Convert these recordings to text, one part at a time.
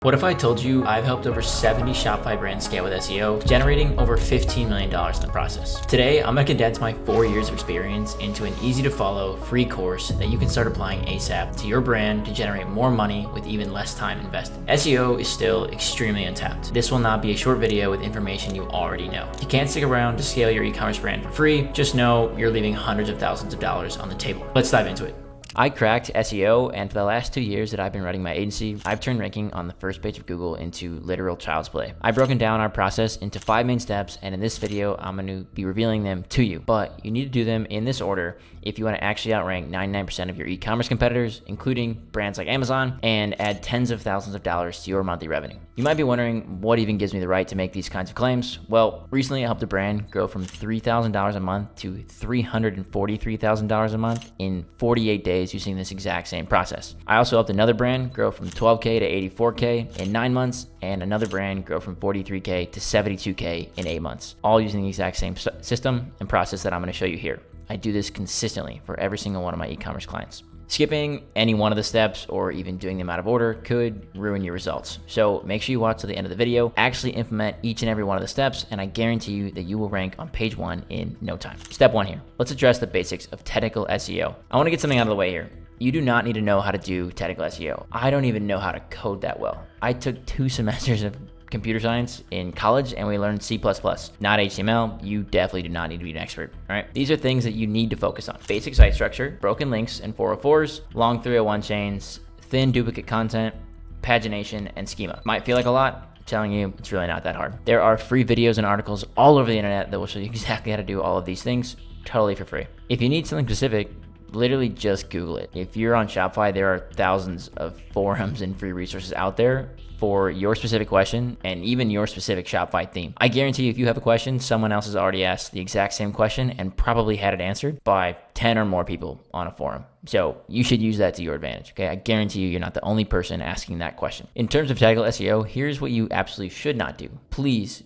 What if I told you I've helped over 70 Shopify brands scale with SEO, generating over $15 million in the process? Today, I'm going to condense my 4 years of experience into an easy to follow free course that you can start applying ASAP to your brand to generate more money with even less time invested. SEO is still extremely untapped. This will not be a short video with information you already know. If you can't stick around to scale your e-commerce brand for free, just know you're leaving hundreds of thousands of dollars on the table. Let's dive into it. I cracked SEO, and for the last 2 years that I've been running my agency, I've turned ranking on the first page of Google into literal child's play. I've broken down our process into 5 main steps, and in this video, I'm going to be revealing them to you. But you need to do them in this order if you want to actually outrank 99% of your e-commerce competitors, including brands like Amazon, and add tens of thousands of dollars to your monthly revenue. You might be wondering what even gives me the right to make these kinds of claims. Well, recently I helped a brand grow from $3,000 a month to $343,000 a month in 48 days using this exact same process. I also helped another brand grow from 12K to 84K in 9 months, and another brand grow from 43K to 72K in 8 months, all using the exact same system and process that I'm going to show you here. I do this consistently for every single one of my e-commerce clients. Skipping any one of the steps or even doing them out of order could ruin your results. So make sure you watch to the end of the video, actually implement each and every one of the steps, and I guarantee you that you will rank on page 1 in no time. Step 1 here. Let's address the basics of technical SEO. I want to get something out of the way here. You do not need to know how to do technical SEO. I don't even know how to code that well. I took 2 semesters of computer science in college and we learned C++, not HTML. You definitely do not need to be an expert, all right? These are things that you need to focus on. Basic site structure, broken links and 404s, long 301 chains, thin duplicate content, pagination, and schema. Might feel like a lot. I'm telling you, it's really not that hard. There are free videos and articles all over the internet that will show you exactly how to do all of these things totally for free. If you need something specific, literally just Google it. If you're on Shopify, there are thousands of forums and free resources out there for your specific question and even your specific Shopify theme. I guarantee you, if you have a question, someone else has already asked the exact same question and probably had it answered by 10 or more people on a forum. So you should use that to your advantage, okay? I guarantee you, you're not the only person asking that question. In terms of technical SEO, here's what you absolutely should not do. Please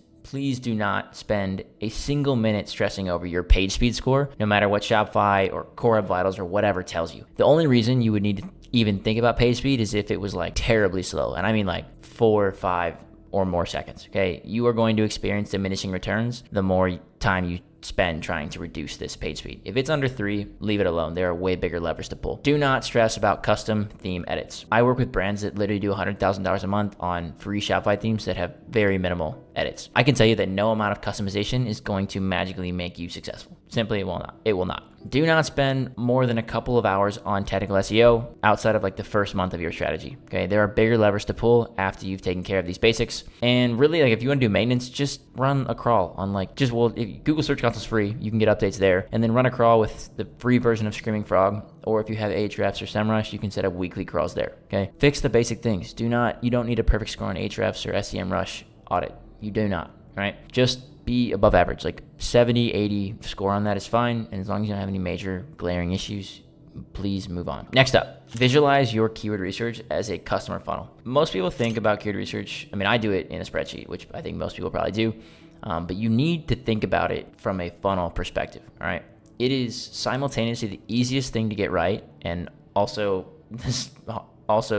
do not spend a single minute stressing over your page speed score, no matter what Shopify or Core Web Vitals or whatever tells you. The only reason you would need to even think about page speed is if it was like terribly slow. And I mean like 4 or 5 or more seconds, okay? You are going to experience diminishing returns the more time you spend trying to reduce this page speed. If it's under 3, leave it alone. There are way bigger levers to pull. Do not stress about custom theme edits. I work with brands that literally do $100,000 a month on free Shopify themes that have very minimal edits. I can tell you that no amount of customization is going to magically make you successful. Simply, it will not. It will not. Do not spend more than a couple of hours on technical SEO outside of like the first month of your strategy. Okay, there are bigger levers to pull after you've taken care of these basics. And really, like if you want to do maintenance, just run a crawl on if Google Search Console's free, you can get updates there, and then run a crawl with the free version of Screaming Frog. Or if you have Ahrefs or SEMrush, you can set up weekly crawls there. Okay, fix the basic things. You don't need a perfect score on Ahrefs or SEMrush Audit. You do not. Right? Just be above average, like 70, 80 score on that is fine. And as long as you don't have any major glaring issues, please move on. Next up, visualize your keyword research as a customer funnel. Most people think about keyword research. I mean, I do it in a spreadsheet, which I think most people probably do. But you need to think about it from a funnel perspective. All right. It is simultaneously the easiest thing to get right and also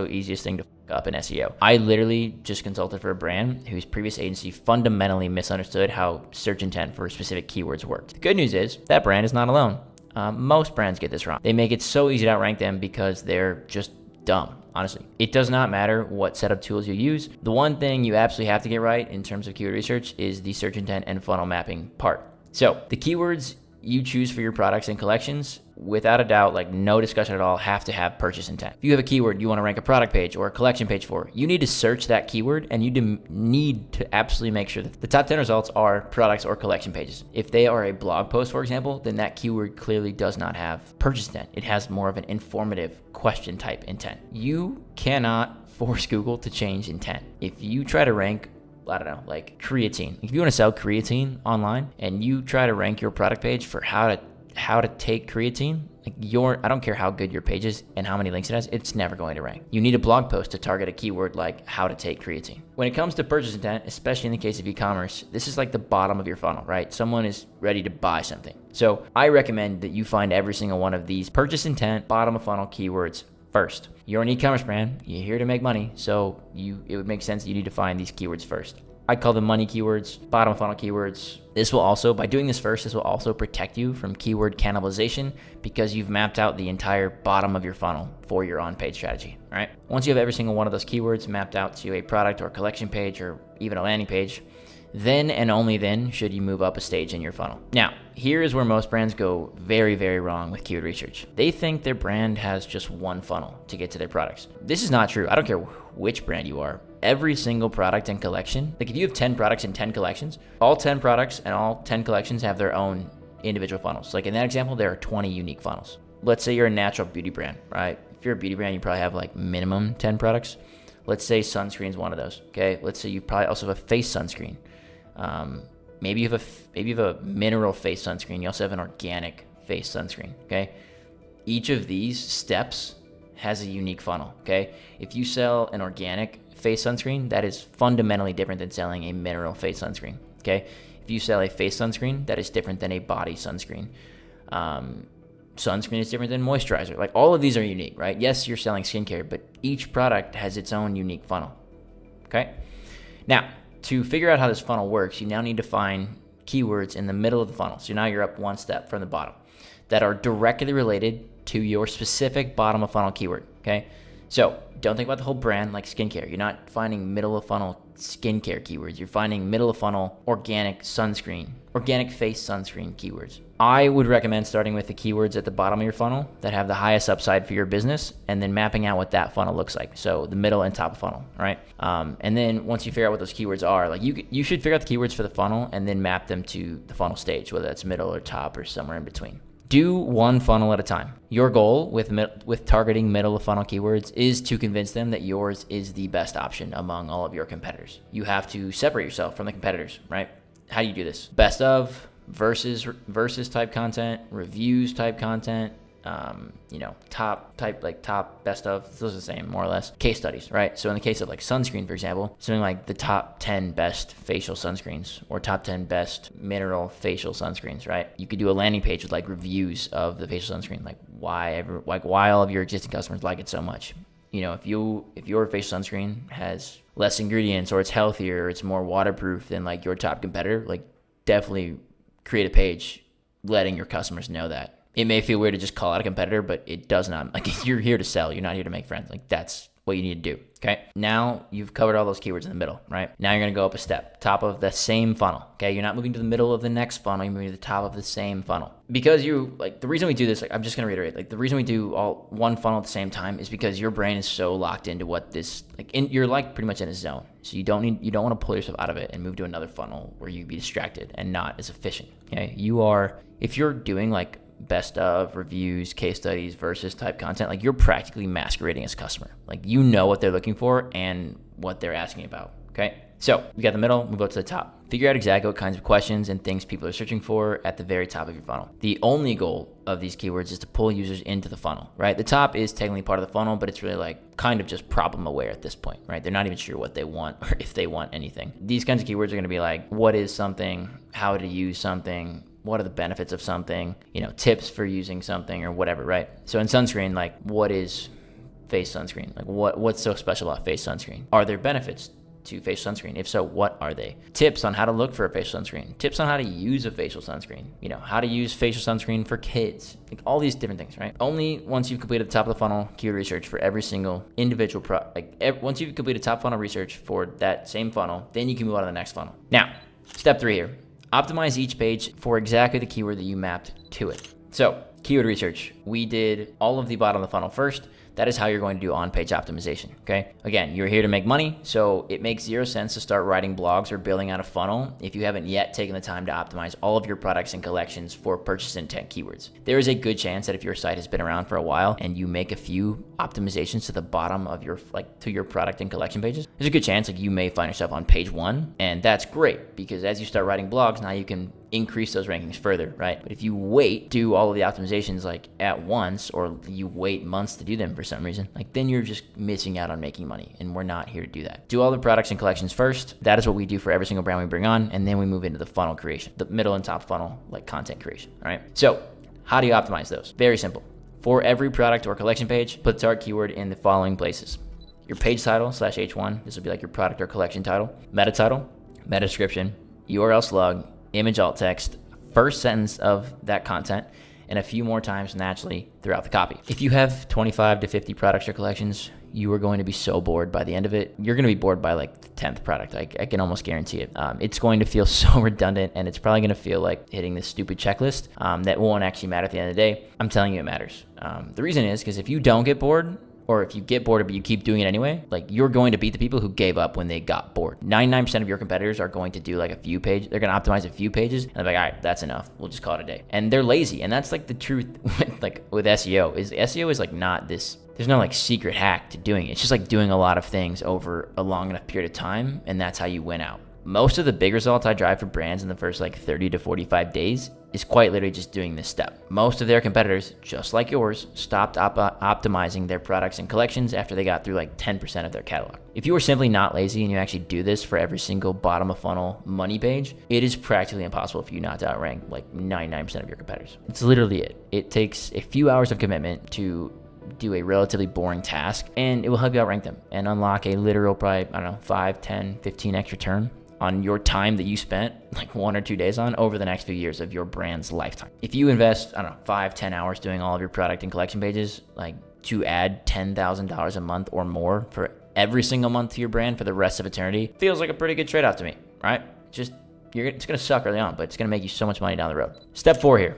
easiest thing to up in SEO. I literally just consulted for a brand whose previous agency fundamentally misunderstood how search intent for specific keywords worked. The good news is that brand is not alone. Most brands get this wrong. They make it so easy to outrank them because they're just dumb. Honestly, it does not matter what setup tools you use. The one thing you absolutely have to get right in terms of keyword research is the search intent and funnel mapping part. So the keywords you choose for your products and collections, without a doubt, like no discussion at all, have to have purchase intent. If you have a keyword you want to rank a product page or a collection page for, you need to search that keyword and you need to absolutely make sure that the top 10 results are products or collection pages. If they are a blog post, for example, then that keyword clearly does not have purchase intent. It has more of an informative question type intent. You cannot force Google to change intent. If you try to rank I don't know, like creatine. If you want to sell creatine online and you try to rank your product page for how to take creatine, like I don't care how good your page is and how many links it has, it's never going to rank. You need a blog post to target a keyword like how to take creatine. When it comes to purchase intent, especially in the case of e-commerce, this is like the bottom of your funnel, right? Someone is ready to buy something. So I recommend that you find every single one of these purchase intent, bottom of funnel keywords first. You're an e-commerce brand, you're here to make money, so it would make sense that you need to find these keywords first. I call them money keywords, bottom funnel keywords. This will also, by doing this first, this will also protect you from keyword cannibalization because you've mapped out the entire bottom of your funnel for your on-page strategy, all right? Once you have every single one of those keywords mapped out to a product or collection page or even a landing page, then and only then should you move up a stage in your funnel. Now, here is where most brands go very, very wrong with keyword research. They think their brand has just one funnel to get to their products. This is not true. I don't care which brand you are. Every single product and collection, like if you have 10 products and 10 collections, all 10 products and all 10 collections have their own individual funnels. Like in that example, there are 20 unique funnels. Let's say you're a natural beauty brand, right? If you're a beauty brand, you probably have like minimum 10 products. Let's say sunscreen is one of those, okay? Let's say you probably also have a face sunscreen. Maybe you have a mineral face sunscreen. You also have an organic face sunscreen, okay? Each of these steps has a unique funnel, okay? If you sell an organic face sunscreen, that is fundamentally different than selling a mineral face sunscreen, okay? If you sell a face sunscreen, that is different than a body sunscreen. Sunscreen is different than moisturizer. Like all of these are unique, right? Yes, you're selling skincare, but each product has its own unique funnel, okay? Now, to figure out how this funnel works, you now need to find keywords in the middle of the funnel. So now you're up one step from the bottom that are directly related to your specific bottom of funnel keyword, okay? So don't think about the whole brand like skincare. You're not finding middle of funnel skincare keywords. You're finding middle of funnel organic sunscreen, organic face sunscreen keywords. I would recommend starting with the keywords at the bottom of your funnel that have the highest upside for your business and then mapping out what that funnel looks like. So the middle and top of funnel, right? And then once you figure out what those keywords are, like you should figure out the keywords for the funnel and then map them to the funnel stage, whether that's middle or top or somewhere in between. Do one funnel at a time. Your goal with targeting middle of funnel keywords is to convince them that yours is the best option among all of your competitors. You have to separate yourself from the competitors, right? How do you do this? Best of, versus type content, reviews type content, top best of, those are the same more or less. Case studies, right? So in the case of like sunscreen, for example, something like the top 10 best facial sunscreens or top 10 best mineral facial sunscreens, right? You could do a landing page with like reviews of the facial sunscreen, like why all of your existing customers like it so much. You know, if your facial sunscreen has less ingredients or it's healthier or it's more waterproof than like your top competitor, like definitely create a page letting your customers know that. It may feel weird to just call out a competitor, but it does not. Like you're here to sell. You're not here to make friends. Like that's what you need to do. Okay. Now you've covered all those keywords in the middle, right? Now you're going to go up a step, top of the same funnel. Okay. You're not moving to the middle of the next funnel. You're moving to the top of the same funnel because the reason we do this, like I'm just going to reiterate, like the reason we do all one funnel at the same time is because your brain is so locked into what this, you're like pretty much in a zone. So you don't want to pull yourself out of it and move to another funnel where you'd be distracted and not as efficient. Okay. If you're doing like best of, reviews, case studies, versus type content, like you're practically masquerading as a customer. Like you know what they're looking for and what they're asking about, okay? So we got the middle, move up to the top. Figure out exactly what kinds of questions and things people are searching for at the very top of your funnel. The only goal of these keywords is to pull users into the funnel, right? The top is technically part of the funnel, but it's really like kind of just problem aware at this point, right? They're not even sure what they want or if they want anything. These kinds of keywords are gonna be like, what is something, how to use something, what are the benefits of something, tips for using something or whatever, right? So in sunscreen, like what is face sunscreen? Like what's so special about face sunscreen? Are there benefits to facial sunscreen? If so, what are they? Tips on how to look for a facial sunscreen. Tips on how to use a facial sunscreen. How to use facial sunscreen for kids. Like all these different things, right? Only once you've completed the top of the funnel keyword research for every single individual once you've completed top funnel research for that same funnel, then you can move on to the next funnel. Now, step 3 here. Optimize each page for exactly the keyword that you mapped to it. So, keyword research. We did all of the bottom of the funnel first. That is how you're going to do on-page optimization, okay? Again, you're here to make money, so it makes zero sense to start writing blogs or building out a funnel if you haven't yet taken the time to optimize all of your products and collections for purchase intent keywords. There is a good chance that if your site has been around for a while and you make a few optimizations to the bottom of your, to your product and collection pages, there's a good chance you may find yourself on page 1, and that's great because as you start writing blogs, now you can increase those rankings further, right? But if you do all of the optimizations at once, or you wait months to do them for some reason, then you're just missing out on making money, and we're not here to do that. Do all the products and collections first. That is what we do for every single brand we bring on, and then we move into the funnel creation, the middle and top funnel, content creation, all right? So how do you optimize those? Very simple. For every product or collection page, put the target keyword in the following places: your page title /H1, this will be like your product or collection title, meta title, meta description, URL slug, image alt text, first sentence of that content, and a few more times naturally throughout the copy. If you have 25 to 50 products or collections, you are going to be so bored by the end of it. You're going to be bored by like the 10th product. I can almost guarantee it. It's going to feel so redundant, and it's probably going to feel like hitting this stupid checklist that won't actually matter at the end of the day. I'm telling you it matters. The reason is because if you don't get bored, or if you get bored but you keep doing it anyway, like you're going to beat the people who gave up when they got bored. 99% of your competitors are going to do like a few pages. They're going to optimize a few pages and they're like, all right, that's enough. We'll just call it a day. And they're lazy. And that's like the truth with SEO is SEO is like not this, there's no like secret hack to doing it. It's just like doing a lot of things over a long enough period of time. And that's how you win out. Most of the big results I drive for brands in the first like 30 to 45 days is quite literally just doing this step. Most of their competitors, just like yours, stopped optimizing their products and collections after they got through like 10% of their catalog. If you are simply not lazy and you actually do this for every single bottom of funnel money page, it is practically impossible for you not to outrank like 99% of your competitors. It's literally it. It takes a few hours of commitment to do a relatively boring task, and it will help you outrank them and unlock a literal probably, I don't know, 5, 10, 15 extra turn on your time that you spent like 1 or 2 days on over the next few years of your brand's lifetime. If you invest, I don't know, 5, 10 hours doing all of your product and collection pages, like to add $10,000 a month or more for every single month to your brand for the rest of eternity, feels like a pretty good trade-off to me, right? It's going to suck early on, but it's going to make you so much money down the road. Step 4 here.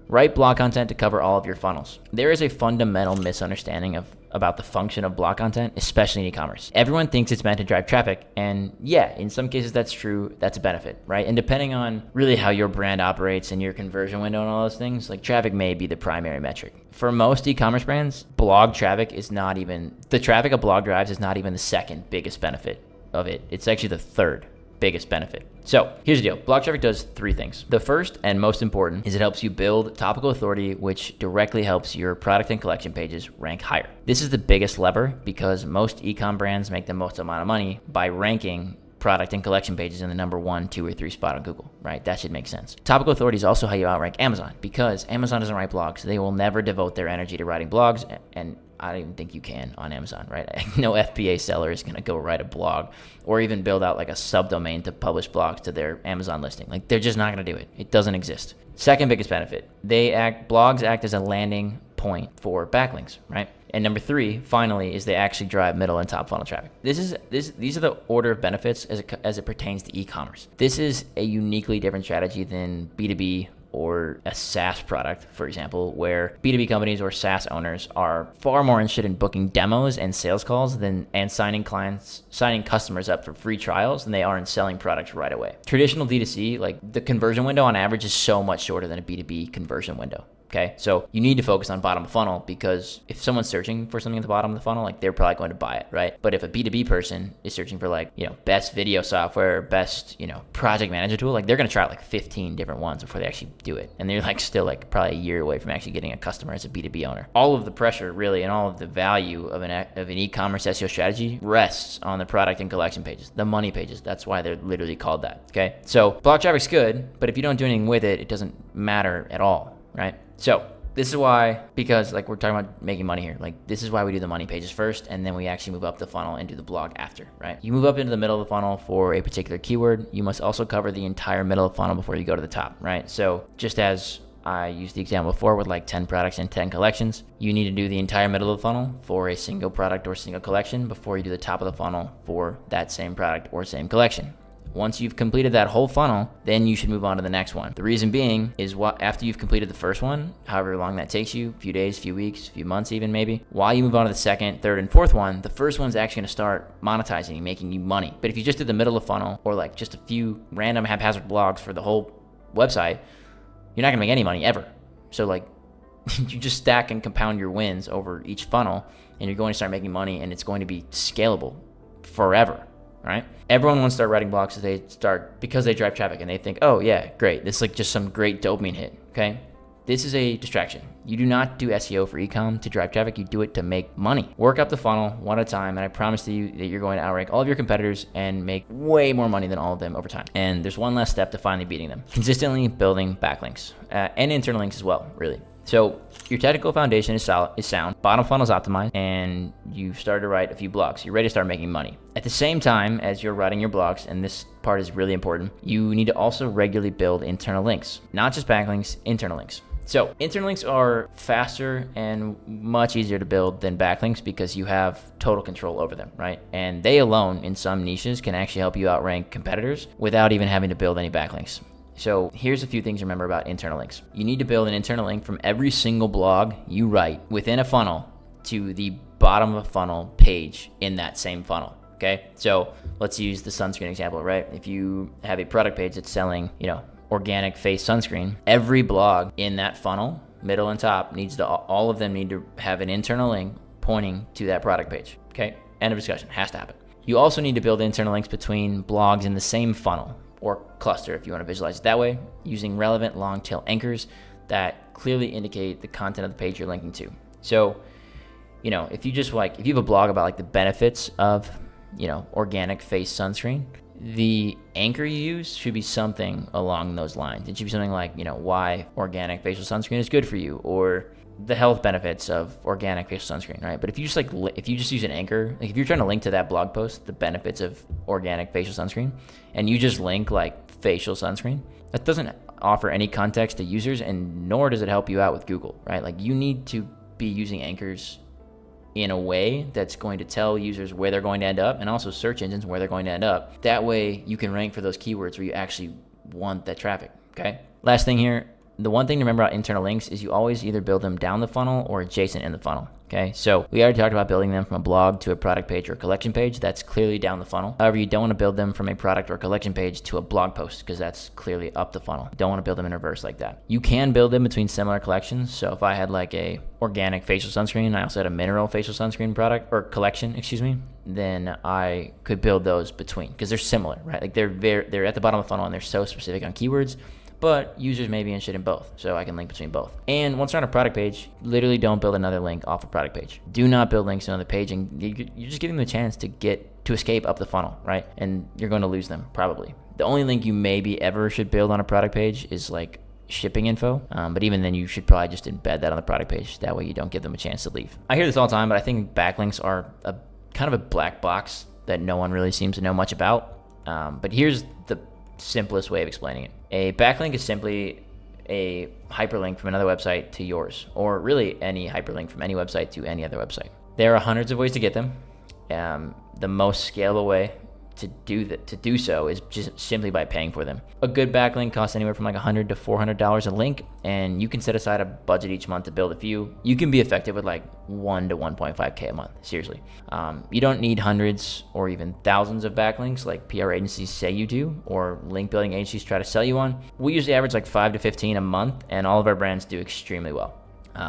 Write blog content to cover all of your funnels. There is a fundamental misunderstanding about the function of blog content, especially in e-commerce. Everyone thinks it's meant to drive traffic, and yeah, in some cases that's true, that's a benefit, right? And depending on really how your brand operates and your conversion window and all those things, like traffic may be the primary metric. For most e-commerce brands, blog traffic is not even, the traffic a blog drives is not even the second biggest benefit of it. It's actually the third biggest benefit. So here's the deal. Blog traffic does 3 things. The first and most important is it helps you build topical authority, which directly helps your product and collection pages rank higher. This is the biggest lever because most e-com brands make the most amount of money by ranking product and collection pages in the number 1, 2, or 3 spot on Google, right? That should make sense. Topical authority is also how you outrank Amazon because Amazon doesn't write blogs. They will never devote their energy to writing blogs, and I don't even think you can on Amazon, right? No FBA seller is going to go write a blog or even build out like a subdomain to publish blogs to their Amazon listing. Like they're just not going to do it. It doesn't exist. Second biggest benefit, blogs act as a landing point for backlinks, right? And number 3, finally, is they actually drive middle and top funnel traffic. These are the order of benefits as it pertains to e-commerce. This is a uniquely different strategy than B2B or a SaaS product, for example, where B2B companies or SaaS owners are far more interested in booking demos and sales calls and signing customers up for free trials than they are in selling products right away. Traditional D2C, like the conversion window on average is so much shorter than a B2B conversion window. Okay, so you need to focus on bottom of funnel because if someone's searching for something at the bottom of the funnel, like they're probably going to buy it, right? But if a B2B person is searching for like, best video software, best, project manager tool, like they're going to try out like 15 different ones before they actually do it. And they're like still like probably a year away from actually getting a customer as a B2B owner. All of the pressure really and all of the value of an e-commerce SEO strategy rests on the product and collection pages, the money pages. That's why they're literally called that. Okay, so blog traffic's good, but if you don't do anything with it, it doesn't matter at all, right? So this is why, because like we're talking about making money here, like this is why we do the money pages first, and then we actually move up the funnel and do the blog after, right? You move up into the middle of the funnel for a particular keyword. You must also cover the entire middle of the funnel before you go to the top, right? So just as I used the example before with like 10 products and 10 collections, you need to do the entire middle of the funnel for a single product or single collection before you do the top of the funnel for that same product or same collection. Once you've completed that whole funnel, then you should move on to the next one. The reason being is after you've completed the first one, however long that takes you, a few days, few weeks, few months even maybe, while you move on to the second, third, and fourth one, the first one's actually going to start monetizing and making you money. But if you just did the middle of the funnel or like just a few random haphazard blogs for the whole website, you're not going to make any money ever. So like you just stack and compound your wins over each funnel and you're going to start making money and it's going to be scalable forever. Right? Everyone wants to start writing blogs because they drive traffic and they think, oh yeah, great. This is like just some great dopamine hit. Okay. This is a distraction. You do not do SEO for e-com to drive traffic. You do it to make money. Work up the funnel one at a time. And I promise you that you're going to outrank all of your competitors and make way more money than all of them over time. And there's one last step to finally beating them. Consistently building backlinks and internal links as well, really. So your technical foundation is sound, bottom funnel is optimized, and you've started to write a few blogs. You're ready to start making money. At the same time as you're writing your blogs, and this part is really important, you need to also regularly build internal links, not just backlinks, internal links. So internal links are faster and much easier to build than backlinks because you have total control over them, right? And they alone, in some niches, can actually help you outrank competitors without even having to build any backlinks. So here's a few things to remember about internal links. You need to build an internal link from every single blog you write within a funnel to the bottom of a funnel page in that same funnel. Okay, so let's use the sunscreen example, right? If you have a product page that's selling, organic face sunscreen, every blog in that funnel, middle and top, all of them need to have an internal link pointing to that product page. Okay, end of discussion. Has to happen. You also need to build internal links between blogs in the same funnel or cluster, if you want to visualize it that way, using relevant long tail anchors that clearly indicate the content of the page you're linking to. So, if you have a blog about the benefits of, organic face sunscreen, the anchor you use should be something along those lines. It should be something like, why organic facial sunscreen is good for you, or the health benefits of organic facial sunscreen, right? But if you just use an anchor, if you're trying to link to that blog post, the benefits of organic facial sunscreen, and you just link facial sunscreen, that doesn't offer any context to users, and nor does it help you out with Google, right? You need to be using anchors in a way that's going to tell users where they're going to end up, and also search engines where they're going to end up. That way you can rank for those keywords where you actually want that traffic, okay? Last thing here, the one thing to remember about internal links is you always either build them down the funnel or adjacent in the funnel, okay? So we already talked about building them from a blog to a product page or a collection page. That's clearly down the funnel. However, you don't want to build them from a product or collection page to a blog post because that's clearly up the funnel. You don't want to build them in reverse like that. You can build them between similar collections. So if I had a organic facial sunscreen, I also had a mineral facial sunscreen product or collection, then I could build those between because they're similar, right? They're at the bottom of the funnel and they're so specific on keywords, but users may be interested in both, so I can link between both. And once you're on a product page, literally don't build another link off a product page. Do not build links on another page, and you're just giving them a chance to escape up the funnel, right? And you're going to lose them, probably. The only link you maybe ever should build on a product page is shipping info, but even then you should probably just embed that on the product page. That way you don't give them a chance to leave. I hear this all the time, but I think backlinks are a kind of a black box that no one really seems to know much about. But here's the simplest way of explaining it. A backlink is simply a hyperlink from another website to yours, or really any hyperlink from any website to any other website. There are hundreds of ways to get them. The most scalable way to do so is just simply by paying for them. A good backlink costs anywhere from $100 to $400 a link, and you can set aside a budget each month to build a few. You can be effective with 1 to 1.5K a month, seriously. You don't need hundreds or even thousands of backlinks like PR agencies say you do, or link building agencies try to sell you on. We usually average 5 to 15 a month, and all of our brands do extremely well.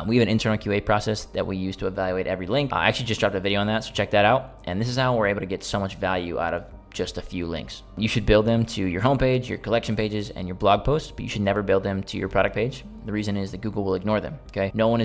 We have an internal QA process that we use to evaluate every link. I actually just dropped a video on that, so check that out. And this is how we're able to get so much value out of just a few links. You should build them to your homepage, your collection pages, and your blog posts, but you should never build them to your product page. The reason is that Google will ignore them, okay? No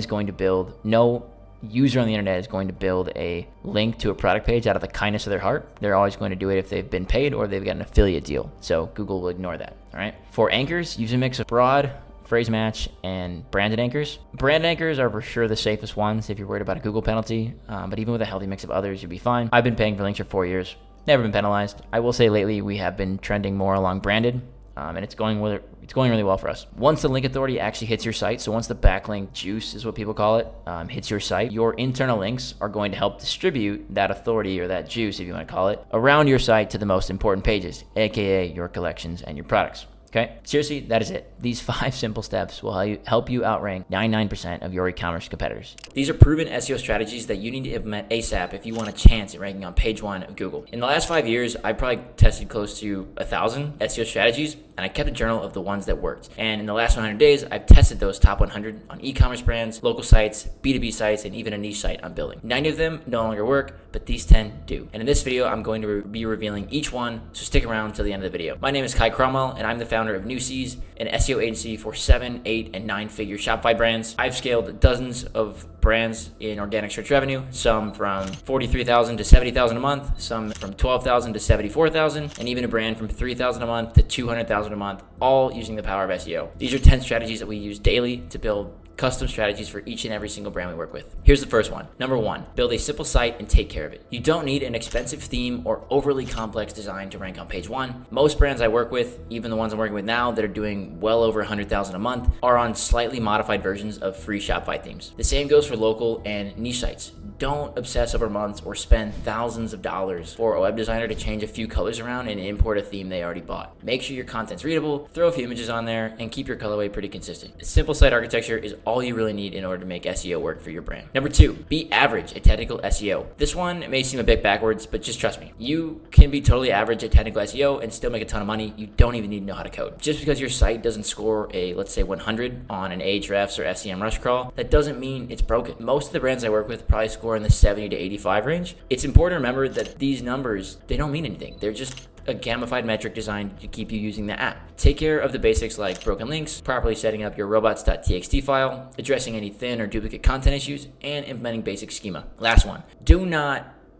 user on the internet is going to build a link to a product page out of the kindness of their heart. They're always going to do it if they've been paid or they've got an affiliate deal. So Google will ignore that, all right? For anchors, use a mix of broad, phrase match, and branded anchors. Brand anchors are for sure the safest ones if you're worried about a Google penalty, but even with a healthy mix of others, you'll be fine. I've been paying for links for 4 years. Never been penalized. I will say lately we have been trending more along branded, and it's going really well for us. Once the link authority actually hits your site, so once the backlink juice is what people call it, hits your site, your internal links are going to help distribute that authority, or that juice if you want to call it, around your site to the most important pages, aka your collections and your products. Okay, seriously, that is it. These 5 simple steps will help you outrank 99% of your e-commerce competitors. These are proven SEO strategies that you need to implement ASAP if you want a chance at ranking on page 1 of Google. In the last 5 years, I probably tested close to 1,000 SEO strategies, and I kept a journal of the ones that worked. And in the last 100 days, I've tested those top 100 on e-commerce brands, local sites, B2B sites, and even a niche site I'm building. 90 of them no longer work, but these 10 do. And in this video, I'm going to be revealing each one, so stick around till the end of the video. My name is Kai Cromwell, and I'm the founder of Newsies, an SEO agency for 7, 8, and 9-figure Shopify brands. I've scaled dozens of brands in organic search revenue, some from $43,000 to $70,000 a month, some from $12,000 to $74,000, and even a brand from $3,000 a month to $200,000 $100,000 a month, all using the power of SEO. These are 10 strategies that we use daily to build custom strategies for each and every single brand we work with. Here's the first one. Number 1, build a simple site and take care of it. You don't need an expensive theme or overly complex design to rank on page 1. Most brands I work with, even the ones I'm working with now that are doing well over $100,000 a month, are on slightly modified versions of free Shopify themes. The same goes for local and niche sites. Don't obsess over months or spend thousands of dollars for a web designer to change a few colors around and import a theme they already bought. Make sure your content's readable, throw a few images on there, and keep your colorway pretty consistent. A simple site architecture is all you really need in order to make SEO work for your brand. Number 2, be average at technical SEO. This one may seem a bit backwards, but just trust me. You can be totally average at technical SEO and still make a ton of money. You don't even need to know how to code. Just because your site doesn't score a, let's say, 100 on an Ahrefs or SEM rush crawl, that doesn't mean it's broken. Most of the brands I work with probably score in the 70 to 85 range. It's important to remember that these numbers, they don't mean anything. They're just a gamified metric designed to keep you using the app. Take care of the basics like broken links, properly setting up your robots.txt file, addressing any thin or duplicate content issues, and implementing basic schema. Last one,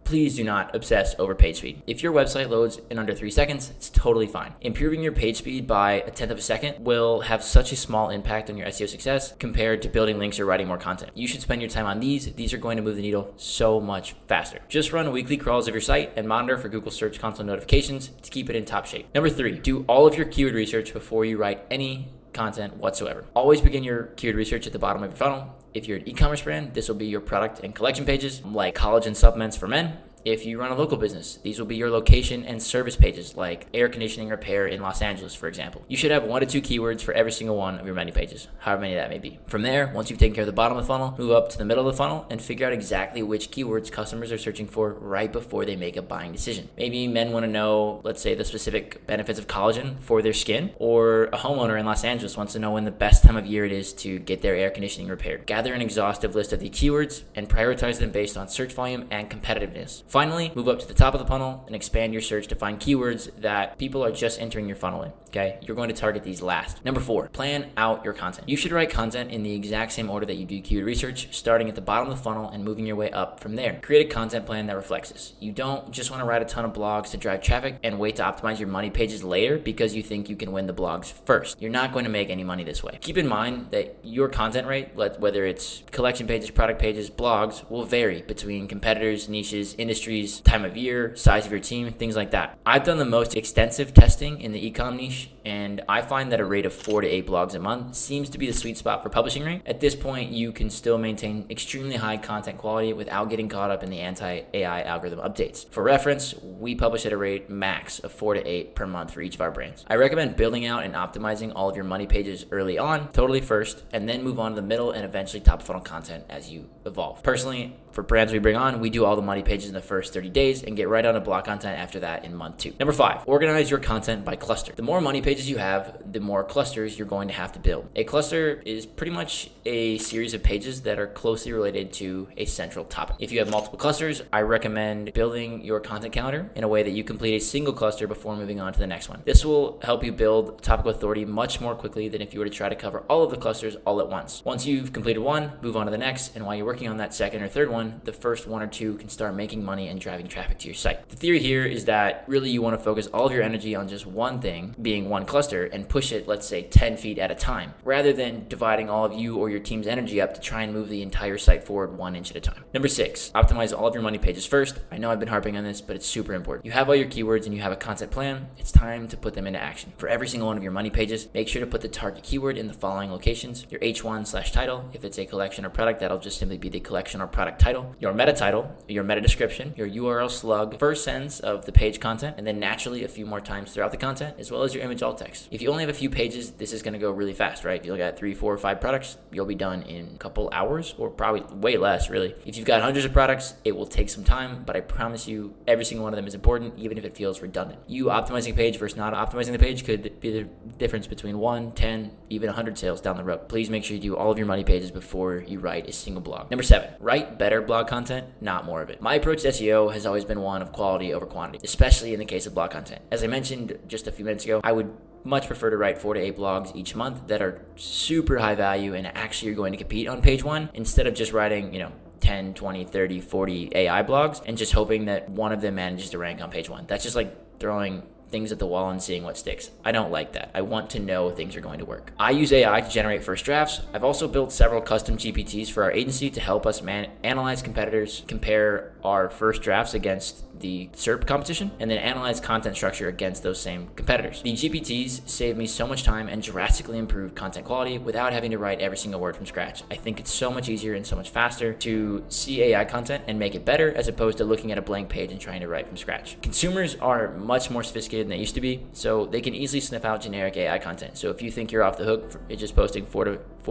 please do not obsess over page speed. If your website loads in under 3 seconds, it's totally fine. Improving your page speed by a tenth of a second will have such a small impact on your SEO success compared to building links or writing more content. You should spend your time on these. These are going to move the needle so much faster. Just run weekly crawls of your site and monitor for Google Search Console notifications to keep it in top shape. Number 3, do all of your keyword research before you write any content whatsoever. Always begin your keyword research at the bottom of your funnel. If you're an e-commerce brand, this will be your product and collection pages like collagen supplements for men. If you run a local business, these will be your location and service pages like air conditioning repair in Los Angeles, for example. You should have 1 to 2 keywords for every single one of your menu pages, however many that may be. From there, once you've taken care of the bottom of the funnel, move up to the middle of the funnel and figure out exactly which keywords customers are searching for right before they make a buying decision. Maybe men want to know, let's say, the specific benefits of collagen for their skin, or a homeowner in Los Angeles wants to know when the best time of year it is to get their air conditioning repaired. Gather an exhaustive list of the keywords and prioritize them based on search volume and competitiveness. Finally, move up to the top of the funnel and expand your search to find keywords that people are just entering your funnel in. Okay, you're going to target these last. Number 4, plan out your content. You should write content in the exact same order that you do keyword research, starting at the bottom of the funnel and moving your way up from there. Create a content plan that reflects this. You don't just want to write a ton of blogs to drive traffic and wait to optimize your money pages later because you think you can win the blogs first. You're not going to make any money this way. Keep in mind that your content rate, whether it's collection pages, product pages, blogs, will vary between competitors, niches, industries, time of year, size of your team, things like that. I've done the most extensive testing in the e-com niche, and I find that a rate of 4 to 8 blogs a month seems to be the sweet spot for publishing rate. At this point, you can still maintain extremely high content quality without getting caught up in the anti-AI algorithm updates. For reference, we publish at a rate max of 4 to 8 per month for each of our brands. I recommend building out and optimizing all of your money pages early on, totally first, and then move on to the middle and eventually top funnel content as you evolve. Personally, for brands we bring on, we do all the money pages in the first 30 days and get right on to blog content after that in month 2. Number 5, organize your content by cluster. The more money pages you have, the more clusters you're going to have to build. A cluster is pretty much a series of pages that are closely related to a central topic. If you have multiple clusters, I recommend building your content calendar in a way that you complete a single cluster before moving on to the next one. This will help you build topical authority much more quickly than if you were to try to cover all of the clusters all at once. Once you've completed one, move on to the next, and while you're working on that second or third one, the first 1 or 2 can start making money and driving traffic to your site. The theory here is that really you want to focus all of your energy on just one thing, being one cluster, and push it, let's say, 10 feet at a time, rather than dividing all of you or your team's energy up to try and move the entire site forward 1 inch at a time. Number 6, optimize all of your money pages first. I know I've been harping on this, but it's super important. You have all your keywords and you have a content plan. It's time to put them into action. For every single one of your money pages, make sure to put the target keyword in the following locations: your H1/title. If it's a collection or product, that'll just simply be the collection or product title. Your meta title, your meta description, your URL slug, first sentence of the page content, and then naturally a few more times throughout the content, as well as your image alt text. If you only have a few pages, this is going to go really fast, right? If you look at 3, 4, or 5 products, you'll be done in a couple hours, or probably way less, really. If you've got hundreds of products, it will take some time, but I promise you every single one of them is important, even if it feels redundant. You optimizing a page versus not optimizing the page could be the difference between 1, 10, even 100 sales down the road. Please make sure you do all of your money pages before you write a single blog. Number 7, write better blog content, not more of it. My approach to SEO has always been one of quality over quantity, especially in the case of blog content. As I mentioned just a few minutes ago, I would much prefer to write 4 to 8 blogs each month that are super high value and actually you're going to compete on page 1, instead of just writing, 10, 20, 30, 40 AI blogs and just hoping that one of them manages to rank on page 1. That's just like throwing things at the wall and seeing what sticks. I don't like that. I want to know things are going to work. I use AI to generate first drafts. I've also built several custom GPTs for our agency to help us analyze competitors, compare our first drafts against the SERP competition, and then analyze content structure against those same competitors. The GPTs save me so much time and drastically improve content quality without having to write every single word from scratch. I think it's so much easier and so much faster to see AI content and make it better as opposed to looking at a blank page and trying to write from scratch. Consumers are much more sophisticated than they used to be, so they can easily sniff out generic AI content. So if you think you're off the hook for just posting 4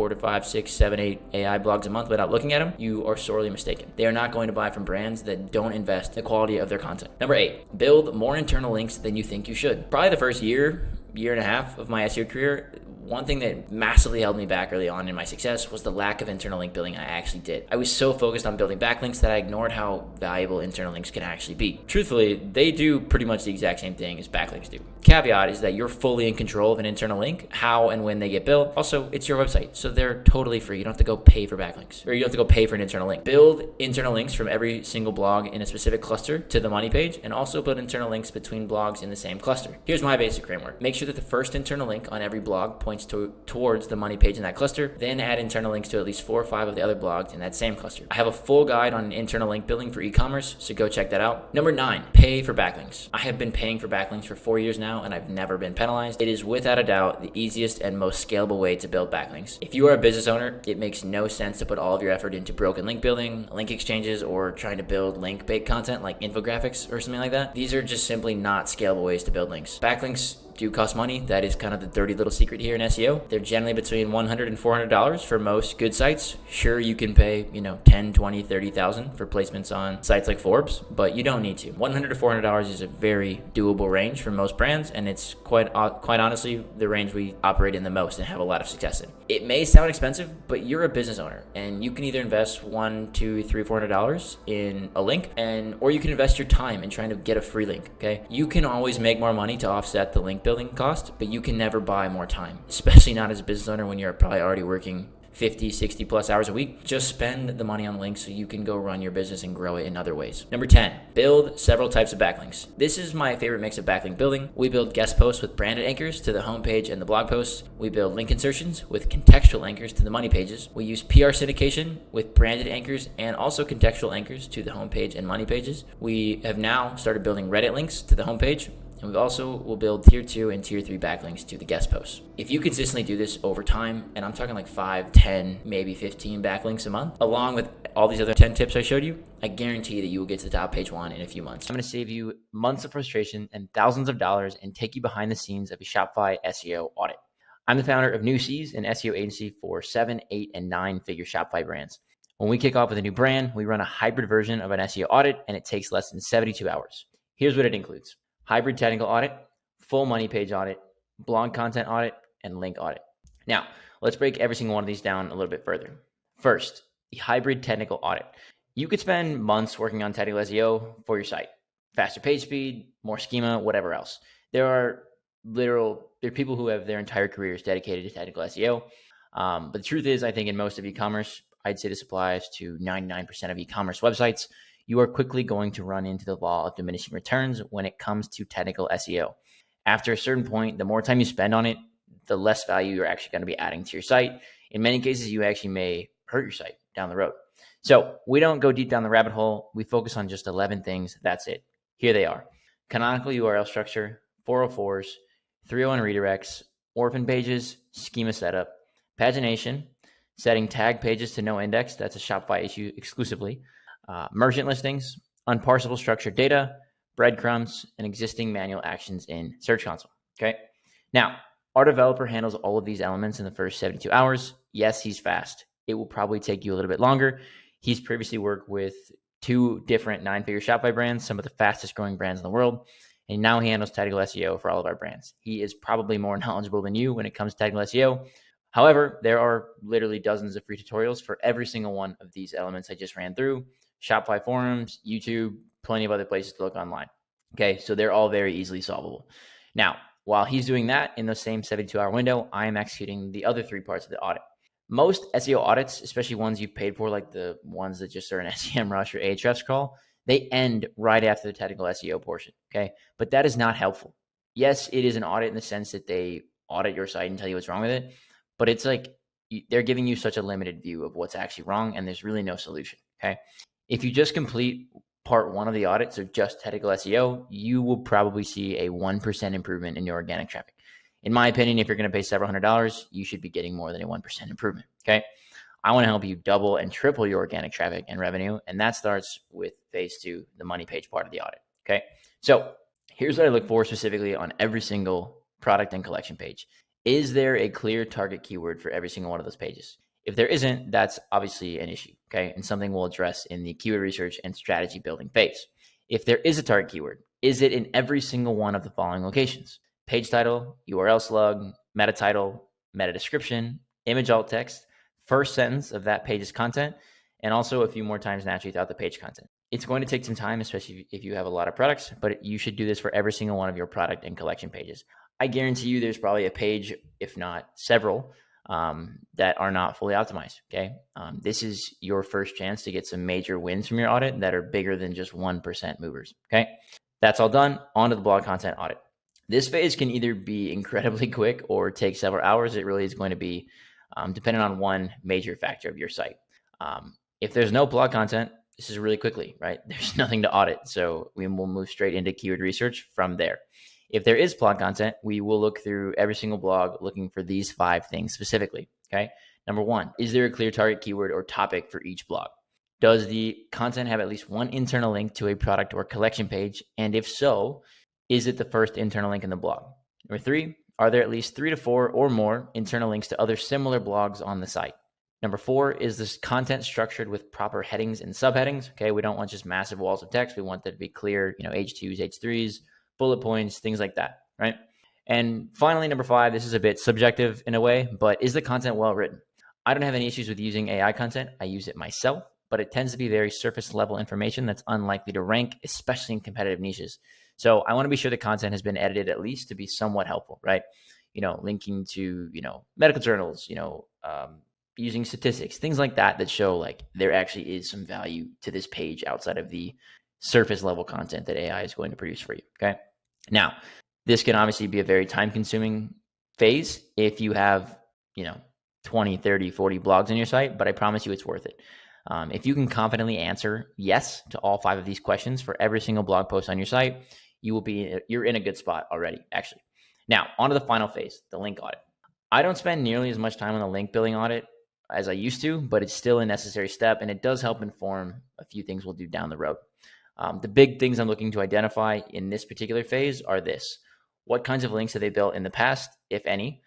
to 5, 6, 7, 8 AI blogs a month without looking at them, you are sorely mistaken. They are not going to buy from brands that don't invest in the quality of their content. Number 8, build more internal links than you think you should. Probably the first year and a half of my SEO career, one thing that massively held me back early on in my success was the lack of internal link building I actually did. I was so focused on building backlinks that I ignored how valuable internal links can actually be. Truthfully, they do pretty much the exact same thing as backlinks do. Caveat is that you're fully in control of an internal link, how and when they get built. Also, it's your website, so they're totally free. You don't have to go pay for backlinks, or you don't have to go pay for an internal link. Build internal links from every single blog in a specific cluster to the money page, and also build internal links between blogs in the same cluster. Here's my basic framework. Make sure that the first internal link on every blog points towards the money page in that cluster, then add internal links to at least 4 or 5 of the other blogs in that same cluster. I have a full guide on internal link building for e-commerce, so go check that out. Number 9, pay for backlinks. I have been paying for backlinks for 4 years now, and I've never been penalized. It is without a doubt the easiest and most scalable way to build backlinks. If you are a business owner, it makes no sense to put all of your effort into broken link building, link exchanges, or trying to build link-bait content like infographics or something like that. These are just simply not scalable ways to build links. Backlinks do cost money. That is kind of the dirty little secret here in SEO. They're generally between $100 and $400 for most good sites. Sure, you can pay, 10, 20, 30,000 for placements on sites like Forbes, but you don't need to. $100 to $400 is a very doable range for most brands, and it's quite honestly the range we operate in the most and have a lot of success in. It may sound expensive, but you're a business owner, and you can either invest $100, $200, $300, $400 in a link, or you can invest your time in trying to get a free link. Okay, you can always make more money to offset the link building cost, but you can never buy more time, especially not as a business owner when you're probably already working 50, 60 plus hours a week. Just spend the money on links so you can go run your business and grow it in other ways. Number 10, build several types of backlinks. This is my favorite mix of backlink building. We build guest posts with branded anchors to the homepage and the blog posts. We build link insertions with contextual anchors to the money pages. We use PR syndication with branded anchors and also contextual anchors to the homepage and money pages. We have now started building Reddit links to the homepage, and we also will build tier 2 and tier 3 backlinks to the guest posts. If you consistently do this over time, and I'm talking like 5, 10, maybe 15 backlinks a month, along with all these other 10 tips I showed you, I guarantee that you will get to the top page 1 in a few months. I'm going to save you months of frustration and thousands of dollars and take you behind the scenes of a Shopify SEO audit. I'm the founder of New Seas, an SEO agency for 7, 8, and 9-figure Shopify brands. When we kick off with a new brand, we run a hybrid version of an SEO audit, and it takes less than 72 hours. Here's what it includes: hybrid technical audit, full money page audit, blog content audit, and link audit. Now, let's break every single one of these down a little bit further. First, the hybrid technical audit. You could spend months working on technical SEO for your site. Faster page speed, more schema, whatever else. There are people who have their entire careers dedicated to technical SEO. But the truth is, I think in most of e-commerce, I'd say this applies to 99% of e-commerce websites, you are quickly going to run into the law of diminishing returns when it comes to technical SEO. After a certain point, the more time you spend on it, the less value you're actually going to be adding to your site. In many cases, you actually may hurt your site down the road. So we don't go deep down the rabbit hole. We focus on just 11 things. That's it. Here they are: canonical URL structure, 404s, 301 redirects, orphan pages, schema setup, pagination, setting tag pages to no index. That's a Shopify issue exclusively. Merchant listings, unparsable structured data, breadcrumbs, and existing manual actions in Search Console. Okay. Now, our developer handles all of these elements in the first 72 hours. Yes, he's fast. It will probably take you a little bit longer. He's previously worked with 2 different 9-figure Shopify brands, some of the fastest growing brands in the world. And now he handles technical SEO for all of our brands. He is probably more knowledgeable than you when it comes to technical SEO. However, there are literally dozens of free tutorials for every single one of these elements I just ran through. Shopify forums, YouTube, plenty of other places to look online. Okay, so they're all very easily solvable. Now, while he's doing that in the same 72-hour window, I am executing the other 3 parts of the audit. Most SEO audits, especially ones you've paid for, like the ones that just are an SEMrush or Ahrefs crawl, they end right after the technical SEO portion, okay? But that is not helpful. yes, it is an audit in the sense that they audit your site and tell you what's wrong with it, but it's like they're giving you such a limited view of what's actually wrong, and there's really no solution. Okay. If you just complete part one of the audit, so just technical SEO, you will probably see a 1% improvement in your organic traffic. In my opinion, if you're going to pay several $100s, you should be getting more than a 1% improvement. Okay. I want to help you double and triple your organic traffic and revenue. And that starts with phase 2, the money page part of the audit. Okay. So here's what I look for specifically on every single product and collection page. Is there a clear target keyword for every single one of those pages? If there isn't, that's obviously an issue, okay? And something we'll address in the keyword research and strategy building phase. If there is a target keyword, is it in every single one of the following locations? Page title, URL slug, meta title, meta description, image alt text, first sentence of that page's content, and also a few more times naturally throughout the page content. It's going to take some time, especially if you have a lot of products, but you should do this for every single one of your product and collection pages. I guarantee you there's probably a page, if not several, that are not fully optimized. Okay. This is your first chance to get some major wins from your audit that are bigger than just 1% movers. Okay. That's all done. On to the blog content audit. This phase can either be incredibly quick or take several hours. It really is going to be dependent on one major factor of your site. If there's no blog content, this is really quickly, right? There's nothing to audit. So we will move straight into keyword research from there. If there is blog content, we will look through every single blog looking for these 5 things specifically, okay? Number 1, is there a clear target keyword or topic for each blog? Does the content have at least one internal link to a product or collection page? And if so, is it the first internal link in the blog? Number 3, are there at least 3 to 4 or more internal links to other similar blogs on the site? Number 4, is this content structured with proper headings and subheadings? Okay, we don't want just massive walls of text. We want that to be clear, H2s, H3s, bullet points, things like that, right? And finally, number 5, this is a bit subjective in a way, but is the content well written? I don't have any issues with using AI content. I use it myself, but it tends to be very surface level information that's unlikely to rank, especially in competitive niches. So I want to be sure the content has been edited at least to be somewhat helpful, right? Linking to, medical journals, using statistics, things like that show like there actually is some value to this page outside of the surface level content that AI is going to produce for you. Okay. Now, this can obviously be a very time consuming phase if you have, 20, 30, 40 blogs on your site, but I promise you it's worth it. If you can confidently answer yes to all 5 of these questions for every single blog post on your site, you're in a good spot already, actually. Now, on to the final phase, the link audit. I don't spend nearly as much time on the link building audit as I used to, but it's still a necessary step, and it does help inform a few things we'll do down the road. The big things I'm looking to identify in this particular phase are this. What kinds of links have they built in the past, if any?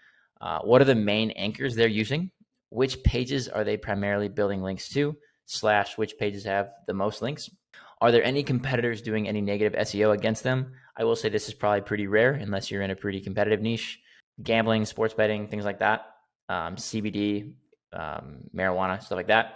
What are the main anchors they're using? Which pages are they primarily building links to, / which pages have the most links? Are there any competitors doing any negative SEO against them? I will say this is probably pretty rare unless you're in a pretty competitive niche. Gambling, sports betting, things like that. CBD, marijuana, stuff like that.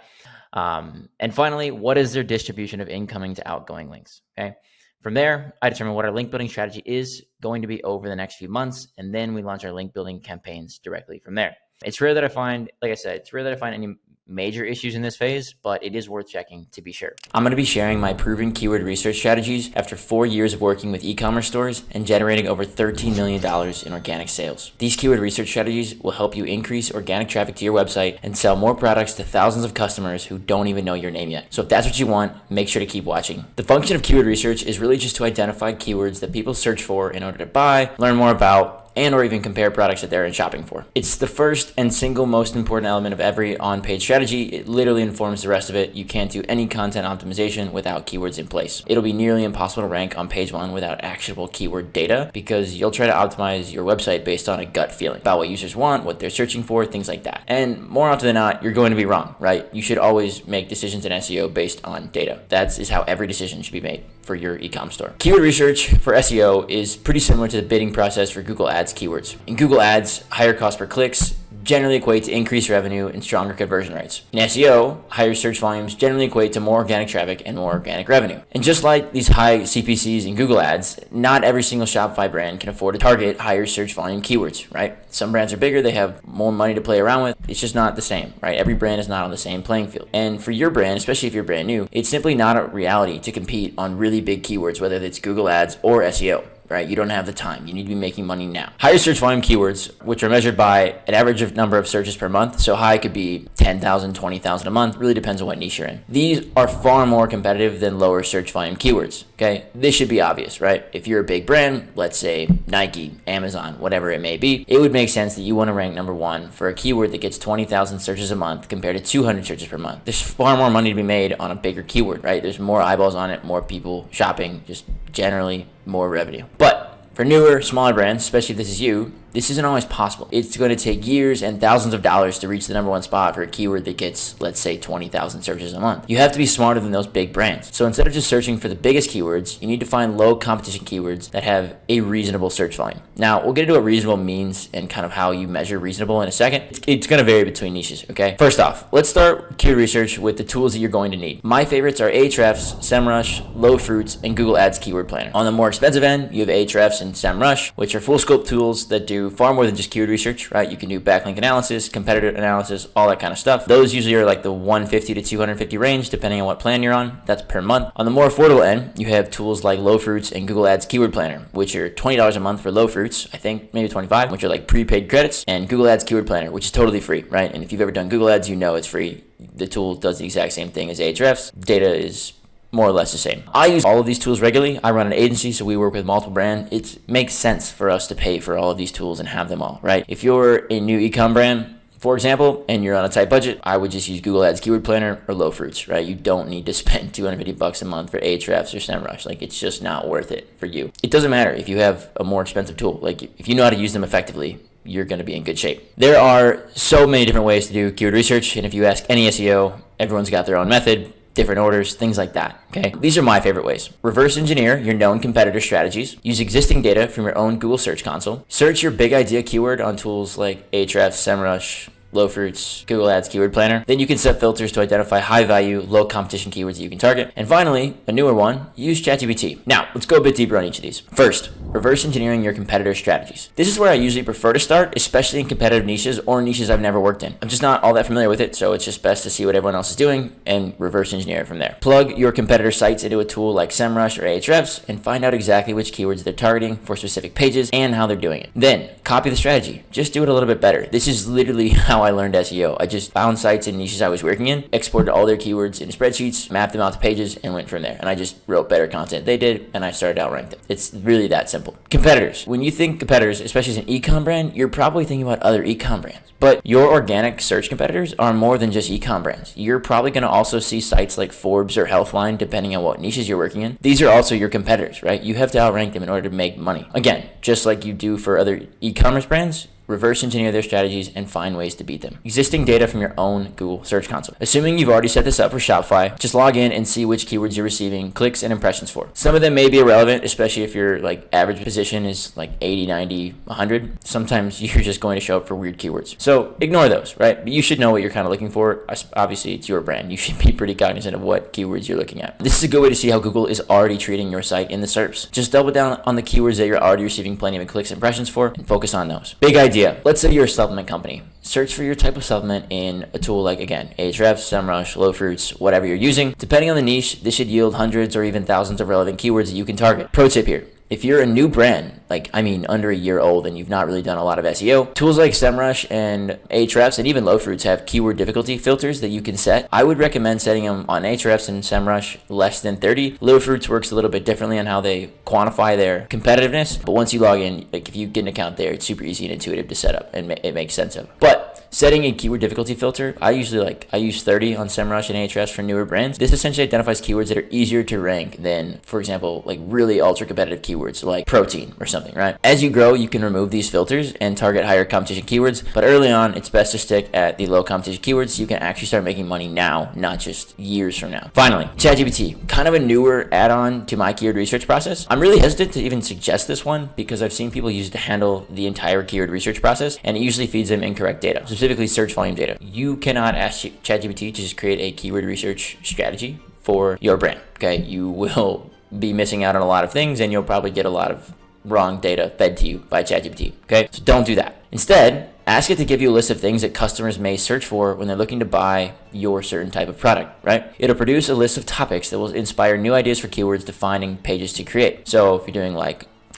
And finally, what is their distribution of incoming to outgoing links? Okay. From there, I determine what our link building strategy is going to be over the next few months, and then we launch our link building campaigns directly from there. It's rare that I find, like I said, it's rare that I find any major issues in this phase, but it is worth checking to be sure. I'm going to be sharing my proven keyword research strategies after 4 years of working with e-commerce stores and generating over $13 million in organic sales. These keyword research strategies will help you increase organic traffic to your website and sell more products to thousands of customers who don't even know your name yet. So if that's what you want, make sure to keep watching. The function of keyword research is really just to identify keywords that people search for in order to buy, learn more about, and or even compare products that they're in shopping for. It's the first and single most important element of every on-page strategy. It literally informs the rest of it. You can't do any content optimization without keywords in place. It'll be nearly impossible to rank on page 1 without actionable keyword data because you'll try to optimize your website based on a gut feeling about what users want, what they're searching for, things like that. And more often than not, you're going to be wrong, right? You should always make decisions in SEO based on data. That is how every decision should be made for your e-com store. Keyword research for SEO is pretty similar to the bidding process for Google Ads keywords. In Google Ads, higher cost per clicks generally equate to increased revenue and stronger conversion rates. In SEO, higher search volumes generally equate to more organic traffic and more organic revenue. And just like these high CPCs in Google Ads, not every single Shopify brand can afford to target higher search volume keywords, right? Some brands are bigger, they have more money to play around with. It's just not the same, right? Every brand is not on the same playing field. And for your brand, especially if you're brand new, it's simply not a reality to compete on really big keywords, whether it's Google Ads or SEO. right? You don't have the time. You need to be making money now. Higher search volume keywords, which are measured by an average of number of searches per month. So high could be 10,000, 20,000 a month. Really depends on what niche you're in. These are far more competitive than lower search volume keywords, okay? This should be obvious, right? If you're a big brand, let's say Nike, Amazon, whatever it may be, it would make sense that you want to rank number one for a keyword that gets 20,000 searches a month compared to 200 searches per month. There's far more money to be made on a bigger keyword, right? There's more eyeballs on it, more people shopping, just generally more revenue. But for newer, smaller brands, especially if this is you, this isn't always possible. It's going to take years and thousands of dollars to reach the number one spot for a keyword that gets, let's say, 20,000 searches a month. You have to be smarter than those big brands. So instead of just searching for the biggest keywords, you need to find low competition keywords that have a reasonable search volume. Now, we'll get into what reasonable means and kind of how you measure reasonable in a second. It's going to vary between niches, okay? First off, let's start keyword research with the tools that you're going to need. My favorites are Ahrefs, SEMrush, Low Fruits, and Google Ads Keyword Planner. On the more expensive end, you have Ahrefs and SEMrush, which are full scope tools that do far more than just keyword research, right? You can do backlink analysis, competitor analysis, all that kind of stuff. Those usually are like the 150 to 250 range, depending on what plan you're on. That's per month. On the more affordable end, you have tools like Low Fruits and Google Ads Keyword Planner, which are $20 a month for Low Fruits, I think maybe 25, which are like prepaid credits, and Google Ads Keyword Planner, which is totally free, right? And if you've ever done Google Ads, you know it's free. The tool does the exact same thing as Ahrefs. Data is more or less the same. I use all of these tools regularly. I run an agency, so we work with multiple brands. It makes sense for us to pay for all of these tools and have them all, right? If you're a new e-com brand, for example, and you're on a tight budget, I would just use Google Ads Keyword Planner or Low Fruits, right? You don't need to spend $250 a month for Ahrefs or SEMrush. Like, it's just not worth it for you. It doesn't matter if you have a more expensive tool. Like, if you know how to use them effectively, you're going to be in good shape. There are so many different ways to do keyword research, and if you ask any SEO, everyone's got their own method, different orders, things like that, okay? These are my favorite ways. Reverse engineer your known competitor strategies. Use existing data from your own Google Search Console. Search your big idea keyword on tools like Ahrefs, SEMrush, Low Fruits, Google Ads Keyword Planner. Then you can set filters to identify high value, low competition keywords that you can target. And finally, a newer one, use ChatGPT. Now, let's go a bit deeper on each of these. First, reverse engineering your competitor strategies. This is where I usually prefer to start, especially in competitive niches or niches I've never worked in. I'm just not all that familiar with it, so it's just best to see what everyone else is doing and reverse engineer it from there. Plug your competitor sites into a tool like SEMrush or Ahrefs and find out exactly which keywords they're targeting for specific pages and how they're doing it. Then, copy the strategy. Just do it a little bit better. This is literally how I learned SEO. I just found sites in niches I was working in, exported all their keywords into spreadsheets, mapped them out to pages, and went from there. And I just wrote better content they did, and I started to outrank them. It's really that simple. Competitors. When you think competitors, especially as an e-com brand, you're probably thinking about other e-com brands. But your organic search competitors are more than just e-com brands. You're probably going to also see sites like Forbes or Healthline, depending on what niches you're working in. These are also your competitors, right? You have to outrank them in order to make money. Again, just like you do for other e-commerce brands, reverse engineer their strategies and find ways to beat them. Existing data from your own Google Search Console. Assuming you've already set this up for Shopify, just log in and see which keywords you're receiving clicks and impressions for. Some of them may be irrelevant, especially if your like average position is like 80, 90, 100. Sometimes you're just going to show up for weird keywords. So ignore those, right? But you should know what you're kind of looking for. Obviously, it's your brand. You should be pretty cognizant of what keywords you're looking at. This is a good way to see how Google is already treating your site in the SERPs. Just double down on the keywords that you're already receiving plenty of clicks and impressions for and focus on those. Big idea. Let's say you're a supplement company. Search for your type of supplement in a tool like, again, Ahrefs, SEMrush, Low Fruits, whatever you're using. Depending on the niche, this should yield hundreds or even thousands of relevant keywords that you can target. Pro tip here. If you're a new brand, under a year old and you've not really done a lot of SEO, tools like SEMrush and Ahrefs and even Low Fruits have keyword difficulty filters that you can set. I would recommend setting them on Ahrefs and SEMrush less than 30. Low Fruits works a little bit differently on how they quantify their competitiveness, but once you log in, if you get an account there, it's super easy and intuitive to set up and it makes sense of. But setting a keyword difficulty filter, I use 30 on SEMrush and Ahrefs for newer brands. This essentially identifies keywords that are easier to rank than, for example, really ultra competitive keywords like protein or something, right? As you grow, you can remove these filters and target higher competition keywords, but early on, it's best to stick at the low competition keywords so you can actually start making money now, not just years from now. Finally, ChatGPT, kind of a newer add-on to my keyword research process. I'm really hesitant to even suggest this one because I've seen people use it to handle the entire keyword research process, and it usually feeds them incorrect data, specifically search volume data. You cannot ask ChatGPT to just create a keyword research strategy for your brand, okay? You will be missing out on a lot of things, and you'll probably get a lot of wrong data fed to you by ChatGPT, okay? So don't do that. Instead, ask it to give you a list of things that customers may search for when they're looking to buy your certain type of product, right? It'll produce a list of topics that will inspire new ideas for keywords, defining pages to create. So if you're doing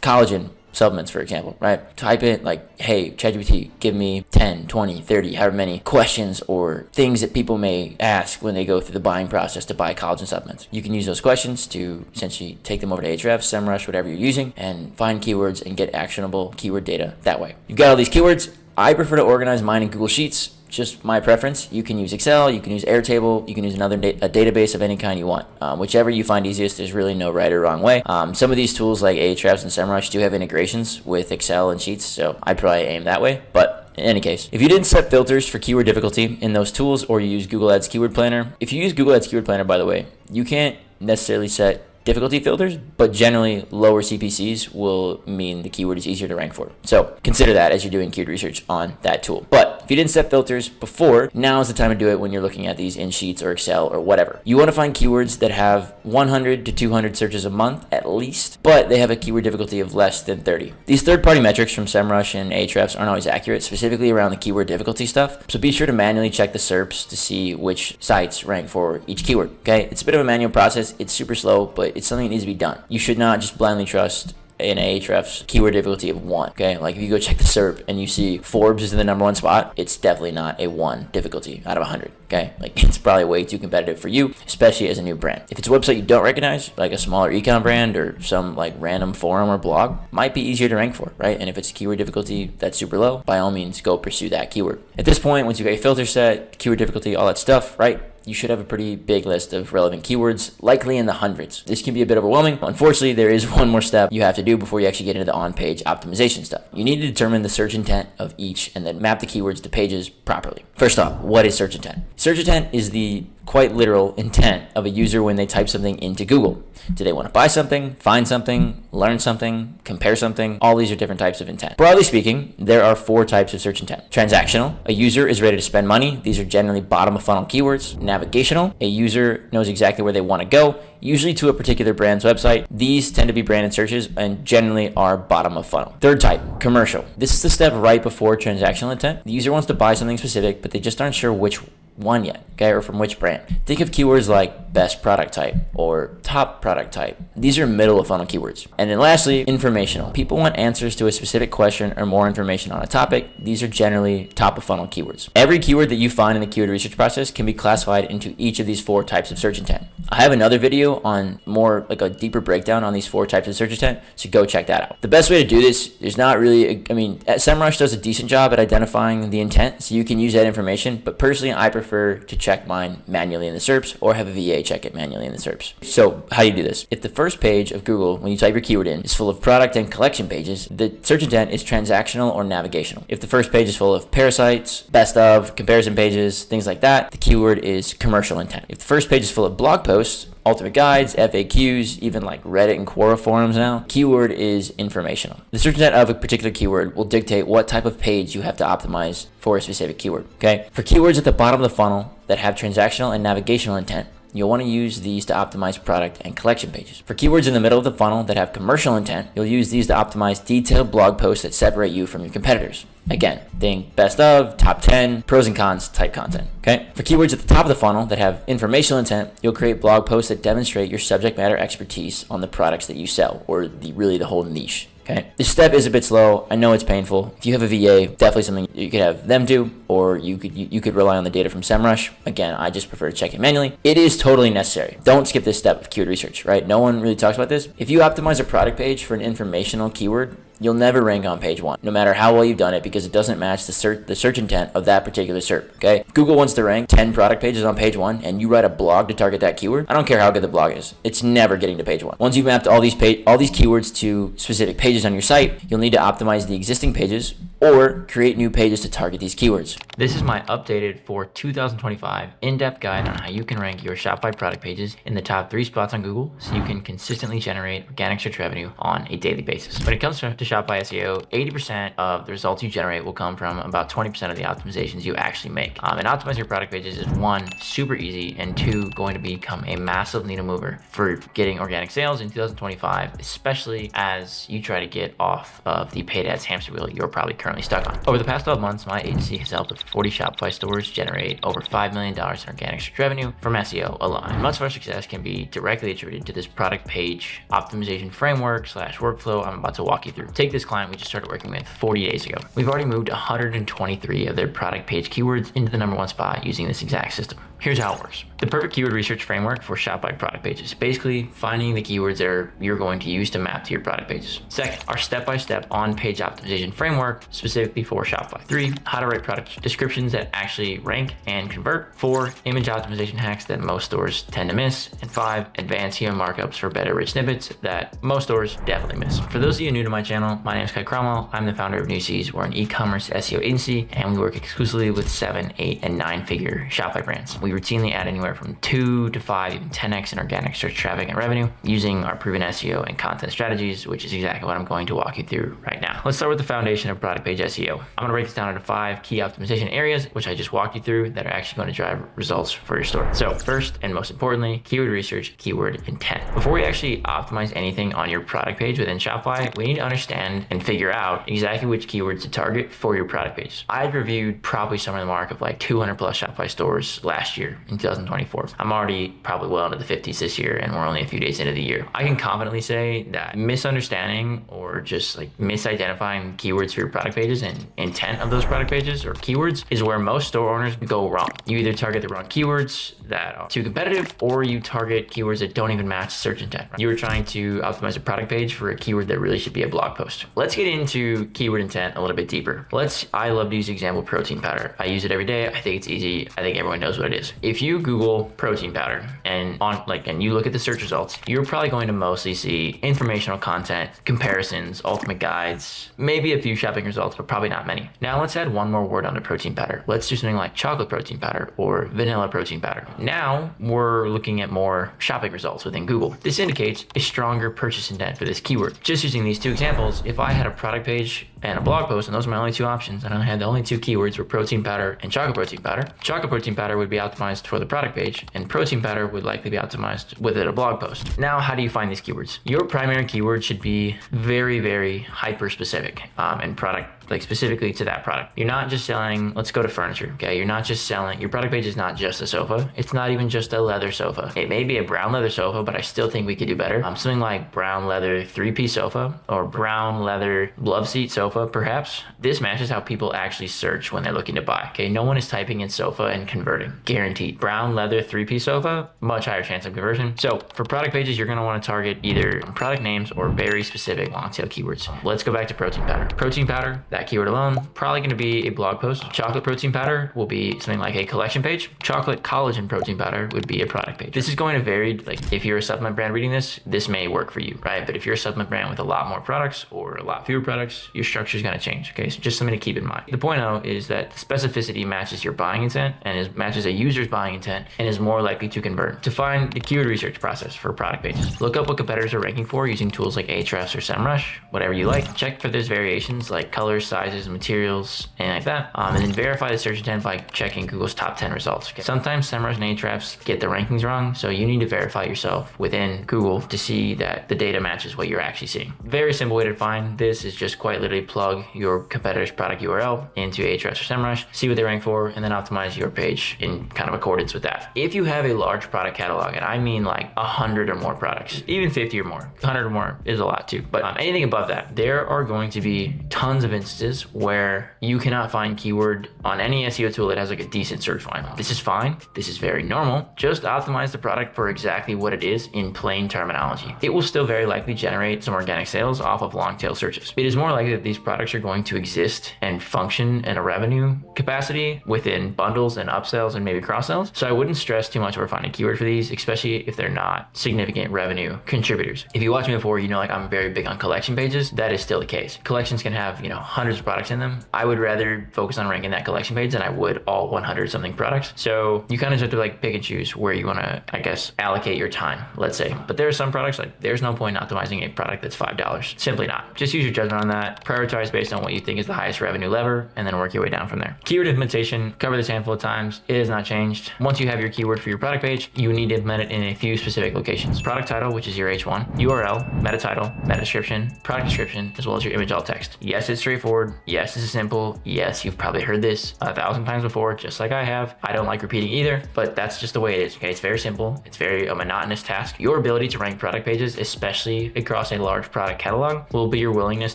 collagen supplements, for example, right? Type it like, hey, ChatGPT, give me 10, 20, 30, however many questions or things that people may ask when they go through the buying process to buy collagen supplements. You can use those questions to essentially take them over to Ahrefs, SEMrush, whatever you're using, and find keywords and get actionable keyword data that way. You've got all these keywords. I prefer to organize mine in Google Sheets. Just my preference. You can use Excel, you can use Airtable, you can use another a database of any kind you want. Whichever you find easiest, there's really no right or wrong way. Some of these tools like Ahrefs and SEMrush do have integrations with Excel and Sheets, so I'd probably aim that way. But in any case, if you didn't set filters for keyword difficulty in those tools, or you use Google Ads Keyword Planner, if you use Google Ads Keyword Planner, by the way, you can't necessarily set difficulty filters, but generally lower CPCs will mean the keyword is easier to rank for. So consider that as you're doing keyword research on that tool. But if you didn't set filters before, now is the time to do it when you're looking at these in Sheets or Excel or whatever. You want to find keywords that have 100 to 200 searches a month at least, but they have a keyword difficulty of less than 30. These third-party metrics from SEMrush and Ahrefs aren't always accurate, specifically around the keyword difficulty stuff. So be sure to manually check the SERPs to see which sites rank for each keyword, okay? It's a bit of a manual process. It's super slow, but it's something that needs to be done. You should not just blindly trust an Ahrefs keyword difficulty of 1, okay? Like if you go check the SERP and you see Forbes is in the #1 spot, it's definitely not a 1 difficulty out of 100, okay? Like it's probably way too competitive for you, especially as a new brand. If it's a website you don't recognize, like a smaller ecom brand or some like random forum or blog, might be easier to rank for, right? And if it's a keyword difficulty that's super low, by all means, go pursue that keyword. At this point, once you get a filter set, keyword difficulty, all that stuff, right? You should have a pretty big list of relevant keywords, likely in the hundreds. This can be a bit overwhelming. Unfortunately, there is one more step you have to do before you actually get into the on-page optimization stuff. You need to determine the search intent of each and then map the keywords to pages properly. First off, what is search intent? Search intent is the quite literal intent of a user when they type something into Google. Do they want to buy something, find something, learn something, compare something? All these are different types of intent. Broadly speaking, there are 4 types of search intent. Transactional, a user is ready to spend money. These are generally bottom of funnel keywords. Navigational, a user knows exactly where they want to go, usually to a particular brand's website. These tend to be branded searches and generally are bottom of funnel. Third type, commercial. This is the step right before transactional intent. The user wants to buy something specific, but they just aren't sure which one yet, okay, or from which brand. Think of keywords like best product type or top product type. These are middle of funnel keywords. And then lastly, informational. People want answers to a specific question or more information on a topic. These are generally top of funnel keywords. Every keyword that you find in the keyword research process can be classified into each of these 4 types of search intent. I have another video on more like a deeper breakdown on these 4 types of search intent, so go check that out. The best way to do this is not really, SEMrush does a decent job at identifying the intent, so you can use that information, but personally I prefer to check mine manually in the SERPs or have a VA check it manually in the SERPs. So how do you do this? If the first page of Google, when you type your keyword in, is full of product and collection pages, the search intent is transactional or navigational. If the first page is full of parasites, best of, comparison pages, things like that, the keyword is commercial intent. If the first page is full of blog posts, ultimate guides, FAQs, even like Reddit and Quora forums now, keyword is informational. The search intent of a particular keyword will dictate what type of page you have to optimize for a specific keyword, okay? For keywords at the bottom of the funnel that have transactional and navigational intent, you'll want to use these to optimize product and collection pages. For keywords in the middle of the funnel that have commercial intent, you'll use these to optimize detailed blog posts that separate you from your competitors. Again, think best of, top 10, pros and cons type content, okay? For keywords at the top of the funnel that have informational intent, you'll create blog posts that demonstrate your subject matter expertise on the products that you sell, or the whole niche. Okay, this step is a bit slow. I know it's painful. If you have a VA, definitely something you could have them do, or you could rely on the data from SEMrush. Again, I just prefer to check it manually. It is totally necessary. Don't skip this step of keyword research, right? No one really talks about this. If you optimize a product page for an informational keyword, you'll never rank on page 1, no matter how well you've done it, because it doesn't match the search intent of that particular SERP, okay? If Google wants to rank 10 product pages on page 1 and you write a blog to target that keyword, I don't care how good the blog is. It's never getting to page 1. Once you've mapped all these keywords to specific pages on your site, you'll need to optimize the existing pages or create new pages to target these keywords. This is my updated for 2025 in-depth guide on how you can rank your Shopify product pages in the top 3 spots on Google so you can consistently generate organic search revenue on a daily basis. When it comes to Shopify SEO, 80% of the results you generate will come from about 20% of the optimizations you actually make. And optimizing your product pages is one, super easy, and two, going to become a massive needle mover for getting organic sales in 2025, especially as you try to get off of the paid ads hamster wheel you're probably currently stuck on. Over the past 12 months, my agency has helped 40 Shopify stores generate over $5 million in organic search revenue from SEO alone. And much of our success can be directly attributed to this product page optimization framework / workflow I'm about to walk you through. Take this client we just started working with 40 days ago. We've already moved 123 of their product page keywords into the #1 spot using this exact system. Here's how it works. The perfect keyword research framework for Shopify product pages. Basically, finding the keywords that you're going to use to map to your product pages. Second, our step-by-step on-page optimization framework specifically for Shopify. 3, how to write product descriptions that actually rank and convert. 4, image optimization hacks that most stores tend to miss. And 5, advanced SEO markups for better rich snippets that most stores definitely miss. For those of you new to my channel, my name is Kai Cromwell. I'm the founder of Newsies. We're an e-commerce SEO agency, and we work exclusively with 7, 8, and 9-figure Shopify brands. We routinely add anywhere from 2 to 5, even 10x in organic search traffic and revenue using our proven SEO and content strategies, which is exactly what I'm going to walk you through right now. Let's start with the foundation of product page SEO. I'm going to break this down into 5 key optimization areas, which I just walked you through, that are actually going to drive results for your store. So first and most importantly, keyword research, keyword intent. Before we actually optimize anything on your product page within Shopify, we need to understand and figure out exactly which keywords to target for your product page. I've reviewed probably somewhere in the mark of like 200 plus Shopify stores last year in 2024. I'm already probably well into the 50s this year, and we're only a few days into the year. I can confidently say that misunderstanding or just like misidentifying keywords for your product pages and intent of those product pages or keywords is where most store owners go wrong. You either target the wrong keywords that are too competitive, or you target keywords that don't even match search intent. You were trying to optimize a product page for a keyword that really should be a blog post. Let's get into keyword intent a little bit deeper. I love to use the example protein powder. I use it every day. I think it's easy. I think everyone knows what it is. If you Google protein powder and you look at the search results, you're probably going to mostly see informational content, comparisons, ultimate guides, maybe a few shopping results, but probably not many. Now let's add one more word onto protein powder. Let's do something like chocolate protein powder or vanilla protein powder. Now we're looking at more shopping results within Google. This indicates a stronger purchase intent for this keyword. Just using these 2 examples, if I had a product page and a blog post, and those are my only 2 options, and I had the only 2 keywords were protein powder and chocolate protein powder would be optimized for the product page, and protein powder would likely be optimized within a blog post. Now, how do you find these keywords? Your primary keyword should be very, very hyper specific and product, like specifically to that product. You're not just selling, let's go to furniture, okay? You're not just selling, your product page is not just a sofa. It's not even just a leather sofa. It may be a brown leather sofa, but I still think we could do better. Something like brown leather 3-piece sofa or brown leather love seat sofa, perhaps. This matches how people actually search when they're looking to buy, okay? No one is typing in sofa and converting, guaranteed. Brown leather 3-piece sofa, much higher chance of conversion. So for product pages, you're gonna wanna target either product names or very specific long tail keywords. Let's go back to protein powder. Protein powder, that keyword alone, probably going to be a blog post. Chocolate protein powder will be something like a collection page. Chocolate collagen protein powder would be a product page. This is going to vary. Like if you're a supplement brand reading this may work for you, right? But if you're a supplement brand with a lot more products or a lot fewer products, your structure is going to change. Okay, so just something to keep in mind. The point though is that the specificity matches your buying intent and matches a user's buying intent and is more likely to convert. To find the keyword research process for product pages, look up what competitors are ranking for using tools like Ahrefs or SEMrush, whatever you like. Check for those variations like colors, sizes, materials, and like that. And then verify the search intent by checking Google's top 10 results. Okay. Sometimes SEMrush and Ahrefs get the rankings wrong, so you need to verify yourself within Google to see that the data matches what you're actually seeing. Very simple way to find this is just quite literally plug your competitor's product URL into Ahrefs or SEMrush, see what they rank for, and then optimize your page in kind of accordance with that. If you have a large product catalog, and I mean like 100 or more products, even 50 or more, 100 or more is a lot too, but anything above that, there are going to be tons of instances where you cannot find keyword on any SEO tool that has like a decent search volume. This is fine. This is very normal. Just optimize the product for exactly what it is in plain terminology. It will still very likely generate some organic sales off of long tail searches. It is more likely that these products are going to exist and function in a revenue capacity within bundles and upsells and maybe cross sells. So I wouldn't stress too much over finding keyword for these, especially if they're not significant revenue contributors. If you watch me before, you know like I'm very big on collection pages. That is still the case. Collections can have, hundreds of products in them, I would rather focus on ranking that collection page than I would all 100 something products. So you kind of just have to like pick and choose where you want to, I guess, allocate your time, let's say. But there are some products, like there's no point in optimizing a product that's $5. Simply not. Just use your judgment on that. Prioritize based on what you think is the highest revenue lever, and then work your way down from there. Keyword implementation, cover this handful of times. It has not changed. Once you have your keyword for your product page, you need to implement it in a few specific locations. Product title, which is your H1, URL, meta title, meta description, product description, as well as your image alt text. Yes, it's straightforward. Yes, this is simple. Yes, you've probably heard this 1,000 times before, just like I have. I don't like repeating either, but that's just the way it is, okay? It's very simple. It's very a monotonous task. Your ability to rank product pages, especially across a large product catalog, will be your willingness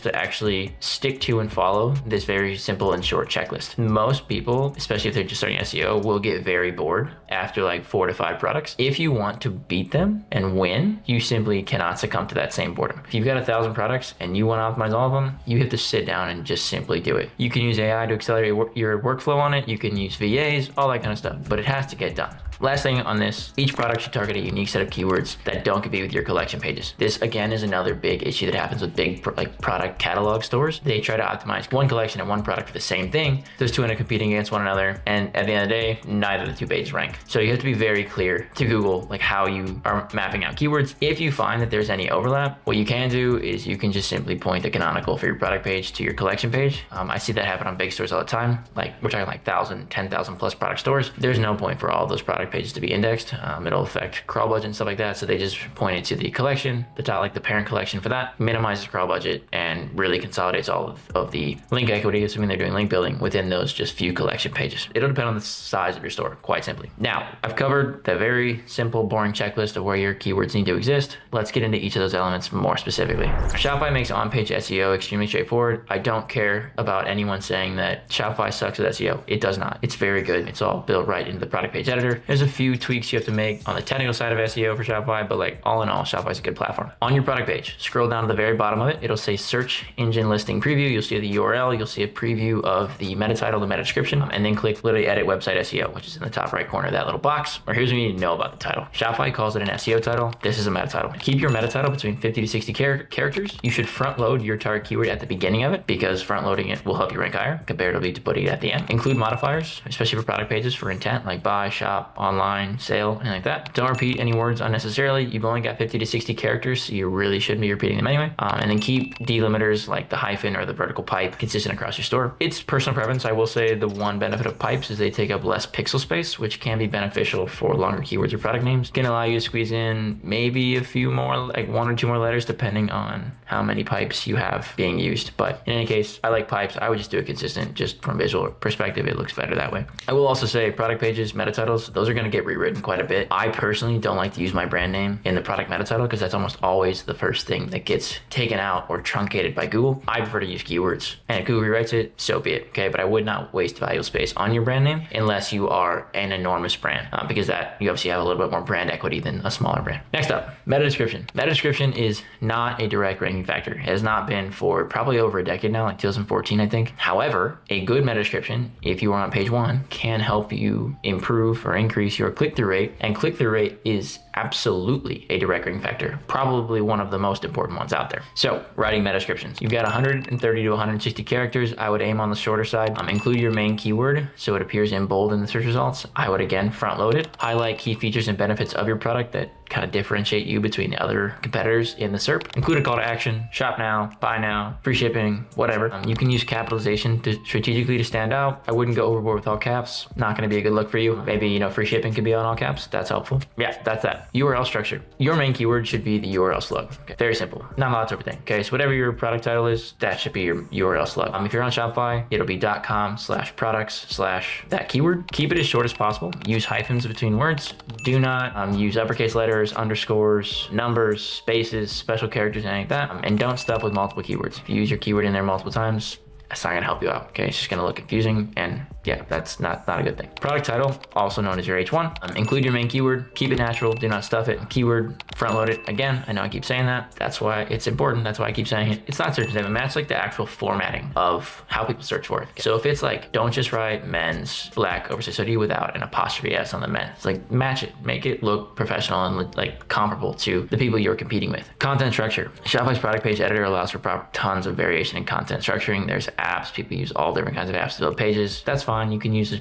to actually stick to and follow this very simple and short checklist. Most people, especially if they're just starting SEO, will get very bored after like 4 to 5 products. If you want to beat them and win, you simply cannot succumb to that same boredom. If you've got 1,000 products and you want to optimize all of them, you have to sit down and just simply do it. You can use AI to accelerate your workflow on it. You can use VAs, all that kind of stuff, but it has to get done. Last thing on this, each product should target a unique set of keywords that don't compete with your collection pages. This again is another big issue that happens with big product catalog stores. They try to optimize one collection and one product for the same thing. Those two end up competing against one another, and at the end of the day, neither of the two pages rank. So you have to be very clear to Google like how you are mapping out keywords. If you find that there's any overlap, what you can do is you can just simply point the canonical for your product page to your collection page. I see that happen on big stores all the time. Like we're talking like 1,000, 10,000 plus product stores. There's no point for all those product pages to be indexed. It'll affect crawl budget and stuff like that. So they just point it to the collection, the parent collection for that, minimizes crawl budget, and really consolidates all of the link equity, assuming they're doing link building, within those just few collection pages. It'll depend on the size of your store, quite simply. Now, I've covered the very simple, boring checklist of where your keywords need to exist. Let's get into each of those elements more specifically. Shopify makes on-page SEO extremely straightforward. I don't care about anyone saying that Shopify sucks at SEO. It does not. It's very good. It's all built right into the product page editor. There's a few tweaks you have to make on the technical side of SEO for Shopify, but like all in all, Shopify is a good platform. On your product page, scroll down to the very bottom of it. It'll say search engine listing preview. You'll see the URL. You'll see a preview of the meta title, the meta description, and then click literally edit website SEO, which is in the top right corner of that little box. Or here's what you need to know about the title. Shopify calls it an SEO title. This is a meta title. Keep your meta title between 50 to 60 characters. You should front load your target keyword at the beginning of it, because front loading it will help you rank higher comparatively to putting it at the end. Include modifiers, especially for product pages for intent, like buy, shop, online, sale, anything like that. Don't repeat any words unnecessarily. You've only got 50 to 60 characters, so you really shouldn't be repeating them anyway. And then keep delimiters like the hyphen or the vertical pipe consistent across your store. It's personal preference. I will say the one benefit of pipes is they take up less pixel space, which can be beneficial for longer keywords or product names. Can allow you to squeeze in maybe a few more, like 1 or 2 more letters, depending on how many pipes you have being used. But in any case, I like pipes. I would just do it consistent, just from a visual perspective. It looks better that way. I will also say product pages, meta titles, those are going to get rewritten quite a bit. I personally don't like to use my brand name in the product meta title because that's almost always the first thing that gets taken out or truncated by Google. I prefer to use keywords, and if Google rewrites it, so be it. Okay, but I would not waste valuable space on your brand name unless you are an enormous brand, because that you obviously have a little bit more brand equity than a smaller brand. Next up, meta description. Meta description is not a direct ranking factor. It has not been for probably over a decade now, like 2014, I think. However, a good meta description, if you are on page 1, can help you improve or increase your click-through rate, and click-through rate is absolutely a direct ranking factor, probably one of the most important ones out there. So, writing meta descriptions. You've got 130 to 160 characters. I would aim on the shorter side. Include your main keyword so it appears in bold in the search results. I would again front load it. Highlight key features and benefits of your product that kind of differentiate you between the other competitors in the SERP. Include a call to action, shop now, buy now, free shipping, whatever. You can use capitalization strategically to stand out. I wouldn't go overboard with all caps. Not going to be a good look for you. Maybe, free shipping could be on all caps. That's helpful. Yeah, that's that. URL structure. Your main keyword should be the URL slug. Okay, very simple. Not a lot to everything. Okay, so whatever your product title is, that should be your URL slug. If you're on Shopify, it'll be .com/products/that keyword. Keep it as short as possible. Use hyphens between words. Do not use uppercase letters, underscores, numbers, spaces, special characters, anything like that. And don't stuff with multiple keywords. If you use your keyword in there multiple times, that's not gonna help you out, okay? It's just gonna look confusing, and yeah, that's not a good thing. Product title, also known as your H1. Include your main keyword, keep it natural, do not stuff it. Keyword, front load it. Again, I know I keep saying that. That's why it's important. That's why I keep saying it. It's not search statement match, like the actual formatting of how people search for it. So if it's like, don't just write men's black oversized hoodie without an apostrophe S on the men. It's like, match it, make it look professional and like comparable to the people you're competing with. Content structure. Shopify's product page editor allows for tons of variation in content structuring. There's apps, people use all different kinds of apps to build pages. That's fine. You can use a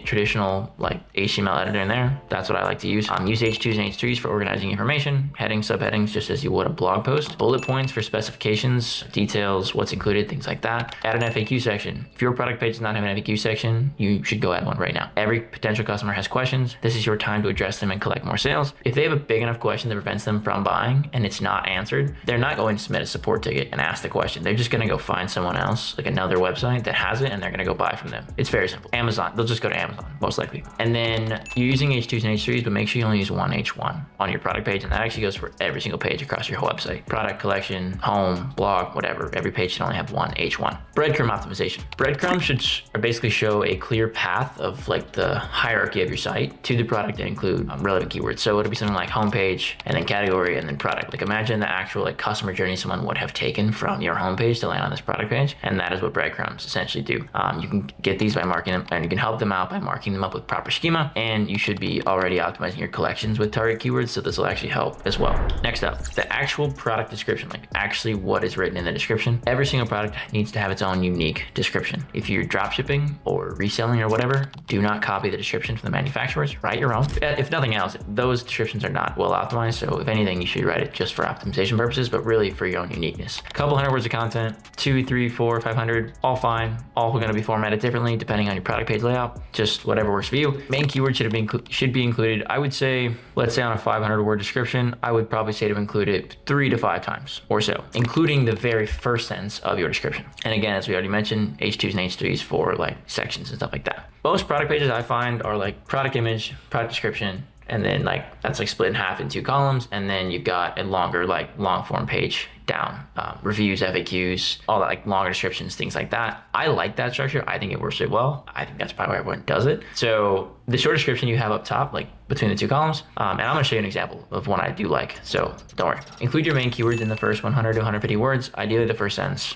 traditional like HTML editor in there. That's what I like to use. Use H2s and H3s for organizing information, headings, subheadings, just as you would a blog post. Bullet points for specifications, details, what's included, things like that. Add an FAQ section. If your product page does not have an FAQ section, you should go add one right now. Every potential customer has questions. This is your time to address them and collect more sales. If they have a big enough question that prevents them from buying and it's not answered, they're not going to submit a support ticket and ask the question. They're just going to go find someone else, like another website that has it, and they're going to go buy from them. It's very simple. Amazon, they'll just go to Amazon, most likely. And then you're using H2s and H3s, but make sure you only use one H1 on your product page, and that actually goes for every single page across your whole website. Product, collection, home, blog, whatever. Every page should only have one H1. Breadcrumb optimization. Breadcrumbs should basically show a clear path of like the hierarchy of your site to the product and include relevant keywords. So it'll be something like homepage and then category and then product. Like imagine the actual like customer journey someone would have taken from your homepage to land on this product page, and that is what breadcrumbs essentially do. You can get these by marking them, and you can help them out by marking them up with proper schema, and you should be already optimizing your collections with target keywords, so this will actually help as well. Next up, the actual product description, like actually what is written in the description. Every single product needs to have its own unique description. If you're dropshipping or reselling or whatever, do not copy the description from the manufacturers, write your own. If nothing else, those descriptions are not well optimized, so if anything, you should write it just for optimization purposes, but really for your own uniqueness. A couple hundred words of content, 2, 3, 4, 500, all fine. All going to be formatted differently depending on your product page layout, just whatever works for you. Main keyword should be included. I would say, let's say on a 500 word description, I would probably say to include it 3 to 5 times or so, including the very first sentence of your description. And again, as we already mentioned, H2s and H3s for like sections and stuff like that. Most product pages I find are like product image, product description, and then like that's like split in half in 2 columns, and then you've got a longer like long form page down, reviews, FAQs, all that, like longer descriptions, things like that. I like that structure. I think it works really well. I think that's probably why everyone does it. So the short description you have up top, like between the 2 columns, and I'm gonna show you an example of one I do like, so don't worry. Include your main keywords in the first 100 to 150 words. Ideally the first sentence,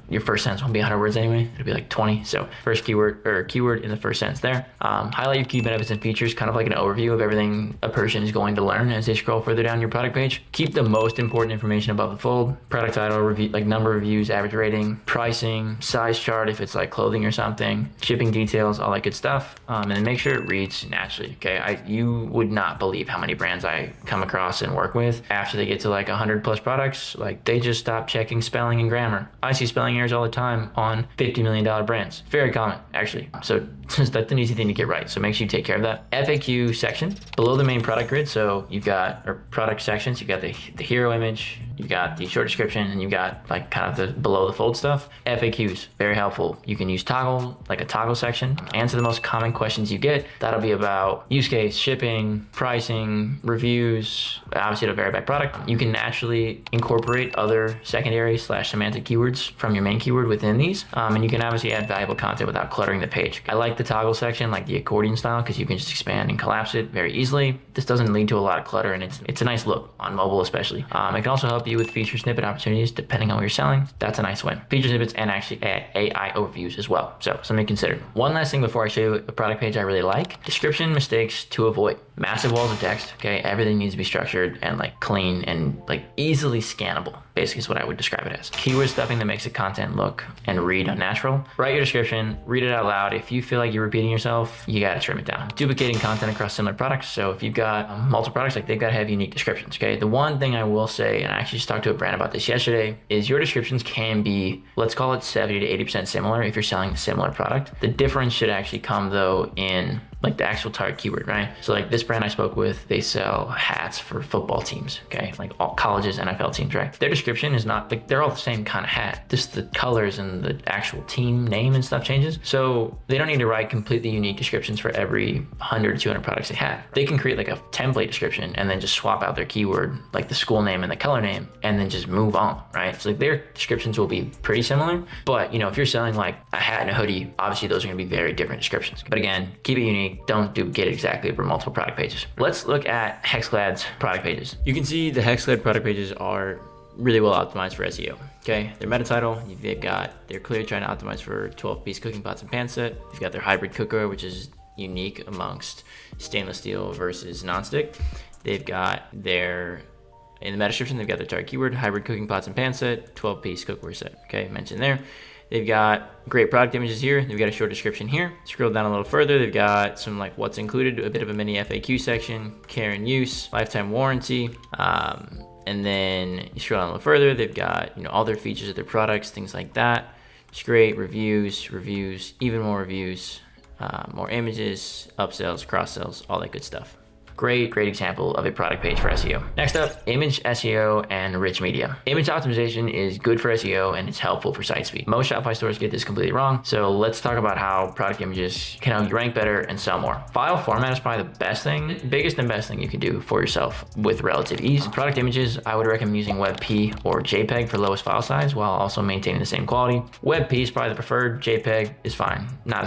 your first sentence won't be 100 words anyway, it'll be like 20. So first keyword in the first sentence there. Highlight your key benefits and features, kind of like an overview of everything a person is going to learn as they scroll further down your product page. Keep the most important information above the fold. Product title, review, like number of reviews, average rating, pricing, size chart if it's like clothing or something, shipping details, all that good stuff. And then make sure it reads naturally, okay? You would not believe how many brands I come across and work with after they get to like 100 plus products, like they just stop checking spelling and grammar. I see spelling errors all the time on $50 million brands. Very common, actually. So that's an easy thing to get right. So make sure you take care of that. FAQ section below the main product grid. So you've got, or product sections, you've got the hero image, you've got the short description, and you've got like kind of the below the fold stuff. FAQs, very helpful. You can use toggle, like a toggle section, answer the most common questions you get. That'll be about use case, shipping, pricing, reviews. Obviously it'll vary by product. You can naturally incorporate other secondary / semantic keywords from your main keyword within these. And you can obviously add valuable content without cluttering the page. I like the toggle section, like the accordion style, because you can just expand and collapse it very easily. This doesn't lead to a lot of clutter, and it's a nice look on mobile especially. It can also help you with feature snippet opportunities depending on what you're selling. That's a nice win. Feature snippets and actually AI overviews as well. So something to consider. One last thing before I show you a product page I really like. Description mistakes to avoid. Massive walls of text, okay? Everything needs to be structured and like clean and like easily scannable. Basically is what I would describe it as. Keyword stuffing that makes the content look and read unnatural. Write your description, read it out loud. If you feel like you're repeating yourself, you gotta trim it down. Duplicating content across similar products. So if you've got multiple products, like they've gotta have unique descriptions, okay? The one thing I will say, and I actually just talked to a brand about this yesterday, is your descriptions can be, let's call it 70 to 80% similar if you're selling a similar product. The difference should actually come though in like the actual target keyword, right? So like this brand I spoke with, they sell hats for football teams, okay? Like all colleges, NFL teams, right? Their description is not, like, they're all the same kind of hat. Just the colors and the actual team name and stuff changes. So they don't need to write completely unique descriptions for every 100 or 200 products they have. They can create like a template description and then just swap out their keyword, like the school name and the color name, and then just move on, right? So like their descriptions will be pretty similar, but you know, if you're selling like a hat and a hoodie, obviously those are gonna be very different descriptions. But again, keep it unique. Don't duplicate it exactly over multiple product pages. Let's look at Hexclad's product pages. You can see the Hexclad product pages are really well optimized for SEO. Okay, their meta title, they're clearly trying to optimize for 12-piece cooking pots and pan set. They've got their hybrid cookware, which is unique amongst stainless steel versus nonstick. They've got in the meta description, they've got their target keyword, hybrid cooking pots and pan set, 12-piece cookware set. Okay, mentioned there. They've got great product images here. They've got a short description here. Scroll down a little further. They've got some like what's included, a bit of a mini FAQ section, care and use, lifetime warranty. And then you scroll down a little further. They've got, you know, all their features of their products, things like that. It's great. Reviews, even more reviews, more images, upsells, cross sells, all that good stuff. Great example of a product page for SEO. Next up, image SEO and rich media. Image optimization is good for SEO and it's helpful for site speed. Most Shopify stores get this completely wrong. So let's talk about how product images can help you rank better and sell more. File format is probably the biggest and best thing you can do for yourself with relative ease. Product images, I would recommend using WebP or JPEG for lowest file size while also maintaining the same quality. WebP is probably the preferred. JPEG is fine. Not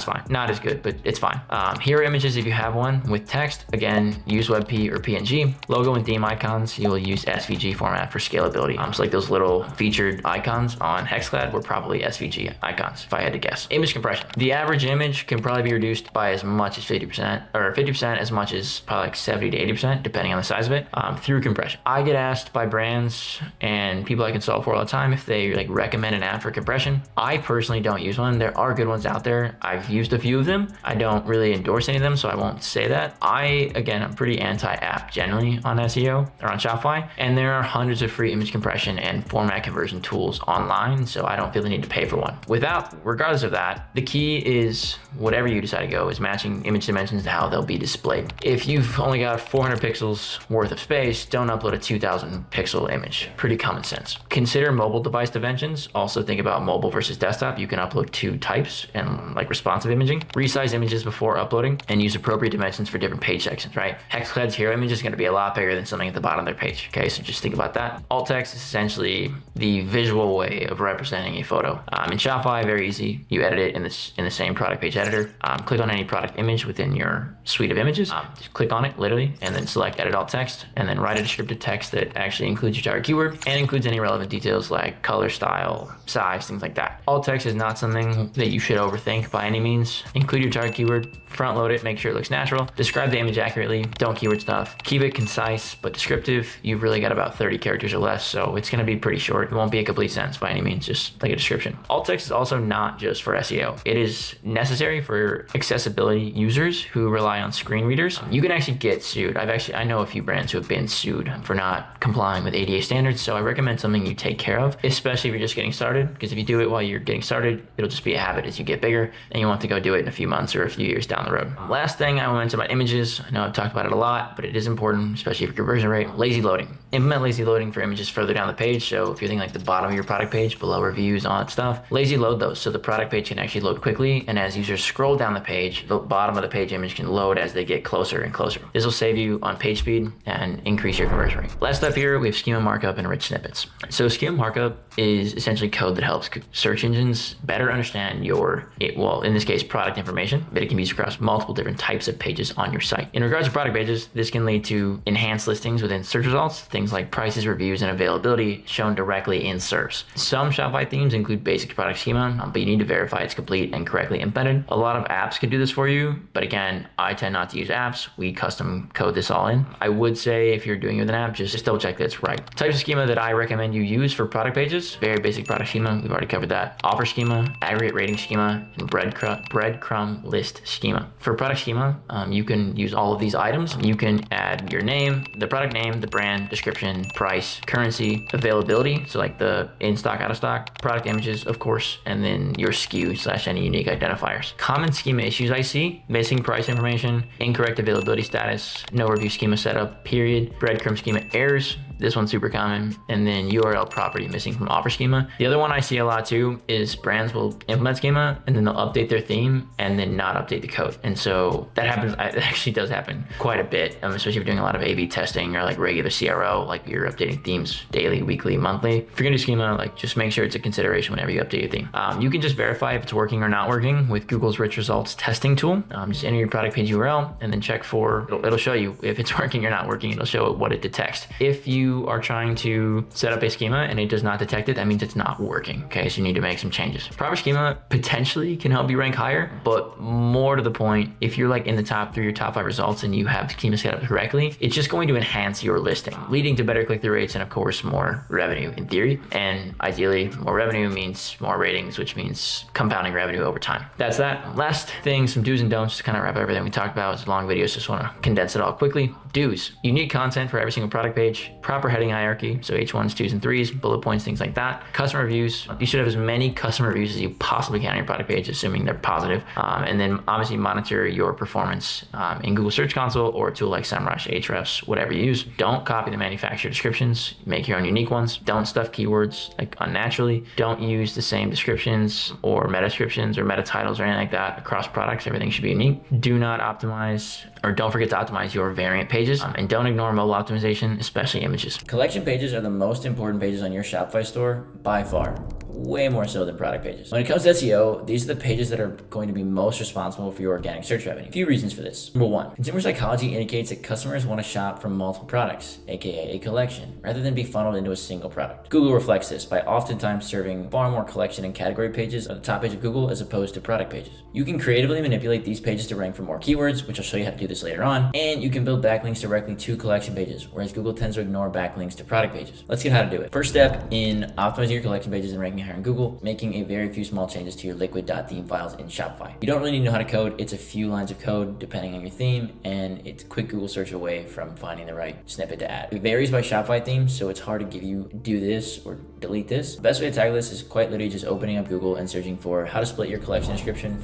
as good, but it's fine. Hero images, if you have one with text, again, use WebP or PNG. Logo and theme icons, you will use SVG format for scalability. So like those little featured icons on Hexclad were probably SVG icons, if I had to guess. Image compression. The average image can probably be reduced by as much as 50%, or 50% as much as probably like 70 to 80%, depending on the size of it, through compression. I get asked by brands and people I consult for all the time if they like recommend an app for compression. I personally don't use one. There are good ones out there. I've used a few of them. I don't really endorse any of them, so I won't say that. I'm pretty anti-app generally on SEO or on Shopify, and there are hundreds of free image compression and format conversion tools online, so I don't feel the need to pay for one. Regardless of that, the key is whatever you decide to go is matching image dimensions to how they'll be displayed. If you've only got 400 pixels worth of space, don't upload a 2000 pixel image. Pretty common sense. Consider mobile device dimensions. Also think about mobile versus desktop. You can upload two types and like responsive imaging. Resize images before uploading and use appropriate dimensions for different page sections, right? Hexclad's hero image is going to be a lot bigger than something at the bottom of their page. Okay, so just think about that. Alt text is essentially the visual way of representing a photo. In Shopify, very easy. You edit it in the same product page editor. Click on any product image within your suite of images. Just click on it literally, and then select edit alt text, and then write a descriptive text that actually includes your target keyword and includes any relevant details like color, style, size, things like that. Alt text is not something that you should overthink by any means. Include your target keyword, front load it, make sure it looks natural. Describe the image accurately. Don't keyword stuff. Keep it concise but descriptive. You've really got about 30 characters or less, so it's going to be pretty short. It won't be a complete sentence by any means, just like a description. Alt text is also not just for SEO. It is necessary for accessibility users who rely on screen readers. You can actually get sued. I know a few brands who have been sued for not complying with ADA standards, so I recommend something you take care of, especially if you're just getting started, because if you do it while you're getting started, it'll just be a habit as you get bigger, and you want to go do it in a few months or a few years down the road. Last thing I want to mention about images, I know I've talked about it a lot, but it is important, especially for conversion rate. Lazy loading. Implement lazy loading for images further down the page. So if you're thinking like the bottom of your product page, below reviews, all that stuff, lazy load those so the product page can actually load quickly. And as users scroll down the page, the bottom of the page image can load as they get closer and closer. This will save you on page speed and increase your conversion rate. Last up here, we have schema markup and rich snippets. So schema markup is essentially code that helps search engines better understand in this case, product information, but it can be used across multiple different types of pages on your site. In regards to product pages, this can lead to enhanced listings within search results, things like prices, reviews, and availability shown directly in SERPs. Some Shopify themes include basic product schema, but you need to verify it's complete and correctly embedded. A lot of apps can do this for you, but again, I tend not to use apps. We custom code this all in. I would say if you're doing it with an app, just double check that it's right. Types of schema that I recommend you use for product pages, very basic product schema, we've already covered that. Offer schema, aggregate rating schema, and breadcrumb list schema. For product schema, you can use all of these items forms. You can add your name, the product name, the brand, description, price, currency, availability, so like the in stock, out of stock, product images, of course, and then your SKU / any unique identifiers. Common schema issues I see: missing price information, incorrect availability status, no review schema setup, period, breadcrumb schema errors. This one's super common. And then URL property missing from offer schema. The other one I see a lot too is brands will implement schema and then they'll update their theme and then not update the code. And so that happens, it actually does happen quite a bit, especially if you're doing a lot of A/B testing or like regular CRO, like you're updating themes daily, weekly, monthly. If you're gonna do schema, like just make sure it's a consideration whenever you update your theme. You can just verify if it's working or not working with Google's rich results testing tool. Just enter your product page URL and then check for, it'll show you if it's working or not working. It'll show what it detects. If you are trying to set up a schema and it does not detect it, that means it's not working. Okay, so you need to make some changes. Proper schema potentially can help you rank higher, but more to the point, if you're like in the top 3 or top 5 results and you have schema set up correctly, it's just going to enhance your listing, leading to better click-through rates and of course more revenue in theory. And ideally, more revenue means more ratings, which means compounding revenue over time. That's that. Last thing, some do's and don'ts to kind of wrap up everything we talked about. It's a long video, so just want to condense it all quickly. Do's: unique content for every single product page, proper heading hierarchy, so H1s, 2s, and 3s, bullet points, things like that. Customer reviews: you should have as many customer reviews as you possibly can on your product page, assuming they're positive. And then obviously monitor your performance in Google Search Console or a tool like SEMrush, Ahrefs, whatever you use. Don't copy the manufacturer descriptions. Make your own unique ones. Don't stuff keywords like unnaturally. Don't use the same descriptions or meta descriptions or meta titles or anything like that across products. Everything should be unique. Do not optimize, or don't forget to optimize your variant pages, and don't ignore mobile optimization, especially images. Collection pages are the most important pages on your Shopify store by far. Way more so than product pages. When it comes to SEO, these are the pages that are going to be most responsible for your organic search revenue. A few reasons for this. Number one, consumer psychology indicates that customers want to shop from multiple products, aka a collection, rather than be funneled into a single product. Google reflects this by oftentimes serving far more collection and category pages on the top page of Google as opposed to product pages. You can creatively manipulate these pages to rank for more keywords, which I'll show you how to do this later on, and you can build backlinks directly to collection pages, whereas Google tends to ignore backlinks to product pages. Let's get how to do it. First step in optimizing your collection pages and ranking higher in Google, making a very few small changes to your liquid.theme files in Shopify. You don't really need to know how to code. It's a few lines of code depending on your theme, and it's a quick Google search away from finding the right snippet to add. It varies by Shopify theme, so it's hard to give you do this or delete this. The best way to tackle this is quite literally just opening up Google and searching for how to split your collection description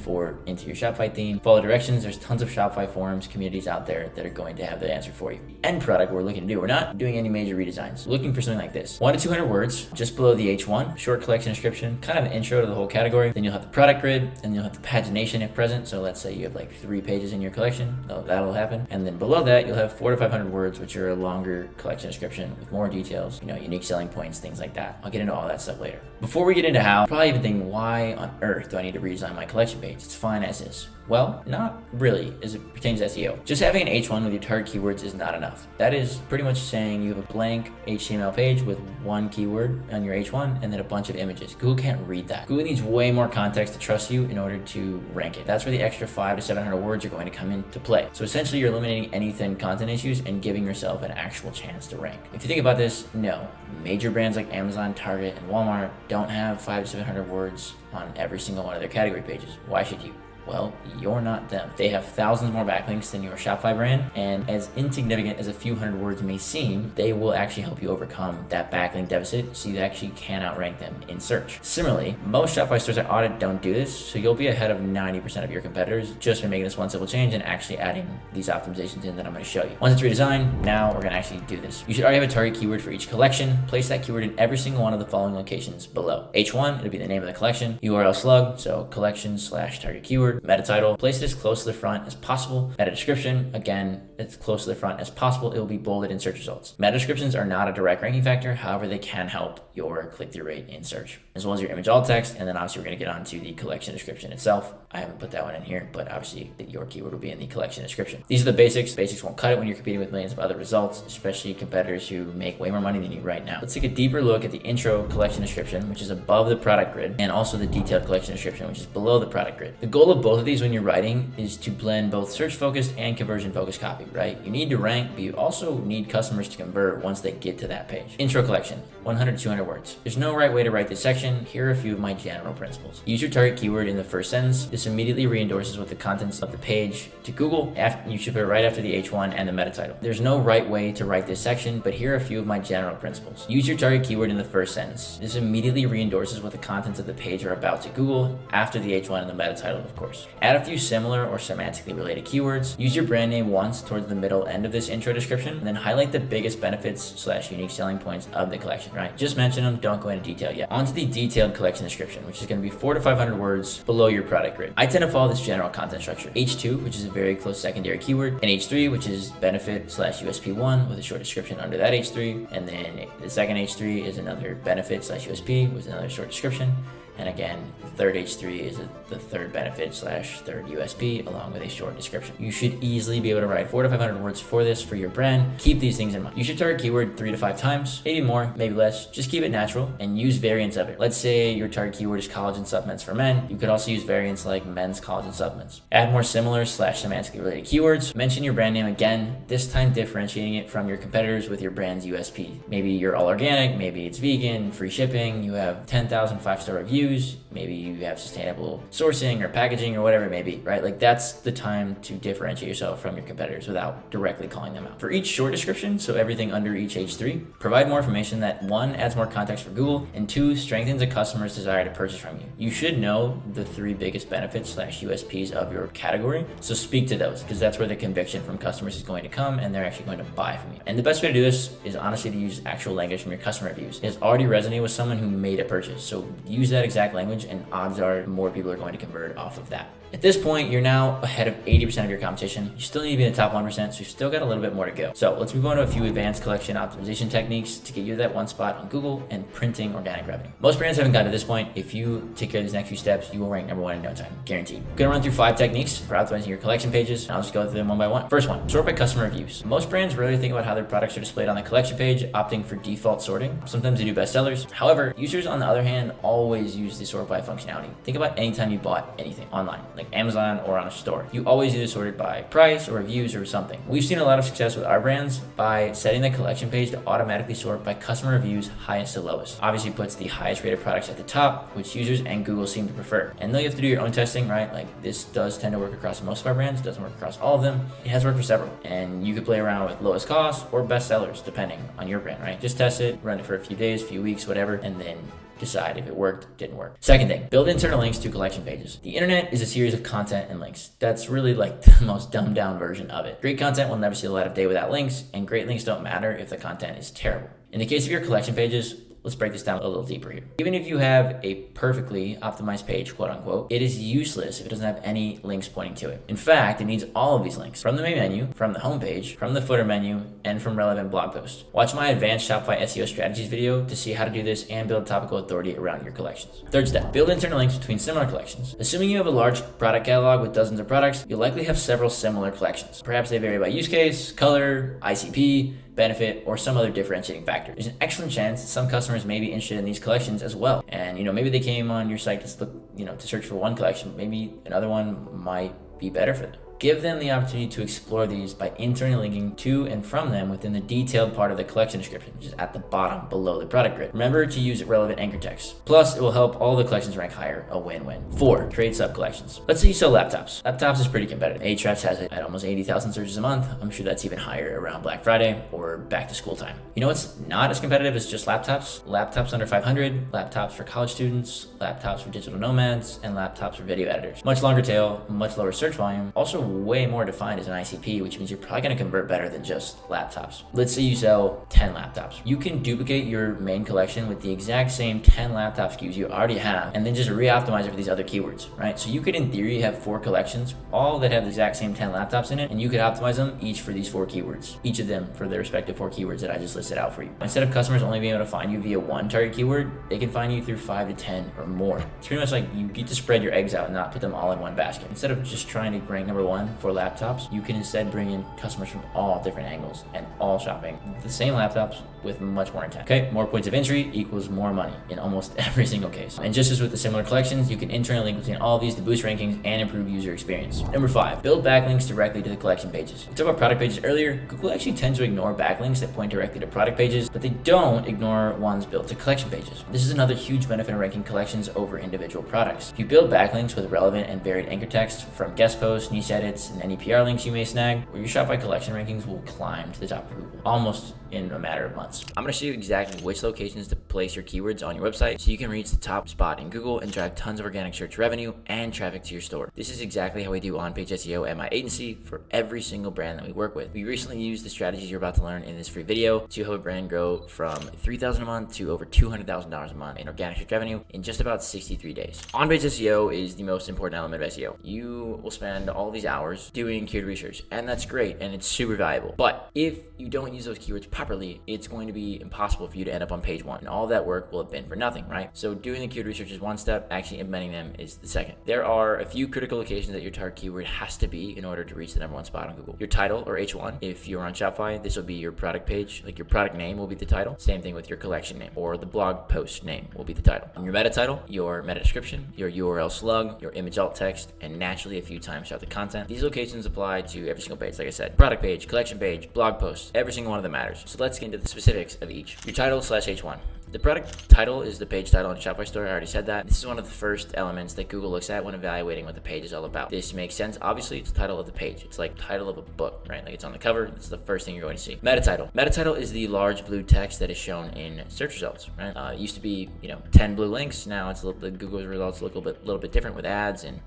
into your Shopify theme. Follow directions. There's tons of Shopify forums, communities out there that are going to have the answer for you. End product we're looking to do. We're not doing any major redesigns. We're looking for something like this. 1 to 200 words, just below the H1, short collection description, kind of an intro to the whole category. Then you'll have the product grid, and you'll have the pagination if present. So let's say you have like 3 pages in your collection. That'll happen. And then below that, you'll have 400 to 500 words, which are a longer collection description with more details, unique selling points, things like that. I'll get into all that stuff later. Before we get into how, you're probably even thinking, why on earth do I need to redesign my collection page? It's fine as is. Well, not really as it pertains to SEO. Just having an H1 with your target keywords is not enough. That is pretty much saying you have a blank HTML page with 1 keyword on your H1 and then a bunch of images. Google can't read that. Google needs way more context to trust you in order to rank it. That's where the extra 500 to 700 words are going to come into play. So essentially you're eliminating any thin content issues and giving yourself an actual chance to rank. If you think about this, no. Major brands like Amazon, Target, and Walmart don't have 500 to 700 words on every single one of their category pages. Why should you? Well, you're not them. They have thousands more backlinks than your Shopify brand, and as insignificant as a few hundred words may seem, they will actually help you overcome that backlink deficit so you actually can outrank them in search. Similarly, most Shopify stores at Audit don't do this, so you'll be ahead of 90% of your competitors just by making this one simple change and actually adding these optimizations in that I'm going to show you. Once it's redesigned, now we're going to actually do this. You should already have a target keyword for each collection. Place that keyword in every single one of the following locations below. H1, it'll be the name of the collection. URL slug, so collection/target keyword. Meta title, place it as close to the front as possible. Meta description, again, as close to the front as possible. It will be bolded in search results. Meta descriptions are not a direct ranking factor. However, they can help your click-through rate in search, as well as your image alt text. And then obviously we're going to get onto the collection description itself. I haven't put that one in here, but obviously your keyword will be in the collection description. These are the basics. Basics won't cut it when you're competing with millions of other results, especially competitors who make way more money than you right now. Let's take a deeper look at the intro collection description, which is above the product grid, and also the detailed collection description, which is below the product grid. The goal of both of these when you're writing is to blend both search focused and conversion focused copy, right? You need to rank, but you also need customers to convert once they get to that page. Intro collection, 100 to 200 words. There's no right way to write this section. Here are a few of my general principles. Use your target keyword in the first sentence. This immediately reinforces what the contents of the page to Google. You should put it right after the H1 and the meta title. There's no right way to write this section, but here are a few of my general principles. Use your target keyword in the first sentence. This immediately reinforces what the contents of the page are about to Google after the H1 and the meta title, of course. Add a few similar or semantically related keywords. Use your brand name once towards the middle end of this intro description, and then highlight the biggest benefits / unique selling points of the collection, right? Just mention them, don't go into detail yet. On to the detailed collection description, which is going to be 400 to 500 words below your product grid. I tend to follow this general content structure. H2, which is a very close secondary keyword, and H3, which is benefit / USP1 with a short description under that H3, and then the second H3 is another benefit / USP with another short description. And again, the third H3 is the third benefit / third USP along with a short description. You should easily be able to write 400 to 500 words for this for your brand. Keep these things in mind. You should target keyword 3 to 5 times, maybe more, maybe less. Just keep it natural and use variants of it. Let's say your target keyword is collagen supplements for men. You could also use variants like men's collagen supplements. Add more similar / semantically related keywords. Mention your brand name again, this time differentiating it from your competitors with your brand's USP. Maybe you're all organic, maybe it's vegan, free shipping, you have 10,000 5-star reviews. Maybe you have sustainable sourcing or packaging or whatever it may be, right? Like that's the time to differentiate yourself from your competitors without directly calling them out. For each short description, so everything under each H3, provide more information that 1, adds more context for Google, and 2, strengthens a customer's desire to purchase from you. You should know the 3 biggest benefits / USPs of your category, so speak to those because that's where the conviction from customers is going to come and they're actually going to buy from you. And the best way to do this is honestly to use actual language from your customer reviews. It's already resonated with someone who made a purchase, so use that exact language and odds are more people are going to convert off of that. At this point, you're now ahead of 80% of your competition. You still need to be in the top 1%, so you've still got a little bit more to go. So let's move on to a few advanced collection optimization techniques to get you that one spot on Google and printing organic revenue. Most brands haven't gotten to this point. If you take care of these next few steps, you will rank number 1 in no time, guaranteed. I'm gonna run through 5 techniques for optimizing your collection pages, and I'll just go through them one by one. First one, sort by customer reviews. Most brands rarely think about how their products are displayed on the collection page, opting for default sorting. Sometimes they do bestsellers. However, users on the other hand always use the sort by functionality. Think about any time you bought anything online, like Amazon or on a store. You always either sort it by price or reviews or something. We've seen a lot of success with our brands by setting the collection page to automatically sort by customer reviews highest to lowest. Obviously puts the highest rated products at the top, which users and Google seem to prefer. And though you have to do your own testing, right? Like this does tend to work across most of our brands, doesn't work across all of them. It has worked for several. And you could play around with lowest cost or best sellers depending on your brand, right? Just test it, run it for a few days, few weeks, whatever, and then decide if it worked, didn't work. Second thing, build internal links to collection pages. The internet is a series of content and links. That's really like the most dumbed down version of it. Great content will never see the light of day without links, and great links don't matter if the content is terrible. In the case of your collection pages, let's break this down a little deeper here. Even if you have a perfectly optimized page, quote unquote, it is useless if it doesn't have any links pointing to it. In fact, it needs all of these links from the main menu, from the homepage, from the footer menu, and from relevant blog posts. Watch my advanced Shopify SEO strategies video to see how to do this and build topical authority around your collections. Third step, build internal links between similar collections. Assuming you have a large product catalog with dozens of products, you'll likely have several similar collections. Perhaps they vary by use case, color, ICP, benefit, or some other differentiating factor. There's an excellent chance that some customers may be interested in these collections as well. And maybe they came on your site to look, to search for one collection. Maybe another one might be better for them. Give them the opportunity to explore these by internally linking to and from them within the detailed part of the collection description, which is at the bottom below the product grid. Remember to use relevant anchor text. Plus, it will help all the collections rank higher, a win-win. 4, create sub-collections. Let's say you sell laptops. Laptops is pretty competitive. Ahrefs has it at almost 80,000 searches a month. I'm sure that's even higher around Black Friday or back to school time. You know what's not as competitive as just laptops? Laptops under 500, laptops for college students, laptops for digital nomads, and laptops for video editors. Much longer tail, much lower search volume, also way more defined as an ICP, which means you're probably going to convert better than just laptops. Let's say you sell 10 laptops. You can duplicate your main collection with the exact same 10 laptop SKUs you already have and then just re-optimize it for these other keywords, right? So you could in theory have 4 collections, all that have the exact same 10 laptops in it, and you could optimize them each for these 4 keywords, each of them for their respective 4 keywords that I just listed out for you. Instead of customers only being able to find you via one target keyword, they can find you through 5 to 10 or more. It's pretty much like you get to spread your eggs out and not put them all in one basket. Instead of just trying to rank number 1 one for laptops, you can instead bring in customers from all different angles and all shopping the same laptops with much more intent. Okay, more points of entry equals more money in almost every single case. And just as with the similar collections, you can internally link between all of these to boost rankings and improve user experience. Number 5, build backlinks directly to the collection pages. We talked about product pages earlier. Google actually tends to ignore backlinks that point directly to product pages, but they don't ignore ones built to collection pages. This is another huge benefit of ranking collections over individual products. If you build backlinks with relevant and varied anchor text from guest posts, niche edits, and any PR links you may snag, where your Shopify collection rankings will climb to the top of Google almost in a matter of months. I'm going to show you exactly which locations to place your keywords on your website so you can reach the top spot in Google and drive tons of organic search revenue and traffic to your store. This is exactly how we do on Page SEO at my agency for every single brand that we work with. We recently used the strategies you're about to learn in this free video to help a brand grow from $3,000 a month to over $200,000 a month in organic search revenue in just about 63 days. On Page SEO is the most important element of SEO. You will spend all these hours doing keyword research, and that's great and it's super valuable. But if you don't use those keywords properly, it's going to be impossible for you to end up on page 1, and all that work will have been for nothing, right? So doing the keyword research is one step, actually implementing them is the second. There are a few critical locations that your target keyword has to be in order to reach the number 1 spot on Google. Your title, or H1. If you're on Shopify, this will be your product page, like your product name will be the title. Same thing with your collection name, or the blog post name will be the title. Your meta title, your meta description, your URL slug, your image alt text, and naturally a few times throughout the content. These locations apply to every single page, like I said. Product page, collection page, blog post, every single one of them matters. So let's get into the specifics of each. Your title / H1. The product title is the page title on the Shopify store. I already said that. This is one of the first elements that Google looks at when evaluating what the page is all about. This makes sense. Obviously, it's the title of the page. It's like the title of a book, right? Like it's on the cover. It's the first thing you're going to see. Meta title. Meta title is the large blue text that is shown in search results, right? It used to be, 10 blue links. Now it's the Google's results look a little bit different with ads and,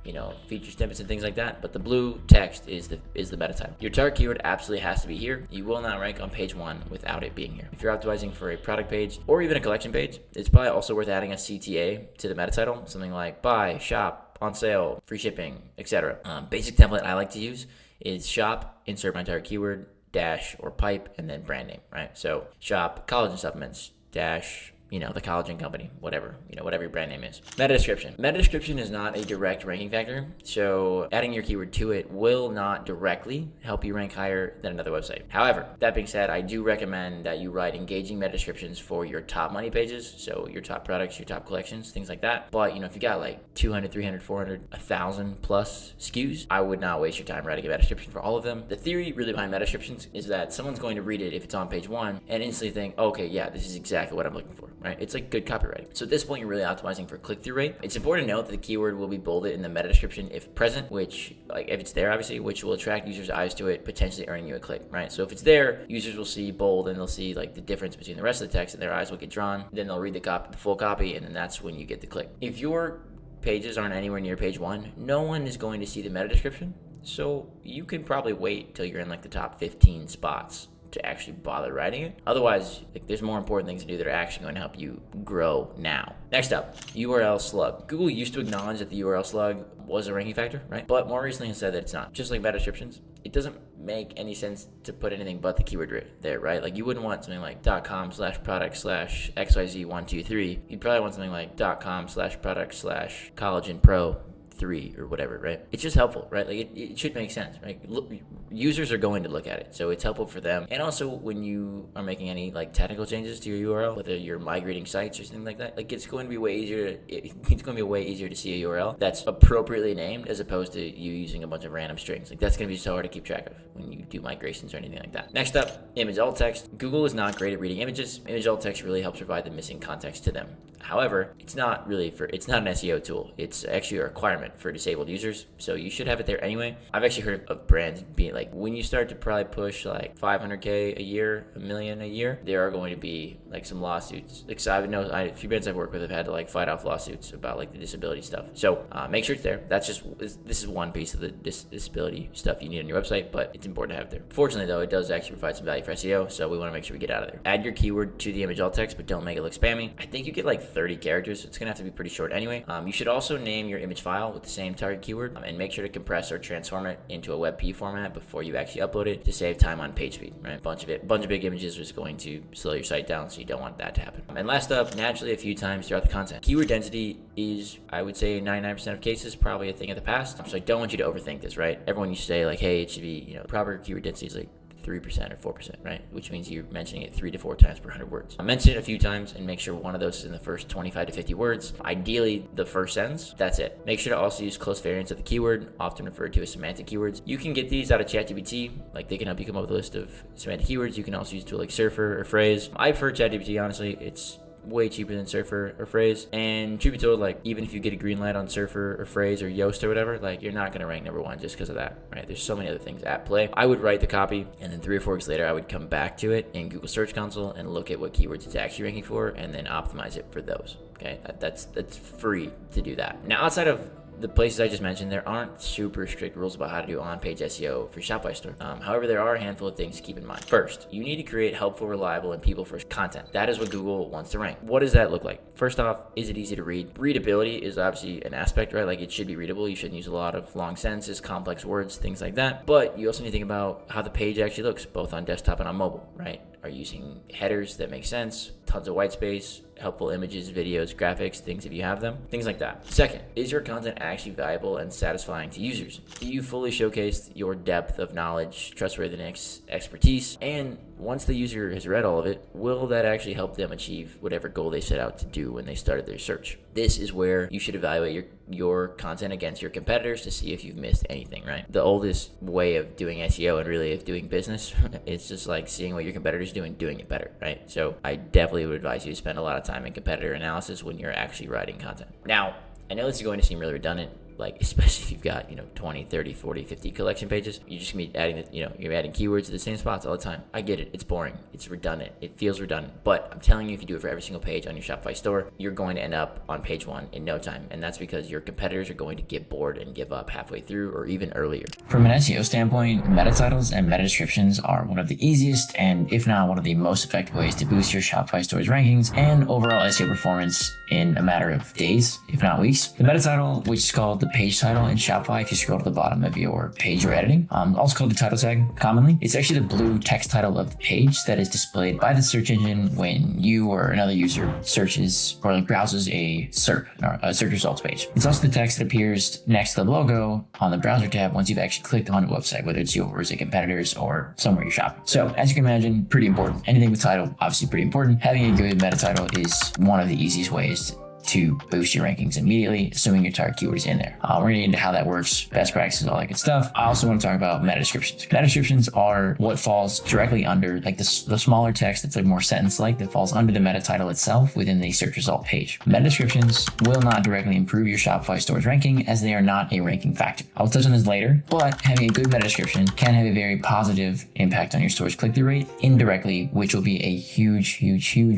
feature snippets and things like that. But the blue text is the meta title. Your target keyword absolutely has to be here. You will not rank on page 1 without it being here. If you're optimizing for a product page or even a collection page, it's probably also worth adding a CTA to the meta title, something like buy, shop, on sale, free shipping, etc. Basic template I like to use is shop, insert my target keyword, dash or pipe, and then brand name, right? So shop collagen supplements, dash, the collagen company, whatever your brand name is. Meta description. Meta description is not a direct ranking factor, so adding your keyword to it will not directly help you rank higher than another website. However, that being said, I do recommend that you write engaging meta descriptions for your top money pages, so your top products, your top collections, things like that. But, if you got like 200, 300, 400, 1,000 plus SKUs, I would not waste your time writing a meta description for all of them. The theory really behind meta descriptions is that someone's going to read it if it's on page 1 and instantly think, okay, yeah, this is exactly what I'm looking for. Right? It's like good copywriting. So at this point, you're really optimizing for click-through rate. It's important to note that the keyword will be bolded in the meta description if present, which, if it's there, obviously, which will attract users' eyes to it, potentially earning you a click, right? So if it's there, users will see bold and they'll see like the difference between the rest of the text and their eyes will get drawn. Then they'll read the full copy, and then that's when you get the click. If your pages aren't anywhere near page 1, no one is going to see the meta description. So you can probably wait till you're in like the top 15 spots to actually bother writing it. Otherwise, there's more important things to do that are actually going to help you grow now. Next up, URL slug. Google used to acknowledge that the URL slug was a ranking factor, right? But more recently has said that it's not. Just like meta descriptions, it doesn't make any sense to put anything but the keyword there, right? Like you wouldn't want something like .com/product/XYZ123. You'd probably want something like .com/product/collagen pro 3 or whatever, right? It's just helpful, right? Like it should make sense, right? Users are going to look at it, so it's helpful for them. And also when you are making any like technical changes to your URL, whether you're migrating sites or something like that, like it's going to be way easier to see a URL that's appropriately named as opposed to you using a bunch of random strings. Like that's going to be so hard to keep track of when you do migrations or anything like that. Next up, image alt text. Google is not great at reading images. Image alt text really helps provide the missing context to them. However, it's not an SEO tool. It's actually a requirement for disabled users, so you should have it there anyway. I've actually heard of brands being like, when you start to probably push like 500K a year, $1 million a year, there are going to be like some lawsuits. Like, so a few brands I've worked with have had to like fight off lawsuits about like the disability stuff. So make sure it's there. This is one piece of the disability stuff you need on your website, but it's important to have it there. Fortunately though, it does actually provide some value for SEO, so we want to make sure we get out of there. Add your keyword to the image alt text, but don't make it look spammy. I think you get like 30 characters, so it's gonna have to be pretty short anyway. You should also name your image file with the same target keyword, and make sure to compress or transform it into a WebP format before you actually upload it to save time on page speed, right? Bunch of big images is going to slow your site down, so you don't want that to happen. And last up, naturally a few times throughout the content. Keyword density is, I would say 99% of cases, probably a thing of the past. So I don't want you to overthink this, right? Everyone used to say like, hey, it should be, proper keyword density is like 3% or 4%, right? Which means you're mentioning it 3 to 4 times per 100 words. I mention it a few times and make sure one of those is in the first 25 to 50 words. Ideally, the first sentence, that's it. Make sure to also use close variants of the keyword, often referred to as semantic keywords. You can get these out of ChatGPT, like they can help you come up with a list of semantic keywords. You can also use a tool like Surfer or Phrase. I prefer ChatGPT, honestly. It's way cheaper than Surfer or Phrase, and truth be told, like even if you get a green light on Surfer or Phrase or Yoast or whatever, like you're not going to rank number one just because of that, right? There's so many other things at play. I would write the copy, and then 3 or 4 weeks later I would come back to it in Google Search Console and look at what keywords it's actually ranking for, and then optimize it for those. Okay, that's free to do that. Now, outside of the places I just mentioned, there aren't super strict rules about how to do on-page SEO for Shopify store. However, there are a handful of things to keep in mind. First, you need to create helpful, reliable, and people-first content. That is what Google wants to rank. What does that look like? First off, is it easy to read? Readability is obviously an aspect, right? Like it should be readable. You shouldn't use a lot of long sentences, complex words, things like that. But you also need to think about how the page actually looks, both on desktop and on mobile, right? Are you using headers that make sense, tons of white space, helpful images, videos, graphics, things if you have them, things like that. Second, is your content actually valuable and satisfying to users? Do you fully showcase your depth of knowledge, trustworthiness, expertise? And once the user has read all of it, will that actually help them achieve whatever goal they set out to do when they started their search? This is where you should evaluate your content against your competitors to see if you've missed anything, right? The oldest way of doing SEO and really of doing business, it's just like seeing what your competitors do and doing it better, right? So I definitely would advise you to spend a lot of time in competitor analysis when you're actually writing content. Now, I know this is going to seem really redundant, like especially if you've got 20, 30, 40, 50 collection pages, you're just gonna be adding you're adding keywords to the same spots all the time. I get it, it's boring, it's redundant, it feels redundant, but I'm telling you, if you do it for every single page on your Shopify store, you're going to end up on page 1 in no time, and that's because your competitors are going to get bored and give up halfway through or even earlier. From an SEO standpoint, meta titles and meta descriptions are one of the easiest and if not one of the most effective ways to boost your Shopify store's rankings and overall SEO performance in a matter of days, if not weeks. The meta title, which is called the page title in Shopify if you scroll to the bottom of your page you're editing, also called the title tag commonly. It's actually the blue text title of the page that is displayed by the search engine when you or another user searches or browses a SERP, or a search results page. It's also the text that appears next to the logo on the browser tab once you've actually clicked on the website, whether it's yours, a competitor's, or somewhere you're shopping. So as you can imagine, pretty important. Anything with title, obviously pretty important. Having a good meta title is one of the easiest ways to boost your rankings immediately, assuming your target keyword is in there. We're gonna get into how that works, best practices, all that good stuff. I also want to talk about meta descriptions. Meta descriptions are what falls directly under, like the smaller text that's like more sentence-like that falls under the meta title itself within the search result page. Meta descriptions will not directly improve your Shopify store's ranking as they are not a ranking factor. I'll touch on this later, but having a good meta description can have a very positive impact on your store's click-through rate indirectly, which will be a huge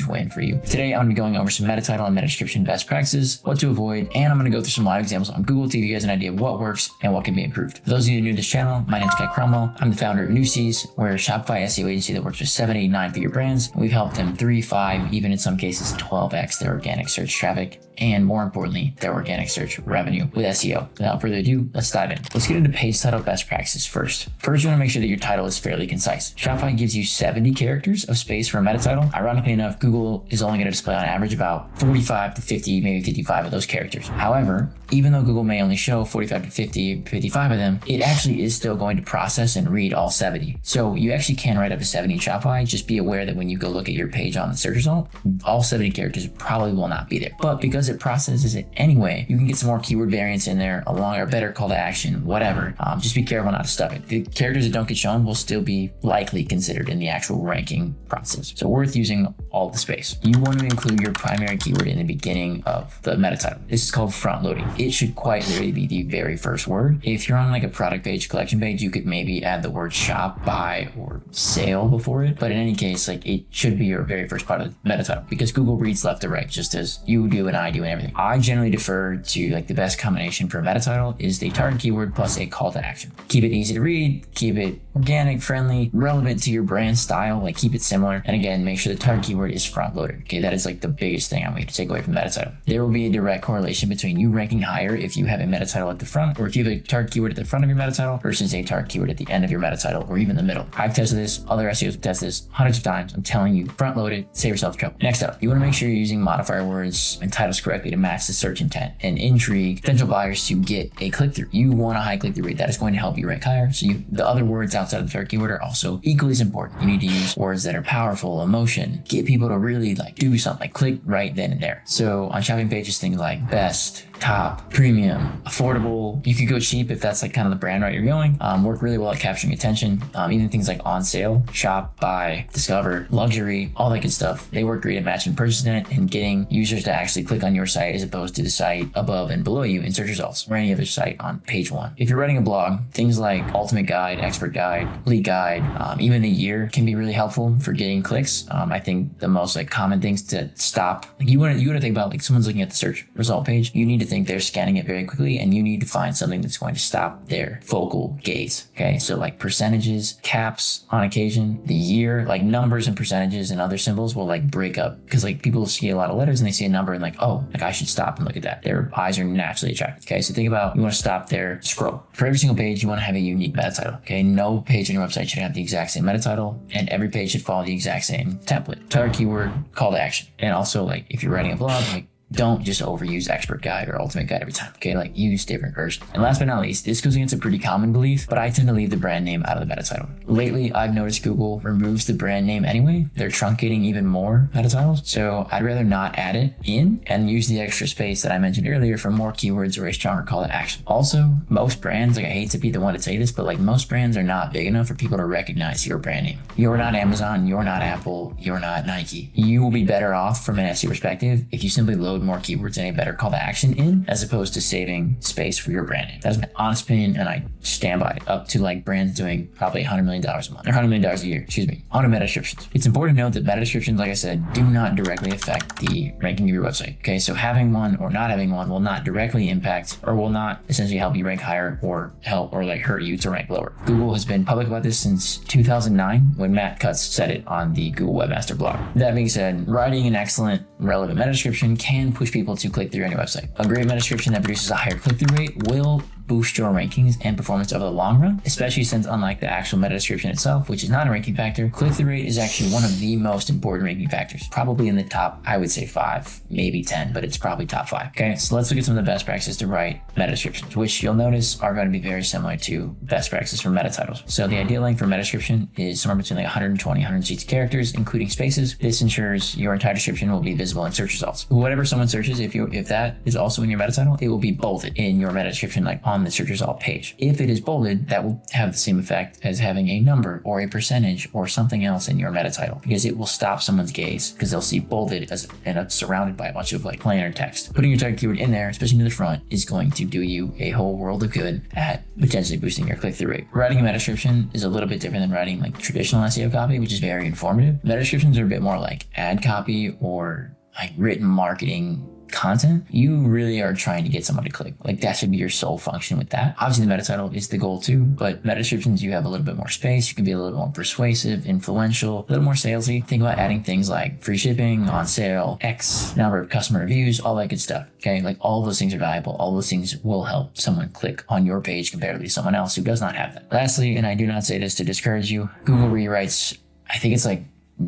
win for you. Today, I'm gonna be going over some meta title and meta description best practices, what to avoid, and I'm going to go through some live examples on Google to give you guys an idea of what works and what can be improved. For those of you new to this channel, my name is Kai Cromwell. I'm the founder of Newsies. We're a Shopify SEO agency that works with 7, 8, 9-figure brands. We've helped them 3, 5, even in some cases 12x their organic search traffic, and more importantly, their organic search revenue with SEO. Without further ado, let's dive in. Let's get into page title best practices first. First, you want to make sure that your title is fairly concise. Shopify gives you 70 characters of space for a meta title. Ironically enough, Google is only going to display on average about 45 to 50, maybe 55 of those characters. However, even though Google may only show 45 to 50, 55 of them, it actually is still going to process and read all 70. So you actually can write up to 70 in Shopify. Just be aware that when you go look at your page on the search result, all 70 characters probably will not be there. But because it processes it anyway, you can get some more keyword variants in there along or better call to action, whatever. Just be careful not to stuff it. The characters that don't get shown will still be likely considered in the actual ranking process. So worth using all the space. You want to include your primary keyword in the beginning of the meta title. This is called front loading. It should quite literally be the very first word. If you're on like a product page, collection page, you could maybe add the word shop, buy, or sale before it. But in any case, like it should be your very first part of the meta title because Google reads left to right, just as you do and I do and everything. I generally defer to like the best combination for a meta title is the target keyword plus a call to action. Keep it easy to read, keep it organic, friendly, relevant to your brand style, like keep it similar. And again, make sure the target keyword keyword is front loaded. Okay, that is like the biggest thing I want you to take away from meta title. There will be a direct correlation between you ranking higher if you have a meta title at the front, or if you have a target keyword at the front of your meta title versus a target keyword at the end of your meta title, or even the middle. I've tested this, other SEOs have tested this hundreds of times. I'm telling you, front load it, save yourself trouble. Next up, you want to make sure you're using modifier words and titles correctly to match the search intent and intrigue potential buyers to get a click-through. You want a high click-through rate. That is going to help you rank higher. So the other words outside of the target keyword are also equally as important. You need to use words that are powerful, emotion, get people to really like do something, like click right then and there. So on shopping pages, things like best, top, premium, affordable. You could go cheap if that's like kind of the brand route you're going. Work really well at capturing attention. Even things like on sale, shop, buy, discover, luxury, all that good stuff. They work great at matching purchase intent and getting users to actually click on your site as opposed to the site above and below you in search results or any other site on page one. If you're writing a blog, things like ultimate guide, expert guide, lead guide, even the year can be really helpful for getting clicks. I think the most like common things to stop, like you want to think about like someone's looking at the search result page. You need to think they're scanning it very quickly, and you need to find something that's going to stop their focal gaze. Okay, so like percentages, caps on occasion, the year, like numbers and percentages and other symbols will like break up because like people see a lot of letters and they see a number and like, oh, like I should stop and look at that. Their eyes are naturally attracted. Okay, so think about, you want to stop their scroll. For every single page, you want to have a unique meta title. Okay, no page on your website should have the exact same meta title, and every page should follow the exact same template. Target keyword, call to action. And also, like if you're writing a blog, like don't just overuse expert guide or ultimate guide every time. Okay, like use different versions. And last but not least, this goes against a pretty common belief, but I tend to leave the brand name out of the meta title. Lately, I've noticed Google removes the brand name anyway. They're truncating even more meta titles. So I'd rather not add it in and use the extra space that I mentioned earlier for more keywords or a stronger call to action. Also, most brands, like I hate to be the one to say this, but like most brands are not big enough for people to recognize your brand name. You're not Amazon, you're not Apple, you're not Nike. You will be better off from an SEO perspective if you simply load more keywords and a better call to action in, as opposed to saving space for your brand name. That's my honest opinion, and I stand by it. Up to like brands doing probably $100 million a month, or $100 million a year, on meta descriptions. It's important to note that meta descriptions, like I said, do not directly affect the ranking of your website. Okay, so having one or not having one will not directly impact, or will not essentially help you rank higher or help or like hurt you to rank lower. Google has been public about this since 2009 when Matt Cutts said it on the Google Webmaster blog. That being said, writing an excellent, relevant meta description can push people to click through on your website. A great meta description that produces a higher click-through rate will boost your rankings and performance over the long run, especially since unlike the actual meta description itself, which is not a ranking factor, click-through rate is actually one of the most important ranking factors, probably in the top, I would say 5, maybe 10, but it's probably top 5. Okay, so let's look at some of the best practices to write meta descriptions, which you'll notice are going to be very similar to best practices for meta titles. So the ideal length for meta description is somewhere between like 120, 160 characters, including spaces. This ensures your entire description will be visible in search results. Whatever someone searches, if that is also in your meta title, it will be bolded in your meta description, like on the search result page. If it is bolded, that will have the same effect as having a number or a percentage or something else in your meta title, because it will stop someone's gaze because they'll see bolded as and it's surrounded by a bunch of like plain or text. Putting your target keyword in there, especially near the front, is going to do you a whole world of good at potentially boosting your click-through rate. Writing a meta description is a little bit different than writing like traditional SEO copy, which is very informative. Meta descriptions are a bit more like ad copy or like written marketing content. You really are trying to get someone to click. Like that should be your sole function with that. Obviously the meta title is the goal too, but meta descriptions, you have a little bit more space. You can be a little more persuasive, influential, a little more salesy. Think about adding things like free shipping, on sale, X number of customer reviews, all that good stuff. Okay, like all those things are valuable. All those things will help someone click on your page comparatively to someone else who does not have that. Lastly, and I do not say this to discourage you, Google rewrites, I think it's like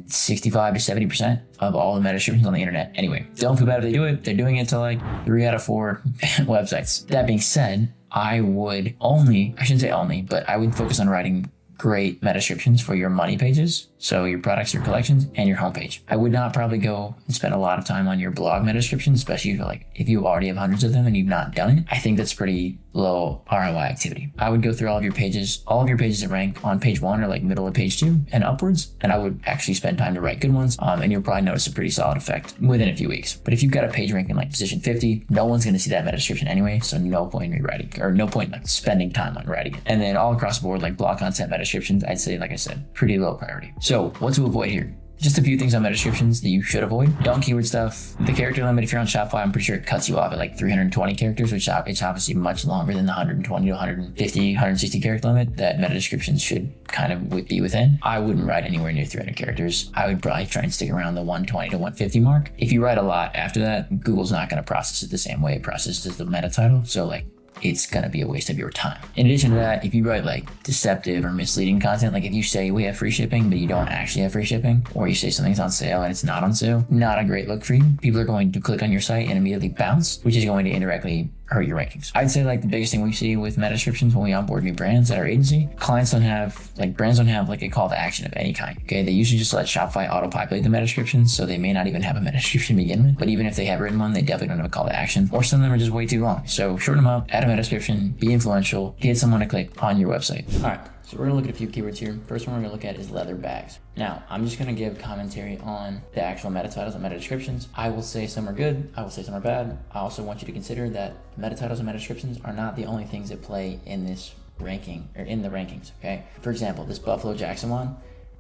65 to 70% of all the meta descriptions on the internet. Anyway, don't feel bad if they do it. They're doing it to like 3 out of 4 websites. That being said, I shouldn't say only, but I would focus on writing great meta descriptions for your money pages. So your products, your collections, and your homepage. I would not probably go and spend a lot of time on your blog meta descriptions, especially if you already have hundreds of them and you've not done it. I think that's pretty low ROI activity. I would go through all of your pages that rank on page 1 or like middle of page 2 and upwards, and I would actually spend time to write good ones, and you'll probably notice a pretty solid effect within a few weeks. But if you've got a page ranking like position 50, no one's going to see that meta description anyway, so no point in rewriting, or no point like spending time on writing it. And then all across the board, like blog content meta descriptions, I'd say, like I said, pretty low priority. So what to avoid here? Just a few things on meta descriptions that you should avoid. Don't keyword stuff. The character limit, if you're on Shopify, I'm pretty sure it cuts you off at like 320 characters, which it's obviously much longer than the 120 to 150, 160 character limit that meta descriptions should kind of be within. I wouldn't write anywhere near 300 characters. I would probably try and stick around the 120 to 150 mark. If you write a lot after that, Google's not going to process it the same way it processes the meta title. So like, it's going to be a waste of your time. In addition to that, if you write like deceptive or misleading content, like if you say we have free shipping, but you don't actually have free shipping, or you say something's on sale and it's not on sale, not a great look for you. People are going to click on your site and immediately bounce, which is going to indirectly hurt your rankings. I'd say like the biggest thing we see with meta descriptions when we onboard new brands at our agency, brands don't have like a call to action of any kind. Okay. They usually just let Shopify auto-populate the meta descriptions. So they may not even have a meta description to begin with, but even if they have written one, they definitely don't have a call to action, or some of them are just way too long. So shorten them up, add a meta description, be influential, get someone to click on your website. All right. So we're gonna look at a few keywords here. First one we're gonna look at is leather bags. Now, I'm just gonna give commentary on the actual meta titles and meta descriptions. I will say some are good, I will say some are bad. I also want you to consider that meta titles and meta descriptions are not the only things that play in this ranking, or in the rankings, okay? For example, this Buffalo Jackson one,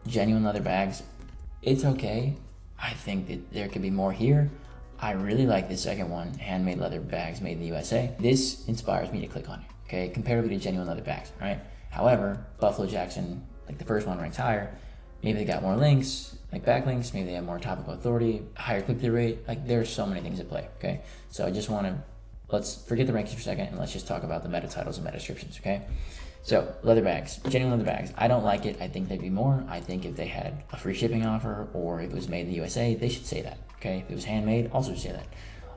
genuine leather bags, it's okay. I think that there could be more here. I really like this second one, handmade leather bags made in the USA. This inspires me to click on it, okay? Comparatively to genuine leather bags, right? However, Buffalo Jackson, like the first one, ranks higher. Maybe they got more links, like backlinks. Maybe they have more topical authority, higher click-through rate. Like there's so many things at play, okay? So I just want to, let's forget the rankings for a second and let's just talk about the meta titles and meta descriptions, okay? So leather bags, genuine leather bags. I don't like it. I think there'd be more. I think if they had a free shipping offer or if it was made in the USA, they should say that, okay? If it was handmade, also say that.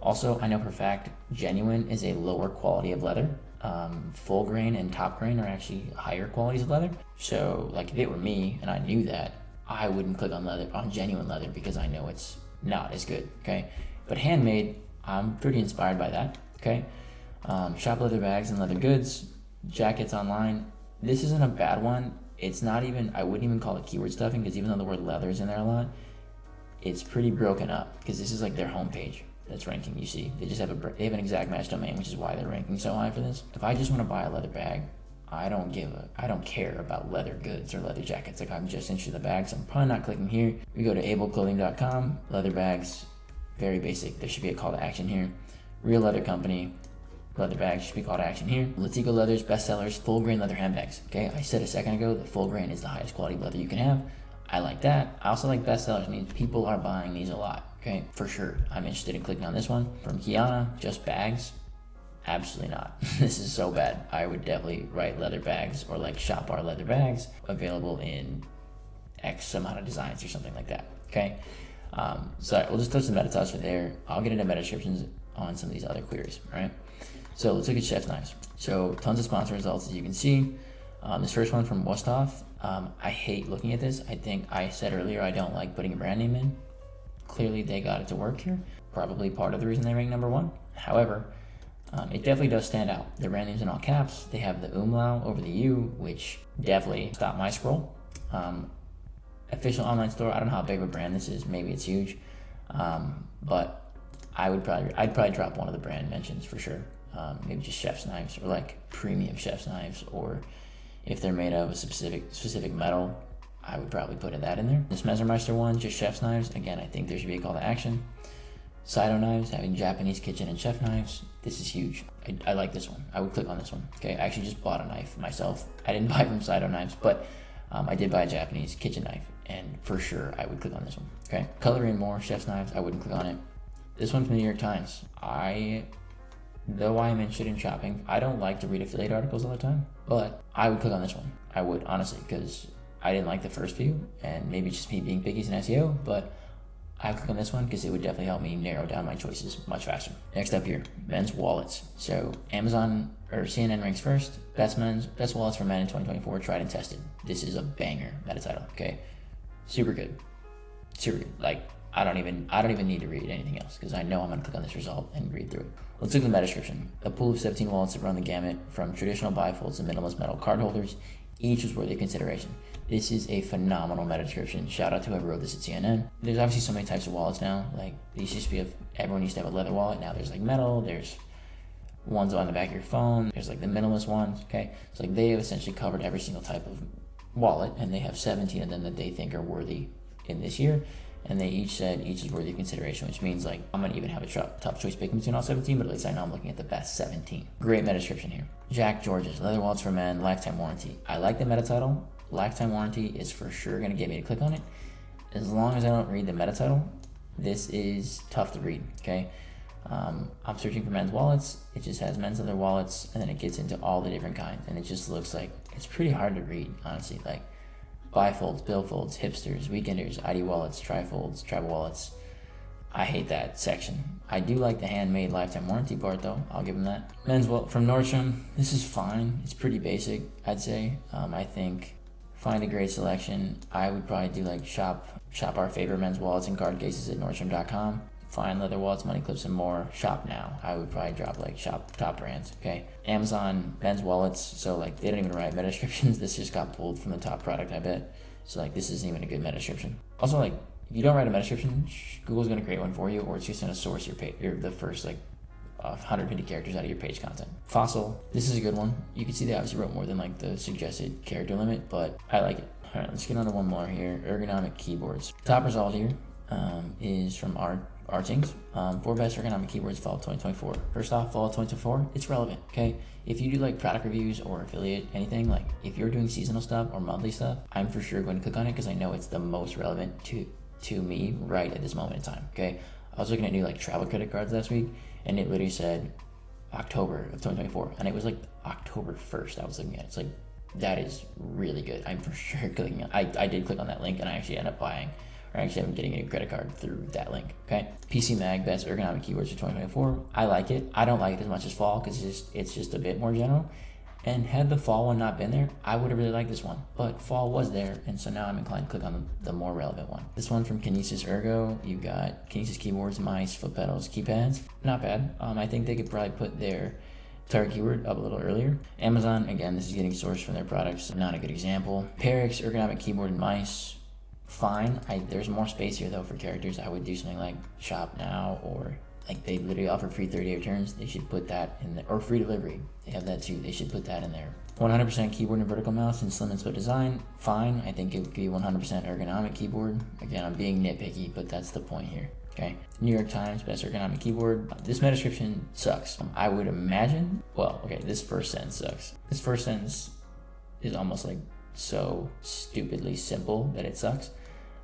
Also, I know for a fact, genuine is a lower quality of leather. Full grain and top grain are actually higher qualities of leather. So like if it were me and I knew that, I wouldn't click on genuine leather because I know it's not as good, okay? But handmade, I'm pretty inspired by that, okay? Shop leather bags and leather goods, jackets online. This isn't a bad one. It's not even, I wouldn't even call it keyword stuffing because even though the word leather is in there a lot, it's pretty broken up because this is like their homepage that's ranking. You see, they have an exact match domain, which is why they're ranking so high for this. If I just want to buy a leather bag, I don't care about leather goods or leather jackets. Like I'm just interested in the bags. I'm probably not clicking here. We go to ableclothing.com, leather bags, very basic. There should be a call to action here. Real leather company, leather bags should be call to action here. Latigo leathers, bestsellers, full grain leather handbags. Okay, I said a second ago that full grain is the highest quality leather you can have. I like that. I also like bestsellers. Means people are buying these a lot. Okay, for sure. I'm interested in clicking on this one. From Kiana, just bags. Absolutely not. This is so bad. I would definitely write leather bags or like shop our leather bags available in X amount of designs or something like that. Okay. So we'll just touch the meta titles for there. I'll get into meta descriptions on some of these other queries. All right. So let's look at chef's knives. So tons of sponsor results as you can see. This first one from Westhoff. I hate looking at this. I think I said earlier I don't like putting a brand name in. Clearly they got it to work here. Probably part of the reason they rank number one. However, it definitely does stand out. The brand name's in all caps. They have the umlaut over the U, which definitely stopped my scroll. Official online store. I don't know how big of a brand this is. Maybe it's huge. But I'd probably drop one of the brand mentions for sure. Maybe just chef's knives or like premium chef's knives, or if they're made of a specific metal, I would probably put that in there. This Messermeister one, just chef's knives. Again, I think there should be a call to action. Saito knives, having Japanese kitchen and chef knives. This is huge. I like this one. I would click on this one. Okay, I actually just bought a knife myself. I didn't buy from Saito knives, but I did buy a Japanese kitchen knife, and for sure I would click on this one. Okay, Cutlery and More, chef's knives. I wouldn't click on it. This one from the New York Times. Though I am interested in shopping, I don't like to read affiliate articles all the time, but I would click on this one. I would, honestly, because I didn't like the first few, and maybe it's just me being picky in SEO, but I would click on this one because it would definitely help me narrow down my choices much faster. Next up here, men's wallets. So Amazon or CNN ranks first. Best wallets for men in 2024, tried and tested. This is a banger meta title. Okay, super good. Like I don't even need to read anything else because I know I'm gonna click on this result and read through it. Let's look at the meta description. A pool of 17 wallets that run the gamut from traditional bifolds to minimalist metal card holders. Each was worthy of consideration. This is a phenomenal meta description. Shout out to whoever wrote this at CNN. There's obviously so many types of wallets now. Like these used to be, everyone used to have a leather wallet. Now there's like metal. There's ones on the back of your phone. There's like the minimalist ones. Okay, so like they have essentially covered every single type of wallet, and they have 17 of them that they think are worthy in this year. And they each said each is worthy of consideration, which means like I'm gonna even have a tough choice picking between all 17, but at least I know I'm looking at the best 17. Great meta description here. Jack George's leather wallets for men, lifetime warranty. I like the meta title. Lifetime warranty is for sure gonna get me to click on it. As long as I don't read the meta title, this is tough to read, okay? I'm searching for men's wallets. It just has men's leather wallets, and then it gets into all the different kinds, and it just looks like it's pretty hard to read, honestly. Like bifolds, billfolds, hipsters, weekenders, ID wallets, trifolds, tribal wallets. I hate that section. I do like the handmade lifetime warranty part though. I'll give them that. Men's wallet from Nordstrom. This is fine. It's pretty basic, I'd say. I think find a great selection. I would probably do like shop our favorite men's wallets and card cases at Nordstrom.com. Find leather wallets, money clips, and more. Shop now. I would probably drop like shop top brands. Okay. Amazon men's wallets. So like they don't even write meta descriptions. This just got pulled from the top product, I bet. So like this isn't even a good meta description. Also, like if you don't write a meta description, Google's gonna create one for you, or it's just gonna source your page, the first like 150 characters out of your page content. Fossil. This is a good one. You can see they obviously wrote more than like the suggested character limit, but I like it. All right, let's get on to one more here. Ergonomic keyboards. Top result here is from Artings. 4 best ergonomic keyboards fall of 2024. First off, fall of 2024, it's relevant, okay? If you do like product reviews or affiliate anything, like if you're doing seasonal stuff or monthly stuff, I'm for sure going to click on it because I know it's the most relevant to me right at this moment in time, okay? I was looking at new like travel credit cards last week, and it literally said October of 2024, and it was like October 1st I was looking at. It's like, that is really good. I'm for sure clicking on. I did click on that link, and I actually ended up buying, or actually I'm getting a credit card through that link, okay? PC Mag, best ergonomic keywords for 2024. I like it. I don't like it as much as fall because it's just a bit more general. And had the fall one not been there, I would have really liked this one. But fall was there, and so now I'm inclined to click on the more relevant one. This one from Kinesis Ergo, you got Kinesis keyboards, mice, foot pedals, keypads. Not bad. I think they could probably put their target keyword up a little earlier. Amazon, again, this is getting sourced from their products. Not a good example. Parix, ergonomic keyboard and mice. Fine. There's more space here though for characters. I would do something like shop now, or like they literally offer free 30-day returns. They should put that in there, or free delivery. They have that too. They should put that in there. 100% keyboard and vertical mouse and slim and split design. Fine. I think it would be 100% ergonomic keyboard. Again, I'm being nitpicky, but that's the point here. Okay. New York Times, best ergonomic keyboard. This meta description sucks. I would imagine, well, okay, this first sentence sucks. This first sentence is almost like so stupidly simple that it sucks.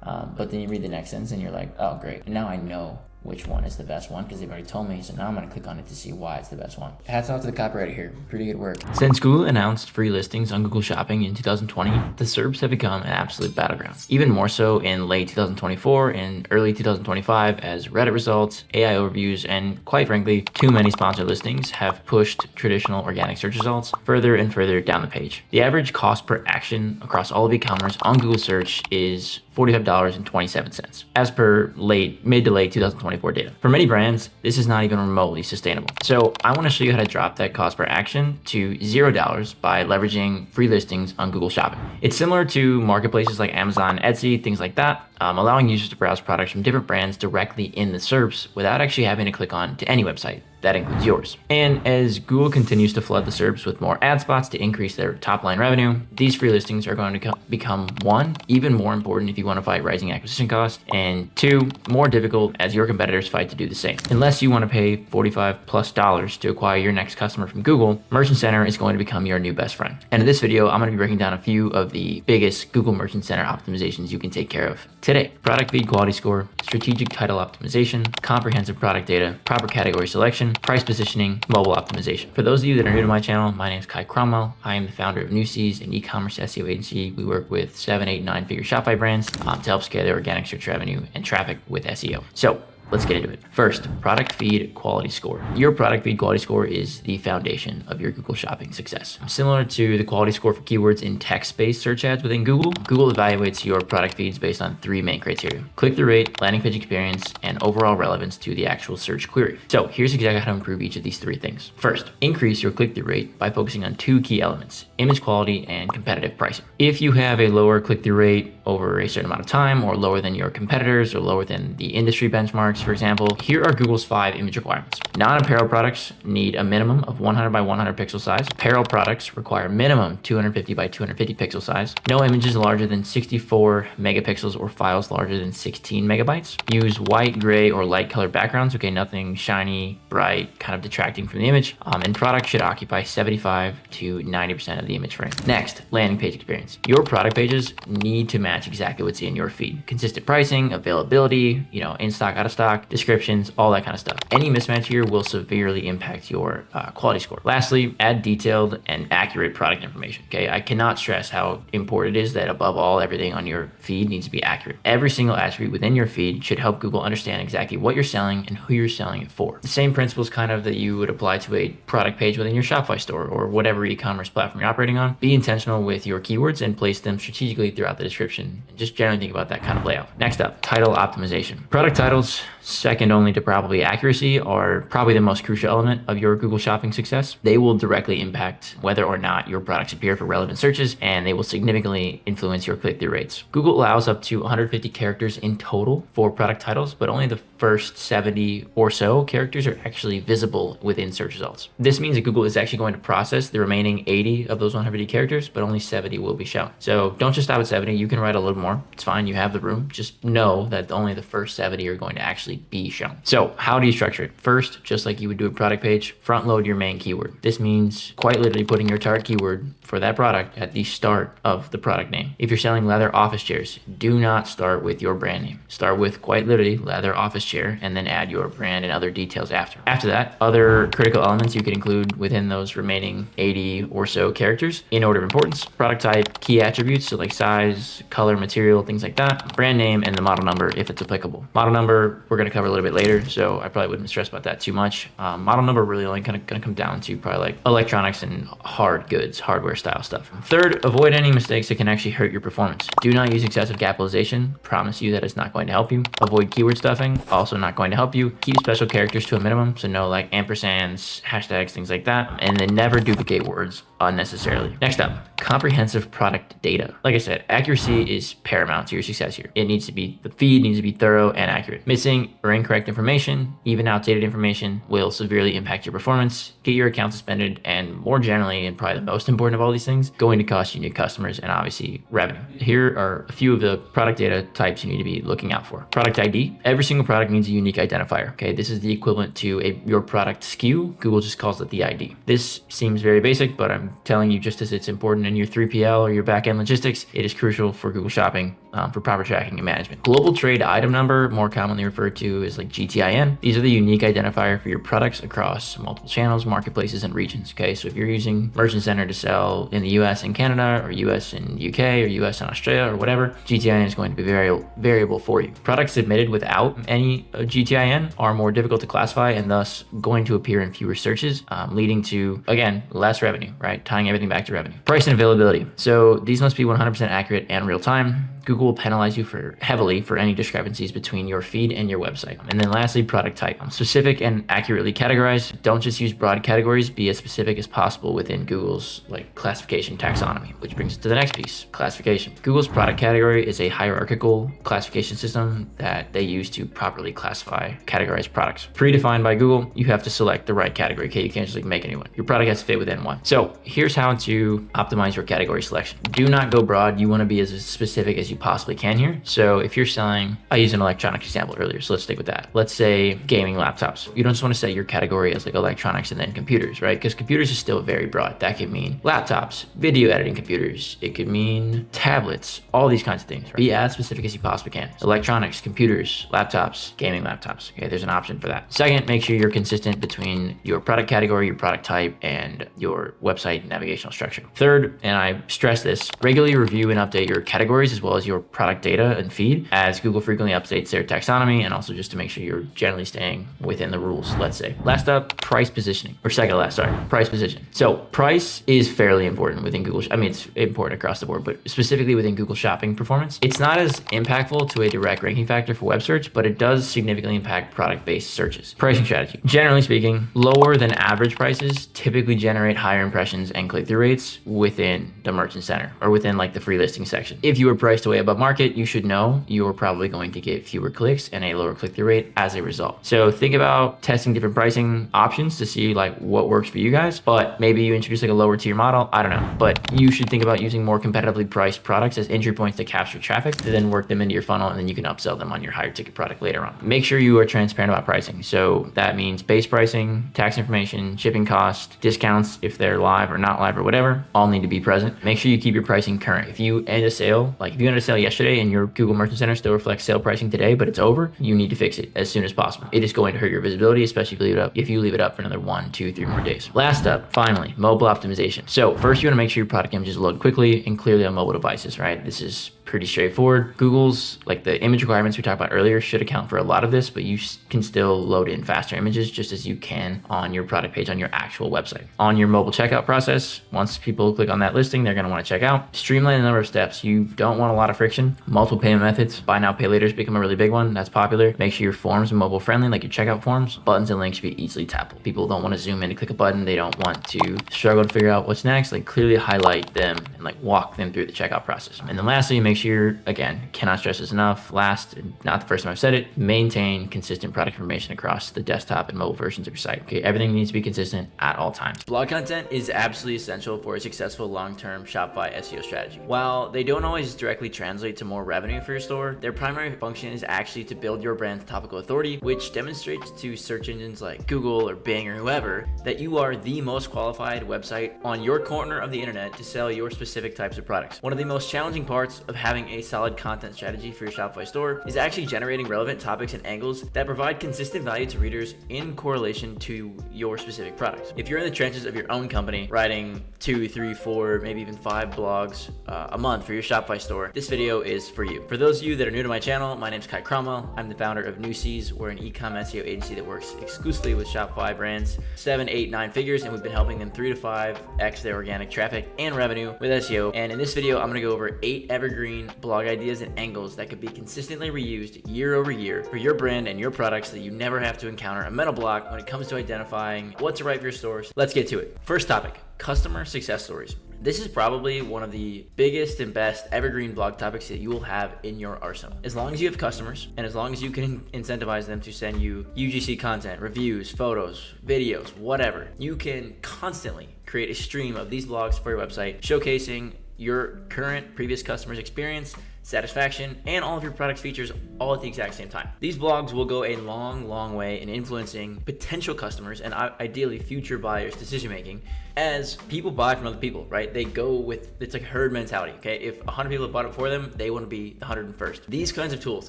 But then you read the next sentence and you're like, oh, great. And now I know which one is the best one because they've already told me. So now I'm going to click on it to see why it's the best one. Hats off to the copywriter here. Pretty good work. Since Google announced free listings on Google Shopping in 2020, the SERPs have become an absolute battleground. Even more so in late 2024 and early 2025 as Reddit results, AI overviews, and quite frankly, too many sponsored listings have pushed traditional organic search results further and further down the page. The average cost per action across all of e-commerce on Google search is $45.27 as per mid to late 2024 data. For many brands, this is not even remotely sustainable. So I want to show you how to drop that cost per action to $0 by leveraging free listings on Google Shopping. It's similar to marketplaces like Amazon, Etsy, things like that, allowing users to browse products from different brands directly in the SERPs without actually having to click on to any website. That includes yours. And as Google continues to flood the SERPs with more ad spots to increase their top line revenue, these free listings are going to become one, even more important if you want to fight rising acquisition costs, and two, more difficult as your competitors fight to do the same. Unless you want to pay $45+ to acquire your next customer from Google, Merchant Center is going to become your new best friend. And in this video, I'm going to be breaking down a few of the biggest Google Merchant Center optimizations you can take care of today. Product feed quality score, strategic title optimization, comprehensive product data, proper category selection, price positioning, mobile optimization. For those of you that are new to my channel, my name is Kai Cromwell. I am the founder of Newseas, an e-commerce SEO agency. We work with 7, 8, 9-figure Shopify brands to help scale their organic search revenue and traffic with SEO. So let's get into it. First, product feed quality score. Your product feed quality score is the foundation of your Google Shopping success. Similar to the quality score for keywords in text-based search ads within Google, Google evaluates your product feeds based on 3 main criteria: click-through rate, landing page experience, and overall relevance to the actual search query. So here's exactly how to improve each of these 3 things. First, increase your click-through rate by focusing on 2 key elements: image quality and competitive pricing. If you have a lower click-through rate over a certain amount of time, or lower than your competitors, or lower than the industry benchmarks, for example, here are Google's 5 image requirements. Non-apparel products need a minimum of 100 by 100 pixel size. Apparel products require minimum 250 by 250 pixel size. No images larger than 64 megapixels or files larger than 16 megabytes. Use white, gray, or light colored backgrounds. Okay, nothing shiny, bright, kind of detracting from the image. And product should occupy 75 to 90% of the image frame. Next, landing page experience. Your product pages need to match exactly what's in your feed. Consistent pricing, availability, in stock, out of stock, descriptions, all that kind of stuff. Any mismatch here will severely impact your quality score. Lastly, add detailed and accurate product information. Okay, I cannot stress how important it is that above all, everything on your feed needs to be accurate. Every single attribute within your feed should help Google understand exactly what you're selling and who you're selling it for. The same principles kind of that you would apply to a product page within your Shopify store or whatever e-commerce platform you're operating on. Be intentional with your keywords and place them strategically throughout the description. And just generally think about that kind of layout. Next up, title optimization. Product titles, second only to probably accuracy, are probably the most crucial element of your Google Shopping success. They will directly impact whether or not your products appear for relevant searches, and they will significantly influence your click-through rates. Google allows up to 150 characters in total for product titles, but only the first 70 or so characters are actually visible within search results. This means that Google is actually going to process the remaining 80 of those 150 characters, but only 70 will be shown. So don't just stop at 70. You can write a little more. It's fine. You have the room. Just know that only the first 70 are going to actually be shown. So how do you structure it? First, just like you would do a product page, front load your main keyword. This means quite literally putting your target keyword for that product at the start of the product name. If you're selling leather office chairs, do not start with your brand name. Start with quite literally leather office chair and then add your brand and other details after. After that, other critical elements you could include within those remaining 80 or so characters in order of importance. Product type, key attributes, so like size, color, material, things like that. Brand name and the model number if it's applicable. Model number, we're going to cover a little bit later, so I probably wouldn't stress about that too much. Model number really only kind of going to come down to probably like electronics and hard goods, hardware style stuff. Third, avoid any mistakes that can actually hurt your performance. Do not use excessive capitalization. Promise you that it's not going to help you. Avoid keyword stuffing. Also not going to help you. Keep special characters to a minimum, so no like ampersands, hashtags, things like that, and then never duplicate words unnecessarily. Next up, comprehensive product data. Like I said, accuracy is paramount to your success here. The feed needs to be thorough and accurate. Missing or incorrect information, even outdated information, will severely impact your performance, get your account suspended, and more generally, and probably the most important of all these things, going to cost you new customers and obviously revenue. Here are a few of the product data types you need to be looking out for. Product ID. Every single product needs a unique identifier. Okay, this is the equivalent to your product SKU. Google just calls it the ID. This seems very basic, but I'm telling you, just as it's important in your 3PL or your backend logistics, it is crucial for Google Shopping for proper tracking and management. Global trade item number, more commonly referred to as like GTIN. These are the unique identifier for your products across multiple channels, marketplaces, and regions. Okay, so if you're using Merchant Center to sell in the US and Canada, or US and UK, or US and Australia, or whatever, GTIN is going to be very variable for you. Products submitted without any GTIN are more difficult to classify and thus going to appear in fewer searches, leading to, again, less revenue, right? Tying everything back to revenue. Price and availability. So these must be 100% accurate and real time. Google will penalize you heavily for any discrepancies between your feed and your website. And then lastly, product type. Specific and accurately categorized. Don't just use broad categories. Be as specific as possible within Google's classification taxonomy, which brings us to the next piece, classification. Google's product category is a hierarchical classification system that they use to properly classify, categorize products. Predefined by Google, you have to select the right category. Okay, you can't just make anyone. Your product has to fit within one. So here's how to optimize your category selection. Do not go broad. You want to be as specific as you possibly can here. So if you're selling, I used an electronics example earlier, so let's stick with that. Let's say gaming laptops. You don't just want to set your category as like electronics and then computers, right? Because computers is still very broad. That could mean laptops, video editing computers. It could mean tablets, all these kinds of things, right? Be as specific as you possibly can. Electronics, computers, laptops, gaming laptops. Okay, there's an option for that. Second, make sure you're consistent between your product category, your product type, and your website navigational structure. Third, and I stress this, regularly review and update your categories as well as your product data and feed, as Google frequently updates their taxonomy, and also just to make sure you're generally staying within the rules, let's say. Last up, price positioning, or second to last, sorry, price position. So price is fairly important within Google. I mean, it's important across the board, but specifically within Google Shopping performance. It's not as impactful to a direct ranking factor for web search, but it does significantly impact product-based searches. Pricing strategy. Generally speaking, lower than average prices typically generate higher impressions and click-through rates within the Merchant Center or within like the free listing section. If you were priced way above above market, you should know you're probably going to get fewer clicks and a lower click-through rate as a result. So think about testing different pricing options to see like what works for you guys, but maybe you introduce like a lower tier model. I don't know, but you should think about using more competitively priced products as entry points to capture traffic to then work them into your funnel, and then you can upsell them on your higher ticket product later on. Make sure you are transparent about pricing. So that means base pricing, tax information, shipping cost, discounts if they're live or not live or whatever, all need to be present. Make sure you keep your pricing current. If you end a sale, like if you ended a sale yesterday and your Google Merchant Center still reflects sale pricing today, but it's over, you need to fix it as soon as possible. It is going to hurt your visibility, especially if you leave it up for another 1, 2, 3 more days. Last up, finally, mobile optimization. So first you want to make sure your product images load quickly and clearly on mobile devices, right? This is pretty straightforward. Google's, like the image requirements we talked about earlier, should account for a lot of this, but you can still load in faster images just as you can on your product page on your actual website. On your mobile checkout process, once people click on that listing, they're going to want to check out. Streamline the number of steps. You don't want a lot of friction. Multiple payment methods. Buy now, pay later has become a really big one. That's popular. Make sure your forms are mobile friendly, like your checkout forms. Buttons and links should be easily tappable. People don't want to zoom in to click a button. They don't want to struggle to figure out what's next. Like clearly highlight them and like walk them through the checkout process. And then lastly, make sure, again, cannot stress this enough. Last, not the first time I've said it, maintain consistent product information across the desktop and mobile versions of your site. Okay, everything needs to be consistent at all times. Blog content is absolutely essential for a successful long-term Shopify SEO strategy. While they don't always directly translate to more revenue for your store, their primary function is actually to build your brand's topical authority, which demonstrates to search engines like Google or Bing or whoever that you are the most qualified website on your corner of the internet to sell your specific types of products. One of the most challenging parts of having a solid content strategy for your Shopify store is actually generating relevant topics and angles that provide consistent value to readers in correlation to your specific products. If you're in the trenches of your own company, writing 2, 3, 4, maybe even 5 blogs a month for your Shopify store, this video is for you. For those of you that are new to my channel, my name is Kai Cromwell. I'm the founder of New Seas. We're an Ecommerce SEO agency that works exclusively with Shopify brands, 7, 8, 9 figures, and we've been helping them 3 to 5x their organic traffic and revenue with SEO. And in this video, I'm going to go over 8 evergreen blog ideas and angles that could be consistently reused year over year for your brand and your products so that you never have to encounter a mental block when it comes to identifying what to write for your stores. Let's get to it. First topic, customer success stories. This is probably one of the biggest and best evergreen blog topics that you will have in your arsenal. As long as you have customers and as long as you can incentivize them to send you UGC content, reviews, photos, videos, whatever, you can constantly create a stream of these blogs for your website showcasing your current previous customers' experience, satisfaction, and all of your product's features all at the exact same time. These blogs will go a long way in influencing potential customers and ideally future buyers' decision making as people buy from other people, right? They go with, it's like herd mentality, okay? If 100 people have bought it for them, they want to be the 101st. These kinds of tools,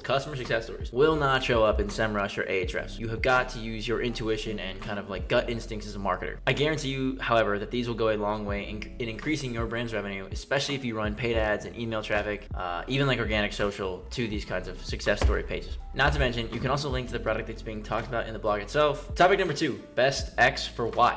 customer success stories, will not show up in SEMrush or Ahrefs. You have got to use your intuition and kind of like gut instincts as a marketer. I guarantee you, however, that these will go a long way in increasing your brand's revenue, especially if you run paid ads and email traffic, even like organic social to these kinds of success story pages. Not to mention, you can also link to the product that's being talked about in the blog itself. Topic number 2, best X for Y.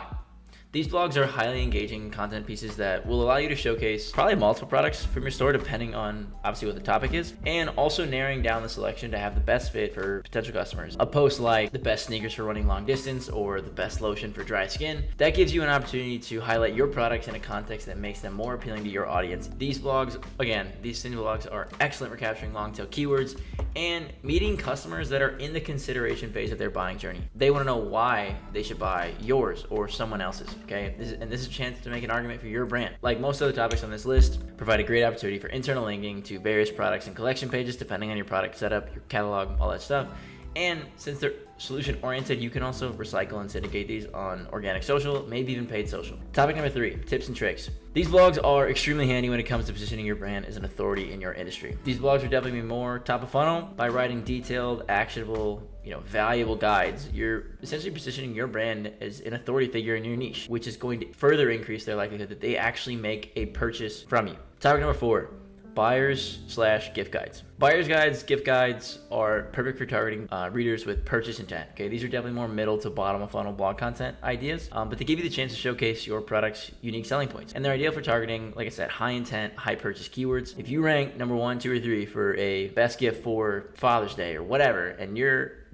These blogs are highly engaging content pieces that will allow you to showcase probably multiple products from your store depending on obviously what the topic is, and also narrowing down the selection to have the best fit for potential customers. A post like the best sneakers for running long distance or the best lotion for dry skin, that gives you an opportunity to highlight your products in a context that makes them more appealing to your audience. These blogs, again, these single blogs are excellent for capturing long tail keywords and meeting customers that are in the consideration phase of their buying journey. They want to know why they should buy yours or someone else's. Okay, this is a chance to make an argument for your brand. Like most other topics on this list, provide a great opportunity for internal linking to various products and collection pages depending on your product setup, your catalog, all that stuff. And since they're solution oriented, you can also recycle and syndicate these on organic social, maybe even paid social. Topic number 3, tips and tricks. These blogs are extremely handy when it comes to positioning your brand as an authority in your industry. These blogs are definitely more top of funnel. By writing detailed, actionable, valuable guides, you're essentially positioning your brand as an authority figure in your niche, which is going to further increase their likelihood that they actually make a purchase from you. Topic number 4, buyers/gift guides. Buyer's guides, gift guides are perfect for targeting readers with purchase intent. Okay, these are definitely more middle to bottom of funnel blog content ideas, but they give you the chance to showcase your product's unique selling points. And they're ideal for targeting, like I said, high intent, high purchase keywords. If you rank number 1, 2, or 3 for a best gift for Father's Day or whatever, and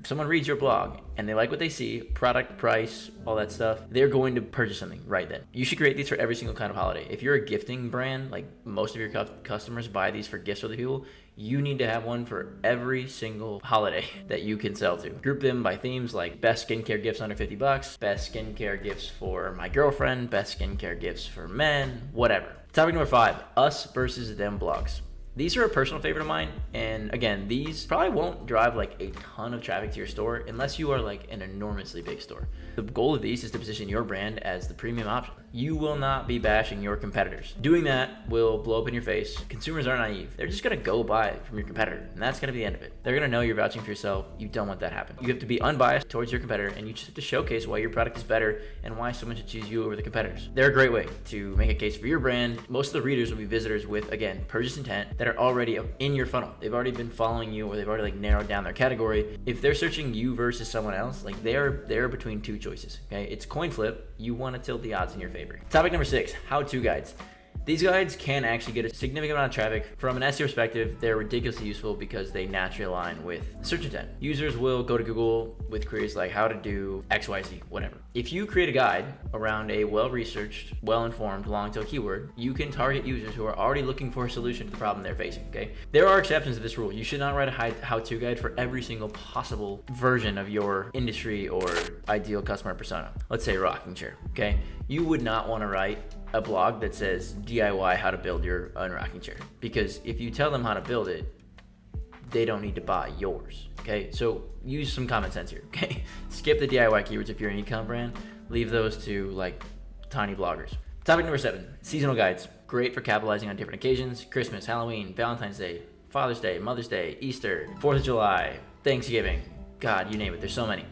someone reads your blog and they like what they see, product, price, all that stuff, they're going to purchase something right then. You should create these for every single kind of holiday. If you're a gifting brand, like most of your customers buy these for gifts for other people, you need to have one for every single holiday that you can sell to. Group them by themes like best skincare gifts under $50, best skincare gifts for my girlfriend, best skincare gifts for men, whatever. Topic number 5, us versus them blogs. These are a personal favorite of mine, and again, these probably won't drive like a ton of traffic to your store unless you are like an enormously big store. The goal of these is to position your brand as the premium option. You will not be bashing your competitors. Doing that will blow up in your face. Consumers aren't naive. They're just gonna go buy it from your competitor, and that's gonna be the end of it. They're gonna know you're vouching for yourself. You don't want that to happen. You have to be unbiased towards your competitor, and you just have to showcase why your product is better and why someone should choose you over the competitors. They're a great way to make a case for your brand. Most of the readers will be visitors with, again, purchase intent that are already in your funnel. They've already been following you, or they've already like narrowed down their category. If they're searching you versus someone else, like they're between two choices. Okay, it's coin flip. You want to tilt the odds in your favor. Topic number 6, how-to guides. These guides can actually get a significant amount of traffic. From an SEO perspective, they're ridiculously useful because they naturally align with search intent. Users will go to Google with queries like how to do XYZ, whatever. If you create a guide around a well-researched, well-informed, long-tail keyword, you can target users who are already looking for a solution to the problem they're facing, okay? There are exceptions to this rule. You should not write a how-to guide for every single possible version of your industry or ideal customer persona. Let's say rocking chair, okay? You would not want to write a blog that says DIY how to build your own rocking chair, because if you tell them how to build it, they don't need to buy yours. Okay, so use some common sense here. Okay, skip the DIY keywords if you're an e-com brand. Leave those to like tiny bloggers. Topic number 7, seasonal guides. Great for capitalizing on different occasions: Christmas, Halloween, Valentine's Day, Father's Day, Mother's Day, Easter, 4th of July, Thanksgiving. God, you name it. There's so many.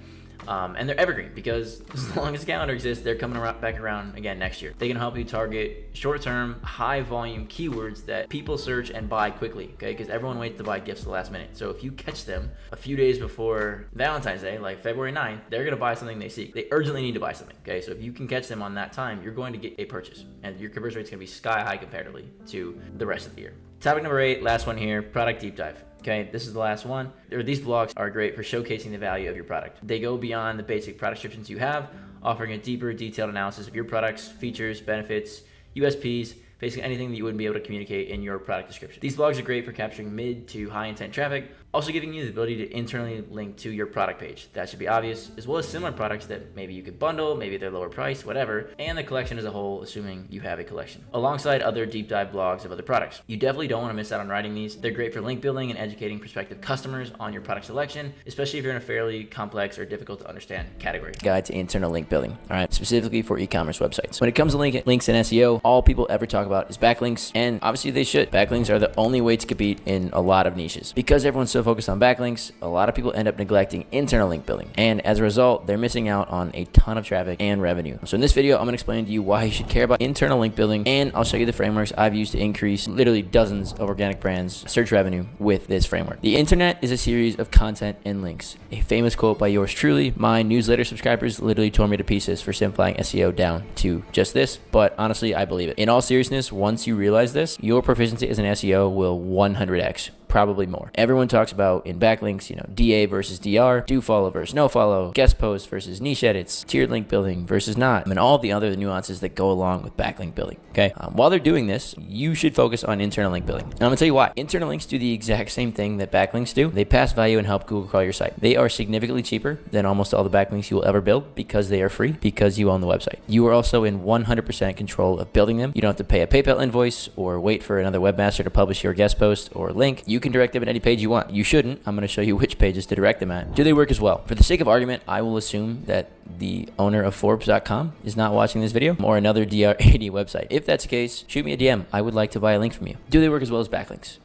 And they're evergreen because as long as the calendar exists, they're coming back around again next year. They can help you target short-term, high-volume keywords that people search and buy quickly, okay? Because everyone waits to buy gifts at the last minute. So if you catch them a few days before Valentine's Day, like February 9th, they're going to buy something they seek. They urgently need to buy something, okay? So if you can catch them on that time, you're going to get a purchase, and your conversion rate is going to be sky-high comparatively to the rest of the year. Topic number 8, last one here, product deep dive. Okay, this is the last one. These blogs are great for showcasing the value of your product. They go beyond the basic product descriptions you have, offering a deeper, detailed analysis of your products, features, benefits, USPs, basically anything that you wouldn't be able to communicate in your product description. These blogs are great for capturing mid to high intent traffic, also giving you the ability to internally link to your product page. That should be obvious, as well as similar products that maybe you could bundle, maybe they're lower price, whatever, and the collection as a whole, assuming you have a collection, alongside other deep dive blogs of other products. You definitely don't want to miss out on writing these. They're great for link building and educating prospective customers on your product selection, especially if you're in a fairly complex or difficult to understand category. Guide to internal link building, all right, specifically for e-commerce websites. When it comes to links and SEO, all people ever talk about is backlinks, and obviously they should. Backlinks are the only way to compete in a lot of niches. Because everyone's so focused on backlinks, a lot of people end up neglecting internal link building, and as a result, they're missing out on a ton of traffic and revenue. So in this video, I'm going to explain to you why you should care about internal link building, and I'll show you the frameworks I've used to increase literally dozens of organic brands' search revenue with this framework. The internet is a series of content and links. A famous quote by yours truly. My newsletter subscribers literally tore me to pieces for simplifying SEO down to just this, but honestly, I believe it. In all seriousness, once you realize this, your proficiency as an SEO will 100x. Probably more. Everyone talks about in backlinks, DA versus DR, do follow versus no follow, guest posts versus niche edits, tiered link building versus not, and all the other nuances that go along with backlink building. Okay. While they're doing this, you should focus on internal link building. And I'm gonna tell you why. Internal links do the exact same thing that backlinks do. They pass value and help Google crawl your site. They are significantly cheaper than almost all the backlinks you will ever build because they are free, because you own the website. You are also in 100% control of building them. You don't have to pay a PayPal invoice or wait for another webmaster to publish your guest post or link. You can direct them at any page you want. You shouldn't. I'm going to show you which pages to direct them at. Do they work as well? For the sake of argument, I will assume that the owner of Forbes.com is not watching this video, or another DR80 website. If that's the case, shoot me a DM. I would like to buy a link from you. Do they work as well as backlinks?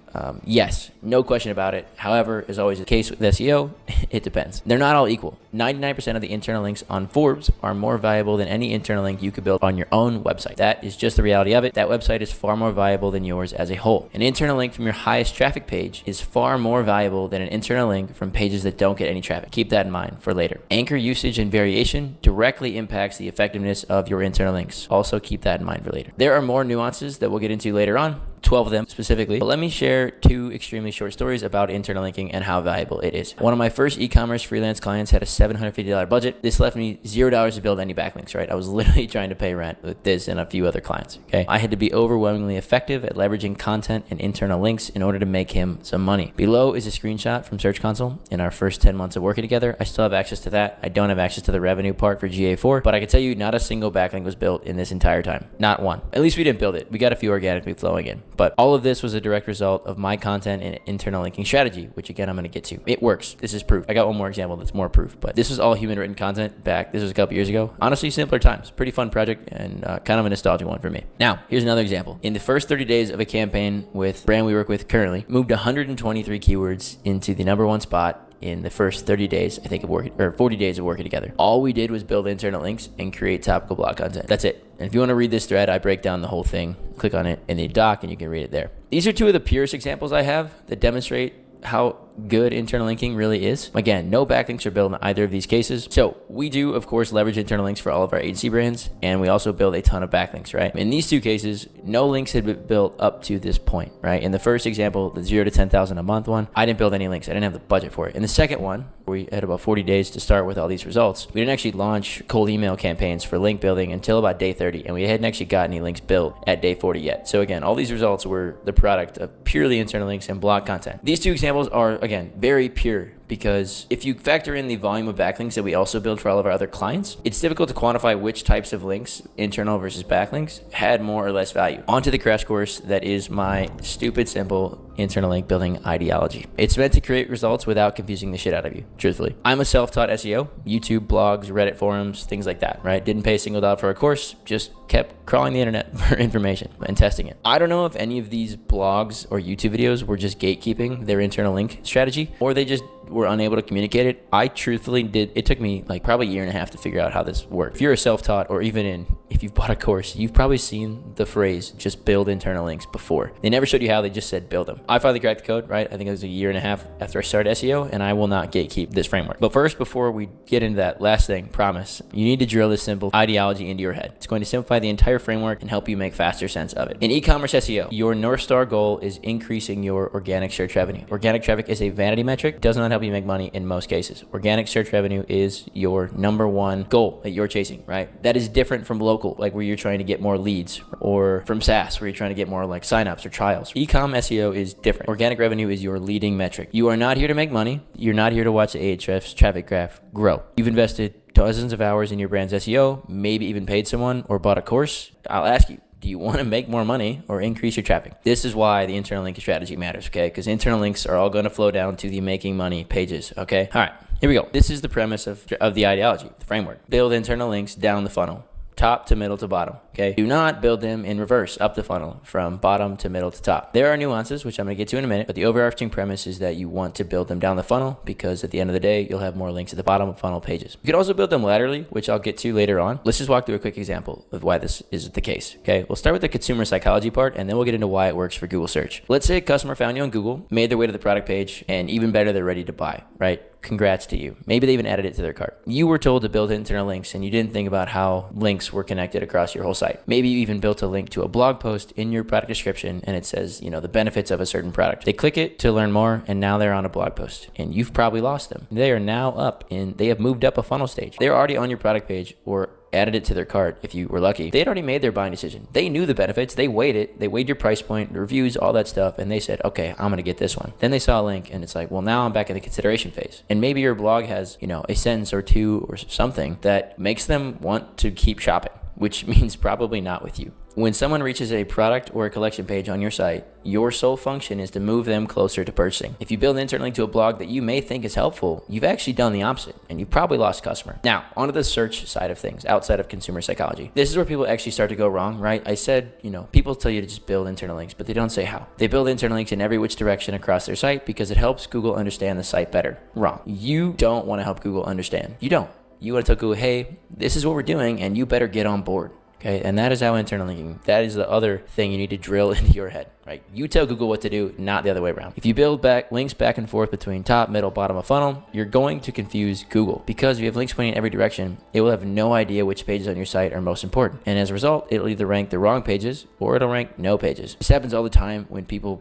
Yes, no question about it. However, as always the case with SEO, it depends. They're not all equal. 99% of the internal links on Forbes are more valuable than any internal link you could build on your own website. That is just the reality of it. That website is far more valuable than yours as a whole. An internal link from your highest traffic page is far more valuable than an internal link from pages that don't get any traffic. Keep that in mind for later. Anchor usage and variation directly impacts the effectiveness of your internal links. Also keep that in mind for later. There are more nuances that we'll get into later on, 12 of them specifically. But let me share 2 extremely short stories about internal linking and how valuable it is. One of my first e-commerce freelance clients had a $750 budget. This left me $0 to build any backlinks, right? I was literally trying to pay rent with this and a few other clients, okay? I had to be overwhelmingly effective at leveraging content and internal links in order to make him some money. Below is a screenshot from Search Console in our first 10 months of working together. I still have access to that. I don't have access to the revenue part for GA4, but I can tell you not a single backlink was built in this entire time. Not one. At least we didn't build it. We got a few organically flowing in, but all of this was a direct result of my content and internal linking strategy, which again, I'm going to get to. It works. This is proof. I got one more example that's more proof, but this was all human written content back. This was a couple years ago. Honestly, simpler times. Pretty fun project and kind of a nostalgic one for me. Now, here's another example. In the first 30 days of a campaign with the brand we work with currently, moved 123 keywords into the #1 spot in the first 30 days, I think, of working, or 40 days of working together. All we did was build internal links and create topical blog content. That's it. And if you want to read this thread, I break down the whole thing. Click on it in the doc and you can read it there. These are 2 of the purest examples I have that demonstrate how good internal linking really is. Again, no backlinks are built in either of these cases. So we do, of course, leverage internal links for all of our agency brands, and we also build a ton of backlinks, right? In these 2 cases, no links had been built up to this point, right? In the first example, the 0 to 10,000 a month one, I didn't build any links. I didn't have the budget for it. In the second one, we had about 40 days to start with all these results. We didn't actually launch cold email campaigns for link building until about day 30, and we hadn't actually got any links built at day 40 yet. So again, all these results were the product of purely internal links and blog content. These 2 examples are, again, very pure, because if you factor in the volume of backlinks that we also build for all of our other clients, it's difficult to quantify which types of links, internal versus backlinks, had more or less value. Onto the crash course that is my stupid simple internal link building ideology. It's meant to create results without confusing the shit out of you, truthfully. I'm a self-taught SEO, YouTube, blogs, Reddit forums, things like that, right? Didn't pay a single dollar for a course, just kept crawling the internet for information and testing it. I don't know if any of these blogs or YouTube videos were just gatekeeping their internal link strategy, or they just were unable to communicate it. I truthfully did. It took me like probably a year and a half to figure out how this worked. If you're a self-taught, or even if you've bought a course, you've probably seen the phrase just build internal links before. They never showed you how, they just said build them. I finally cracked the code, right? I think it was a year and a half after I started SEO, and I will not gatekeep this framework. But first, before we get into that last thing, promise, you need to drill this simple ideology into your head. It's going to simplify the entire framework and help you make faster sense of it. In e-commerce SEO, your North Star goal is increasing your organic search revenue. Organic traffic is a vanity metric, does not help you make money in most cases. Organic search revenue is your #1 goal that you're chasing, right? That is different from local, like where you're trying to get more leads, or from SaaS, where you're trying to get more like signups or trials. E-com SEO is different. Organic revenue is your leading metric. You are not here to make money. You're not here to watch the Ahrefs traffic graph grow. You've invested dozens of hours in your brand's SEO, maybe even paid someone or bought a course. I'll ask you, do you want to make more money or increase your traffic? This is why the internal link strategy matters, okay? Because internal links are all going to flow down to the making money pages, okay? All right, here we go. This is the premise of the ideology, the framework. Build internal links down the funnel, top to middle to bottom, okay? Do not build them in reverse, up the funnel, from bottom to middle to top. There are nuances, which I'm gonna get to in a minute, but the overarching premise is that you want to build them down the funnel, because at the end of the day, you'll have more links at the bottom of funnel pages. You can also build them laterally, which I'll get to later on. Let's just walk through a quick example of why this is the case, okay? We'll start with the consumer psychology part, and then we'll get into why it works for Google search. Let's say a customer found you on Google, made their way to the product page, and even better, they're ready to buy, right? Congrats to you. Maybe they even added it to their cart. You were told to build internal links, and you didn't think about how links were connected across your whole site. Maybe you even built a link to a blog post in your product description, and it says, you know, the benefits of a certain product. They click it to learn more, and now they're on a blog post, and you've probably lost them. They are now up, and they have moved up a funnel stage. They're already on your product page, or added it to their cart if you were lucky. They'd already made their buying decision. They knew the benefits. They weighed it. They weighed your price point, the reviews, all that stuff, and they said, okay, I'm going to get this one. Then they saw a link, and it's like, well, now I'm back in the consideration phase. And maybe your blog has, you know, a sentence or two or something that makes them want to keep shopping, which means probably not with you. When someone reaches a product or a collection page on your site, your sole function is to move them closer to purchasing. If you build internally to a blog that you may think is helpful, you've actually done the opposite, and you've probably lost customer. Now, onto the search side of things, outside of consumer psychology. This is where people actually start to go wrong, right? I said, you know, people tell you to just build internal links, but they don't say how. They build internal links in every which direction across their site because it helps Google understand the site better. Wrong. You don't want to help Google understand. You don't. You want to tell Google, hey, this is what we're doing, and you better get on board. Okay, and that is how internal linking, that is the other thing you need to drill into your head. right? You tell Google what to do, not the other way around. If you build links back and forth between top, middle, bottom of funnel, you're going to confuse Google, because if you have links pointing in every direction, it will have no idea which pages on your site are most important. And as a result, it'll either rank the wrong pages or it'll rank no pages. This happens all the time when people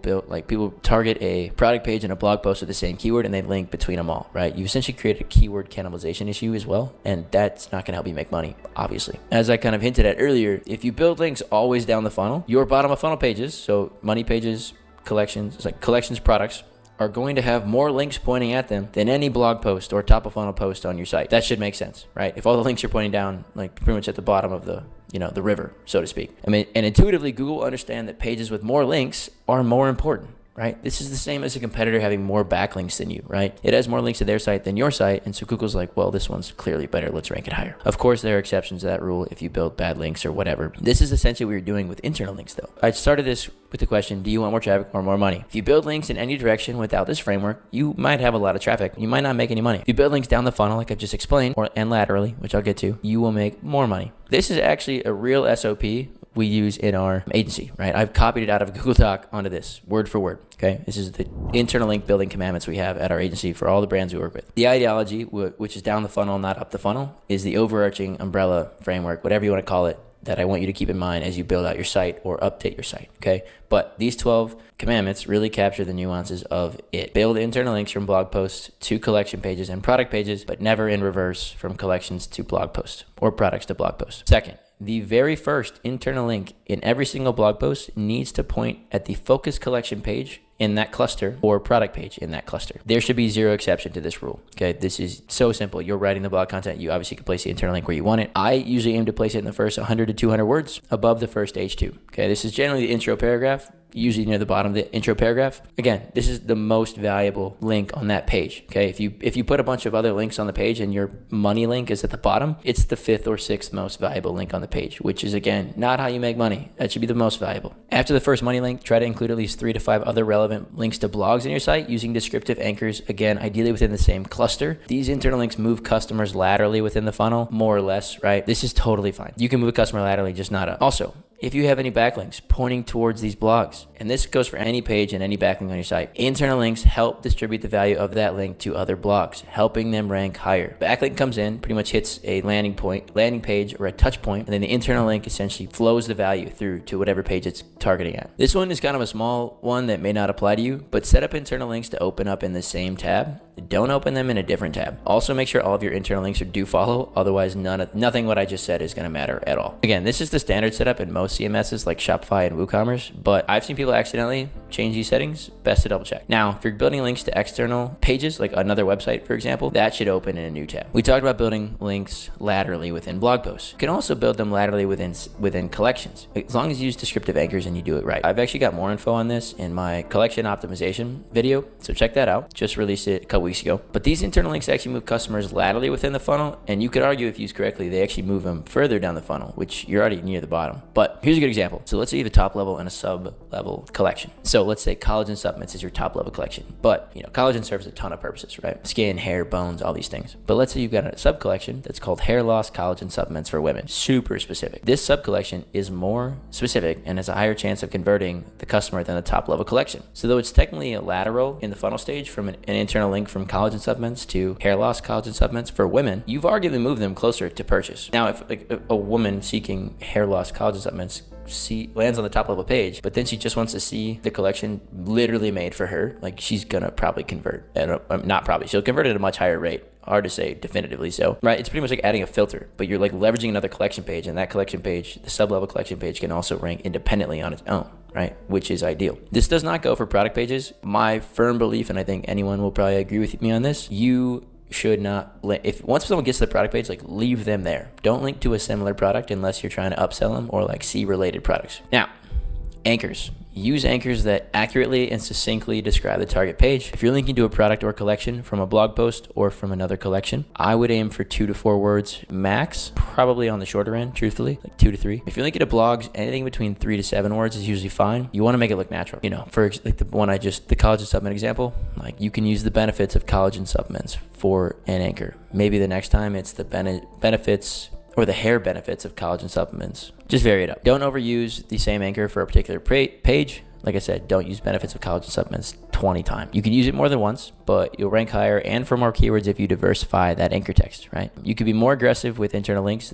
target a product page and a blog post with the same keyword and they link between them all, right? You essentially create a keyword cannibalization issue as well, and that's not going to help you make money, obviously. As I kind of hinted at earlier, if you build links always down the funnel, your bottom of funnel pages, so money pages, collections products, are going to have more links pointing at them than any blog post or top of funnel post on your site. That should make sense, right? If all the links are pointing down, like pretty much at the bottom of the river, so to speak. I mean, and intuitively, Google understand that pages with more links are more important, right? This is the same as a competitor having more backlinks than you, right? It has more links to their site than your site, and so Google's like, well, this one's clearly better, let's rank it higher. Of course, there are exceptions to that rule if you build bad links or whatever. This is essentially what you're doing with internal links, though. I started this with the question, do you want more traffic or more money? If you build links in any direction without this framework, you might have a lot of traffic. You might not make any money. If you build links down the funnel, like I've just explained, and laterally, which I'll get to, you will make more money. This is actually a real SOP we use in our agency, right? I've copied it out of Google Doc onto this, word for word, okay? This is the internal link building commandments we have at our agency for all the brands we work with. The ideology, which is down the funnel, not up the funnel, is the overarching umbrella framework, whatever you want to call it, that I want you to keep in mind as you build out your site or update your site, okay? But these 12 commandments really capture the nuances of it. Build internal links from blog posts to collection pages and product pages, but never in reverse from collections to blog posts or products to blog posts. Second, the very first internal link in every single blog post needs to point at the focus collection page in that cluster or product page in that cluster. There should be zero exception to this rule. Okay, this is so simple. You're writing the blog content. You obviously can place the internal link where you want it. I usually aim to place it in the first 100 to 200 words above the first H2. Okay, this is generally the intro paragraph, usually near the bottom of the intro paragraph. Again, this is the most valuable link on that page. Okay, if you put a bunch of other links on the page and your money link is at the bottom, it's the 5th or 6th most valuable link on the page, which is again not how you make money. That should be the most valuable. After the first money link, try to include at least 3 to 5 other relevant links to blogs in your site using descriptive anchors, again, ideally within the same cluster. These internal links move customers laterally within the funnel, more or less, right? This is totally fine. You can move a customer laterally, just not up. Also, if you have any backlinks pointing towards these blogs, and this goes for any page and any backlink on your site, internal links help distribute the value of that link to other blogs, helping them rank higher. Backlink comes in, pretty much hits a landing page or a touch point, and then the internal link essentially flows the value through to whatever page it's targeting at. This one is kind of a small one that may not apply to you, but set up internal links to open up in the same tab. Don't open them in a different tab. Also, make sure all of your internal links are do follow, otherwise nothing what I just said is going to matter at all. Again, this is the standard setup in most CMSs like Shopify and WooCommerce, but I've seen people accidentally change these settings. Best to double check. Now, if you're building links to external pages, like another website, for example, that should open in a new tab. We talked about building links laterally within blog posts. You can also build them laterally within collections, as long as you use descriptive anchors and you do it right. I've actually got more info on this in my collection optimization video, so check that out. Just released it a couple weeks ago. But these internal links actually move customers laterally within the funnel, and you could argue if used correctly, they actually move them further down the funnel, which you're already near the bottom. But here's a good example. So let's say you have a top level and a sub level collection. So let's say collagen supplements is your top level collection, but collagen serves a ton of purposes, right? Skin, hair, bones, all these things. But let's say you've got a sub collection that's called hair loss collagen supplements for women. Super specific. This sub collection is more specific and has a higher chance of converting the customer than the top level collection. So though it's technically a lateral in the funnel stage from an internal link from collagen supplements to hair loss collagen supplements for women, you've arguably moved them closer to purchase. Now, if a woman seeking hair loss collagen supplements lands on the top level page, but then she just wants to see the collection literally made for her, like she's gonna probably convert, and not probably, she'll convert at a much higher rate. Hard to say definitively so, right? It's pretty much like adding a filter, but you're like leveraging another collection page, and that collection page, the sub-level collection page, can also rank independently on its own, right? Which is ideal. This does not go for product pages. My firm belief, and I think anyone will probably agree with me on this, you should not, if once someone gets to the product page, like leave them there. Don't link to a similar product unless you're trying to upsell them or like see related products. Now, anchors. Use anchors that accurately and succinctly describe the target page. If you're linking to a product or collection from a blog post or from another collection, I would aim for 2 to 4 words max, probably on the shorter end, truthfully, like 2 to 3. If you're linking to blogs, anything between 3 to 7 words is usually fine. You want to make it look natural. For like the collagen supplement example, like you can use the benefits of collagen supplements for an anchor. Maybe the next time it's the benefits or the hair benefits of collagen supplements. Just vary it up. Don't overuse the same anchor for a particular page. like I said, don't use benefits of collagen supplements 20 times. You can use it more than once, but you'll rank higher and for more keywords if you diversify that anchor text, right? You could be more aggressive with internal links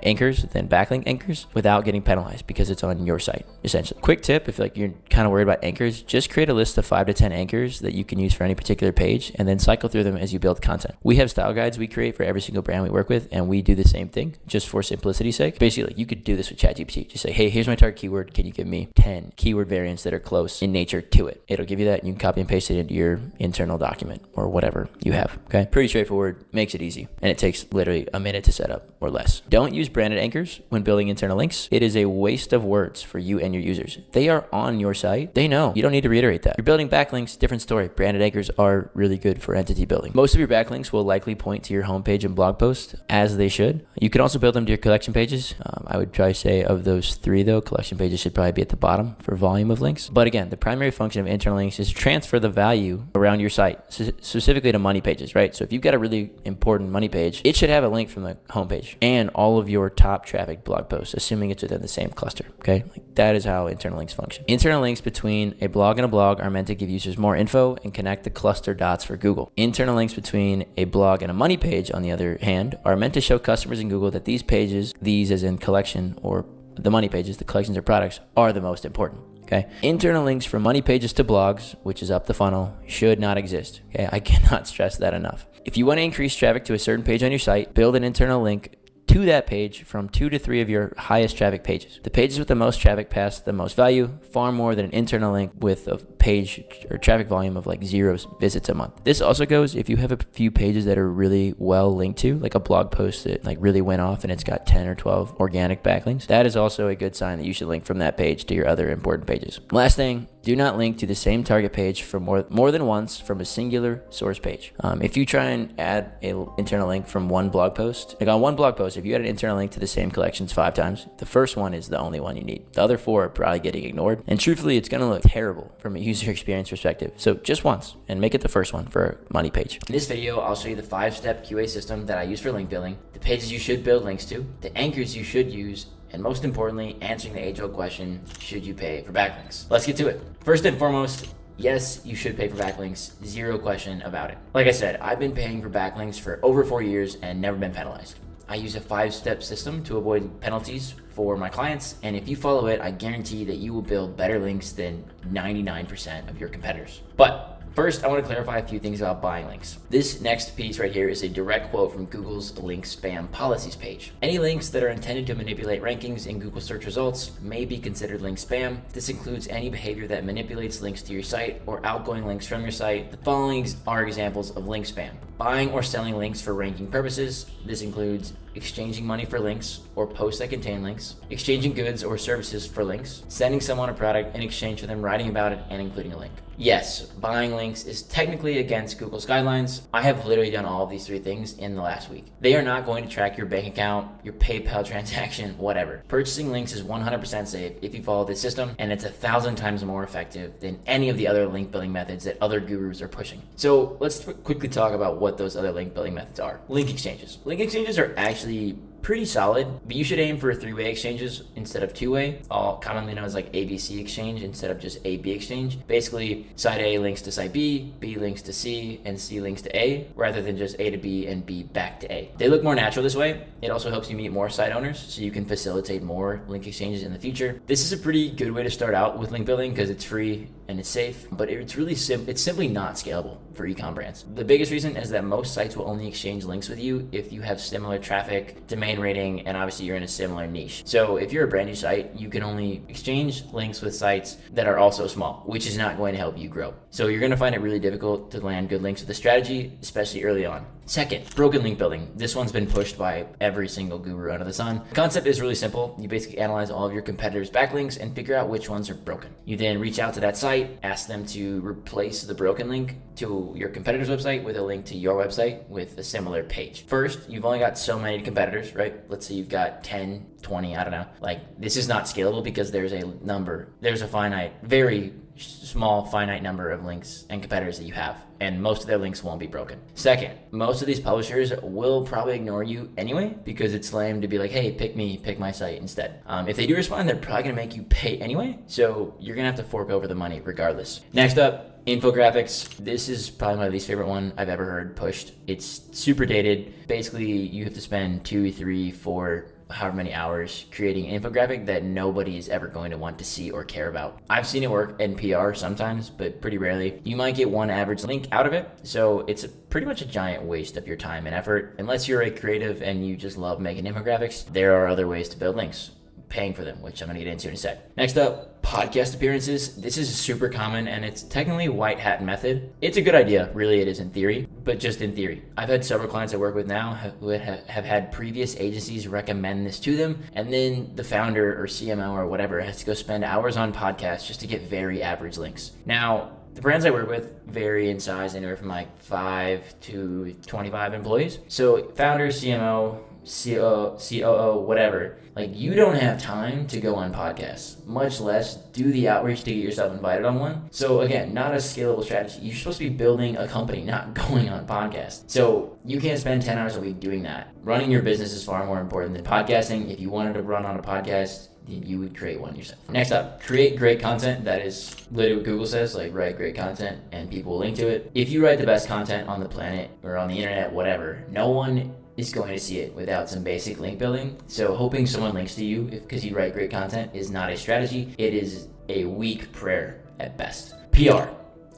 anchors than backlink anchors without getting penalized because it's on your site, essentially. Quick tip, if like you're kind of worried about anchors, just create a list of 5 to 10 anchors that you can use for any particular page and then cycle through them as you build content. We have style guides we create for every single brand we work with, and we do the same thing just for simplicity's sake. Basically, you could do this with ChatGPT. Just say, hey, here's my target keyword. Can you give me 10 keyword variants that are close in nature to it? It'll give you that, and you can copy and paste it into your internal document or whatever you have, okay? Pretty straightforward, makes it easy, and it takes literally a minute to set up or less. Don't use branded anchors when building internal links. It is a waste of words for you and your users. They are on your site. They know. You don't need to reiterate that. You're building backlinks, different story. Branded anchors are really good for entity building. Most of your backlinks will likely point to your homepage and blog post, as they should. You can also build them to your collection pages. I would probably say of those 3 though, collection pages should probably be at the bottom for volume of links. But again, the primary function of internal links is to transfer the value around your site, specifically to money pages, right? So if you've got a really important money page, it should have a link from the homepage and all of your top traffic blog posts, assuming it's within the same cluster, okay? Like that is how internal links function. Internal links between a blog and a blog are meant to give users more info and connect the cluster dots for Google. Internal links between a blog and a money page, on the other hand, are meant to show customers in Google that these pages, these as in collection or the money pages, the collections or products, are the most important. Okay. Internal links from money pages to blogs, which is up the funnel, should not exist. Okay. I cannot stress that enough. If you want to increase traffic to a certain page on your site, build an internal link to that page from 2 to 3 of your highest traffic pages. The pages with the most traffic pass the most value, far more than an internal link with a page or traffic volume of like 0 visits a month. This also goes if you have a few pages that are really well linked to, like a blog post that like really went off and it's got 10 or 12 organic backlinks. That is also a good sign that you should link from that page to your other important pages. Last thing, do not link to the same target page for more than once from a singular source page. If you try and add an internal link from one blog post, like on one blog post, if you add an internal link to the same collections 5 times, the first one is the only one you need. The other 4 are probably getting ignored. And truthfully, it's going to look terrible from a user experience perspective. So just once and make it the first one for a money page. In this video, I'll show you the 5-step QA system that I use for link building, the pages you should build links to, the anchors you should use, and most importantly, answering the age-old question, should you pay for backlinks? Let's get to it. First and foremost, yes, you should pay for backlinks, 0 question about it. Like I said, I've been paying for backlinks for over 4 years and never been penalized. I use a 5-step system to avoid penalties for my clients, and if you follow it, I guarantee that you will build better links than 99% of your competitors. But first, I want to clarify a few things about buying links. This next piece right here is a direct quote from Google's link spam policies page. Any links that are intended to manipulate rankings in Google search results may be considered link spam. This includes any behavior that manipulates links to your site or outgoing links from your site. The following are examples of link spam. Buying or selling links for ranking purposes. This includes exchanging money for links or posts that contain links, exchanging goods or services for links, sending someone a product in exchange for them writing about it and including a link. Yes, buying links is technically against Google's guidelines. I have literally done all of these 3 things in the last week. They are not going to track your bank account, your PayPal transaction, whatever. Purchasing links is 100% safe if you follow this system, and it's 1,000 times more effective than any of the other link building methods that other gurus are pushing. So let's quickly talk about what those other link building methods are. Link exchanges. Link exchanges are actually pretty solid, but you should aim for 3-way exchanges instead of 2-way, all commonly known as like ABC exchange instead of just AB exchange. Basically, site A links to site B, B links to C, and C links to A, rather than just A to B and B back to A. They look more natural this way. It also helps you meet more site owners, so you can facilitate more link exchanges in the future. This is a pretty good way to start out with link building because it's free and it's safe, but it's really it's simply not scalable for e-com brands. The biggest reason is that most sites will only exchange links with you if you have similar traffic, domain rating, and obviously you're in a similar niche. So if you're a brand new site, you can only exchange links with sites that are also small, which is not going to help you grow. So you're going to find it really difficult to land good links with a strategy, especially early on. Second, broken link building. This one's been pushed by every single guru under the sun. The concept is really simple. You basically analyze all of your competitors' backlinks and figure out which ones are broken. You then reach out to that site, ask them to replace the broken link to your competitor's website with a link to your website with a similar page. First, you've only got so many competitors, right? Let's say you've got 10, 20, I don't know. Like, this is not scalable because there's a finite, very small finite number of links and competitors that you have, and most of their links won't be broken. Second, most of these publishers will probably ignore you anyway because it's lame to be like, hey, pick my site instead. If they do respond, they're probably gonna make you pay anyway, so you're gonna have to fork over the money regardless. Next up, infographics. This is probably my least favorite one I've ever heard pushed. It's super dated. Basically, you have to spend 2, 3, 4, however many hours creating an infographic that nobody is ever going to want to see or care about. I've seen it work in PR sometimes, but pretty rarely. You might get one average link out of it, so it's pretty much a giant waste of your time and effort. Unless you're a creative and you just love making infographics, there are other ways to build links, paying for them, which I'm gonna get into in a sec. Next up, podcast appearances. This is super common and it's technically white hat method. It's a good idea, really it is in theory, but just in theory. I've had several clients I work with now who have had previous agencies recommend this to them, and then the founder or CMO or whatever has to go spend hours on podcasts just to get very average links. Now, the brands I work with vary in size anywhere from like 5 to 25 employees. So founder, CMO, COO, whatever, like you don't have time to go on podcasts, much less do the outreach to get yourself invited on one. So again, not a scalable strategy. You're supposed to be building a company, not going on podcasts. So you can't spend 10 hours a week doing that. Running your business is far more important than podcasting. If you wanted to run on a podcast, you would create one yourself. Next up, create great content. That is literally what Google says, like write great content and people will link to it. If you write the best content on the planet or on the internet, whatever, no one is going to see it without some basic link building. So hoping someone links to you because you write great content is not a strategy. It is a weak prayer at best. PR.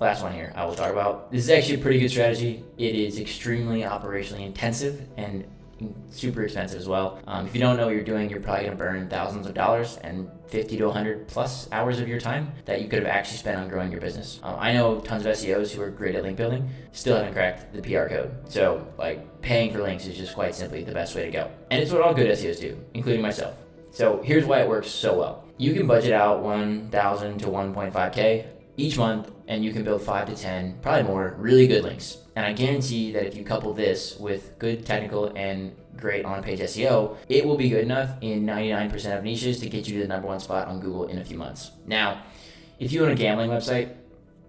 Last one here I will talk about. This is actually a pretty good strategy. It is extremely operationally intensive and super expensive as well. If you don't know what you're doing, you're probably gonna burn thousands of dollars and 50 to 100 plus hours of your time that you could have actually spent on growing your business. I know tons of SEOs who are great at link building, still haven't cracked the PR code. So like paying for links is just quite simply the best way to go. And it's what all good SEOs do, including myself. So here's why it works so well. You can budget out 1,000 to 1.5K each month, and you can build 5 to 10, probably more, really good links. And I guarantee that if you couple this with good technical and great on-page SEO, it will be good enough in 99% of niches to get you to the #1 spot on Google in a few months. Now, if you own a gambling website,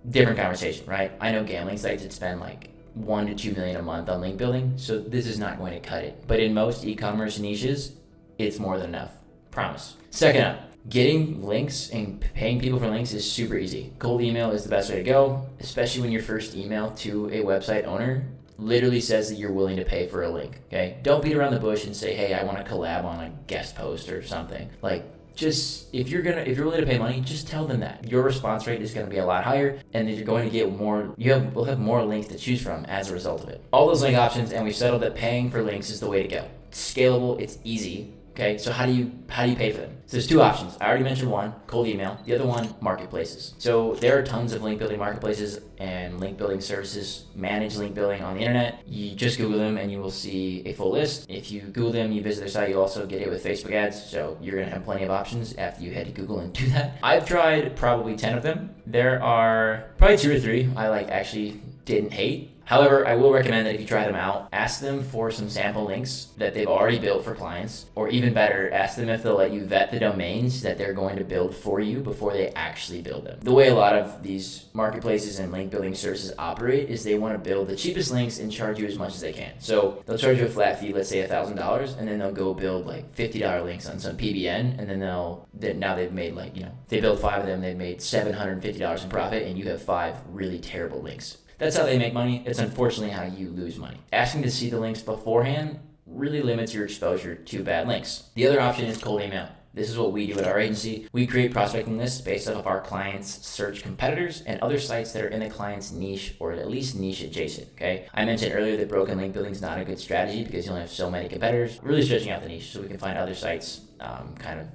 different conversation, right? I know gambling sites that spend like 1 to 2 million a month on link building, so this is not going to cut it. But in most e-commerce niches, it's more than enough, promise. Second up, getting links and paying people for links is super easy. Cold email is the best way to go, especially when your first email to a website owner literally says that you're willing to pay for a link, okay? Don't beat around the bush and say, hey, I want to collab on a guest post or something. Like, just, if you're willing to pay money, just tell them that. Your response rate is going to be a lot higher, and you're going to get more, we'll have more links to choose from as a result of it. All those link options, and we've settled that paying for links is the way to go. It's scalable, it's easy. Okay, so how do you pay for them? So there's two options. I already mentioned one, cold email. The other one, marketplaces. So there are tons of link building marketplaces and link building services, manage link building on the internet. You just Google them and you will see a full list. If you Google them, you visit their site, you'll also get it with Facebook ads. So you're gonna have plenty of options after you head to Google and do that. I've tried probably 10 of them. There are probably 2 or 3 I actually didn't hate. However, I will recommend that if you try them out, ask them for some sample links that they've already built for clients, or even better, ask them if they'll let you vet the domains that they're going to build for you before they actually build them. The way a lot of these marketplaces and link building services operate is they want to build the cheapest links and charge you as much as they can. So they'll charge you a flat fee, let's say $1,000, and then they'll go build like $50 links on some PBN, and then now they've made they build 5 of them, they've made $750 in profit, and you have 5 really terrible links. That's how they make money. It's unfortunately how you lose money. Asking to see the links beforehand really limits your exposure to bad links. The other option is cold email. This is what we do at our agency. We create prospecting lists based off of our clients' search competitors and other sites that are in the client's niche or at least niche adjacent, okay? I mentioned earlier that broken link building is not a good strategy because you only have so many competitors. We're really stretching out the niche so we can find other sites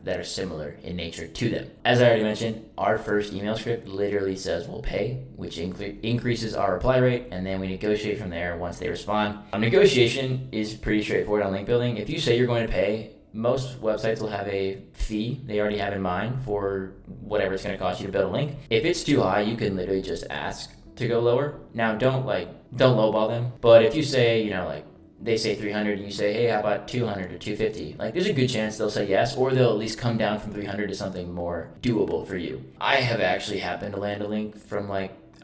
that are similar in nature to them. As I already mentioned, our first email script literally says we'll pay, which increases our reply rate, and then we negotiate from there once they respond. Negotiation is pretty straightforward on link building. If you say you're going to pay, most websites will have a fee they already have in mind for whatever it's going to cost you to build a link. If it's too high, you can literally just ask to go lower. Now, don't lowball them, but if you say, they say 300 and you say, hey, how about 200 or 250? Like, there's a good chance they'll say yes, or they'll at least come down from 300 to something more doable for you. I have actually happened to land a link from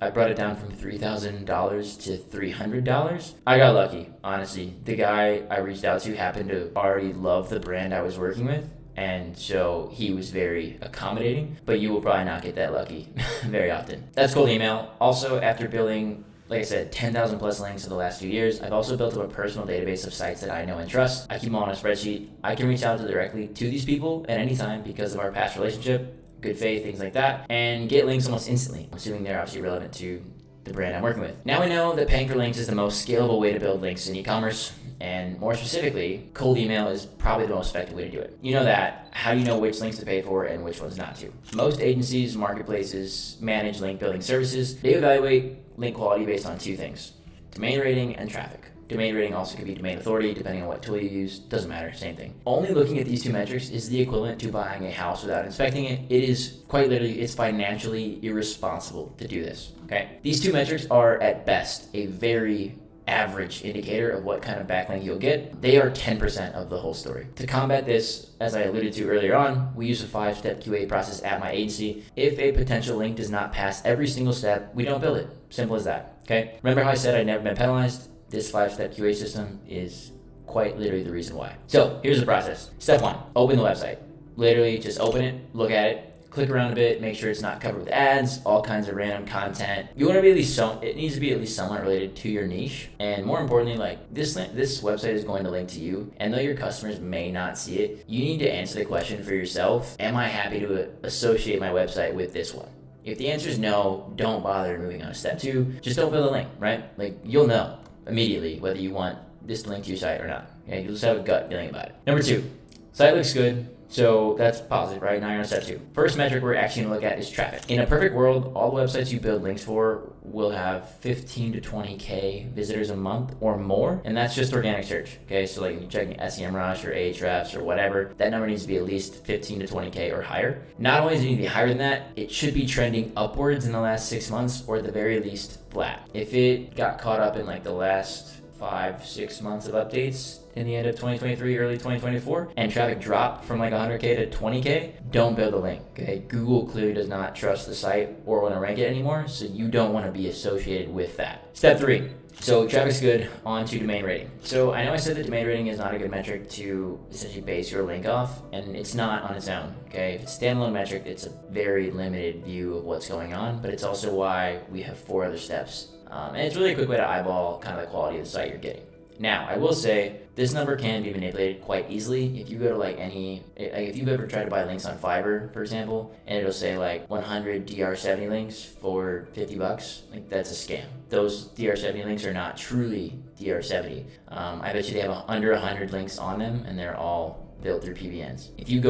I brought it down from $3,000 to $300. I got lucky, honestly. The guy I reached out to happened to already love the brand I was working with, and so he was very accommodating, but you will probably not get that lucky very often. That's cold email. Also, after building, like I said, 10,000 plus links in the last few years, I've also built up a personal database of sites that I know and trust. I keep them on a spreadsheet. I can reach out directly to these people at any time because of our past relationship, good faith, things like that, and get links almost instantly, assuming they're obviously relevant to the brand I'm working with. Now we know that paying for links is the most scalable way to build links in e-commerce, and more specifically, cold email is probably the most effective way to do it. You know that. How do you know which links to pay for and which ones not to? Most agencies, marketplaces, manage link building services. They evaluate link quality based on two things: domain rating and traffic. Domain rating also could be domain authority, depending on what tool you use. Doesn't matter, same thing. Only looking at these two metrics is the equivalent to buying a house without inspecting it. It is quite literally, it's financially irresponsible to do this, okay? These two metrics are at best a very average indicator of what kind of backlink you'll get. They are 10% of the whole story. To combat this, as I alluded to earlier on, we use a 5-step QA process at my agency. If a potential link does not pass every single step, we don't build it. Simple as that, okay? Remember how I said I'd never been penalized? This 5-step QA system is quite literally the reason why. So here's the process. Step 1, open the website. Literally just open it, look at it, click around a bit, make sure it's not covered with ads, all kinds of random content. You want to be at least it needs to be at least somewhat related to your niche. And more importantly, this website is going to link to you, and though your customers may not see it, you need to answer the question for yourself: am I happy to associate my website with this one? If the answer is no, don't bother moving on to step 2. Just don't build a link, right? You'll know immediately whether you want this to link to your site or not. Okay, you'll just have a gut feeling about it. Number 2, site looks good. So that's positive, right? Now you're on step 2. First metric we're actually going to look at is traffic. In a perfect world, all the websites you build links for will have 15 to 20K visitors a month or more, and that's just organic search. Okay, so you're checking SEMrush or Ahrefs or whatever, that number needs to be at least 15 to 20K or higher. Not only does it need to be higher than that, it should be trending upwards in the last 6 months, or at the very least flat. If it got caught up in the last 5-6 months of updates in the end of 2023, early 2024, and traffic dropped from 100K to 20K, don't build a link, okay? Google clearly does not trust the site or want to rank it anymore, so you don't want to be associated with that. Step 3. So traffic's good, on to domain rating. So I know I said that domain rating is not a good metric to essentially base your link off, and it's not on its own, okay? If it's a standalone metric, it's a very limited view of what's going on, but it's also why we have 4 other steps. And it's really a quick way to eyeball kind of the quality of the site you're getting. Now, I will say this number can be manipulated quite easily. If you go to if you've ever tried to buy links on Fiverr, for example, and it'll say 100 DR70 links for $50, that's a scam. Those DR70 links are not truly DR70. I bet you they have under 100 links on them, and they're all built through PBNs. If you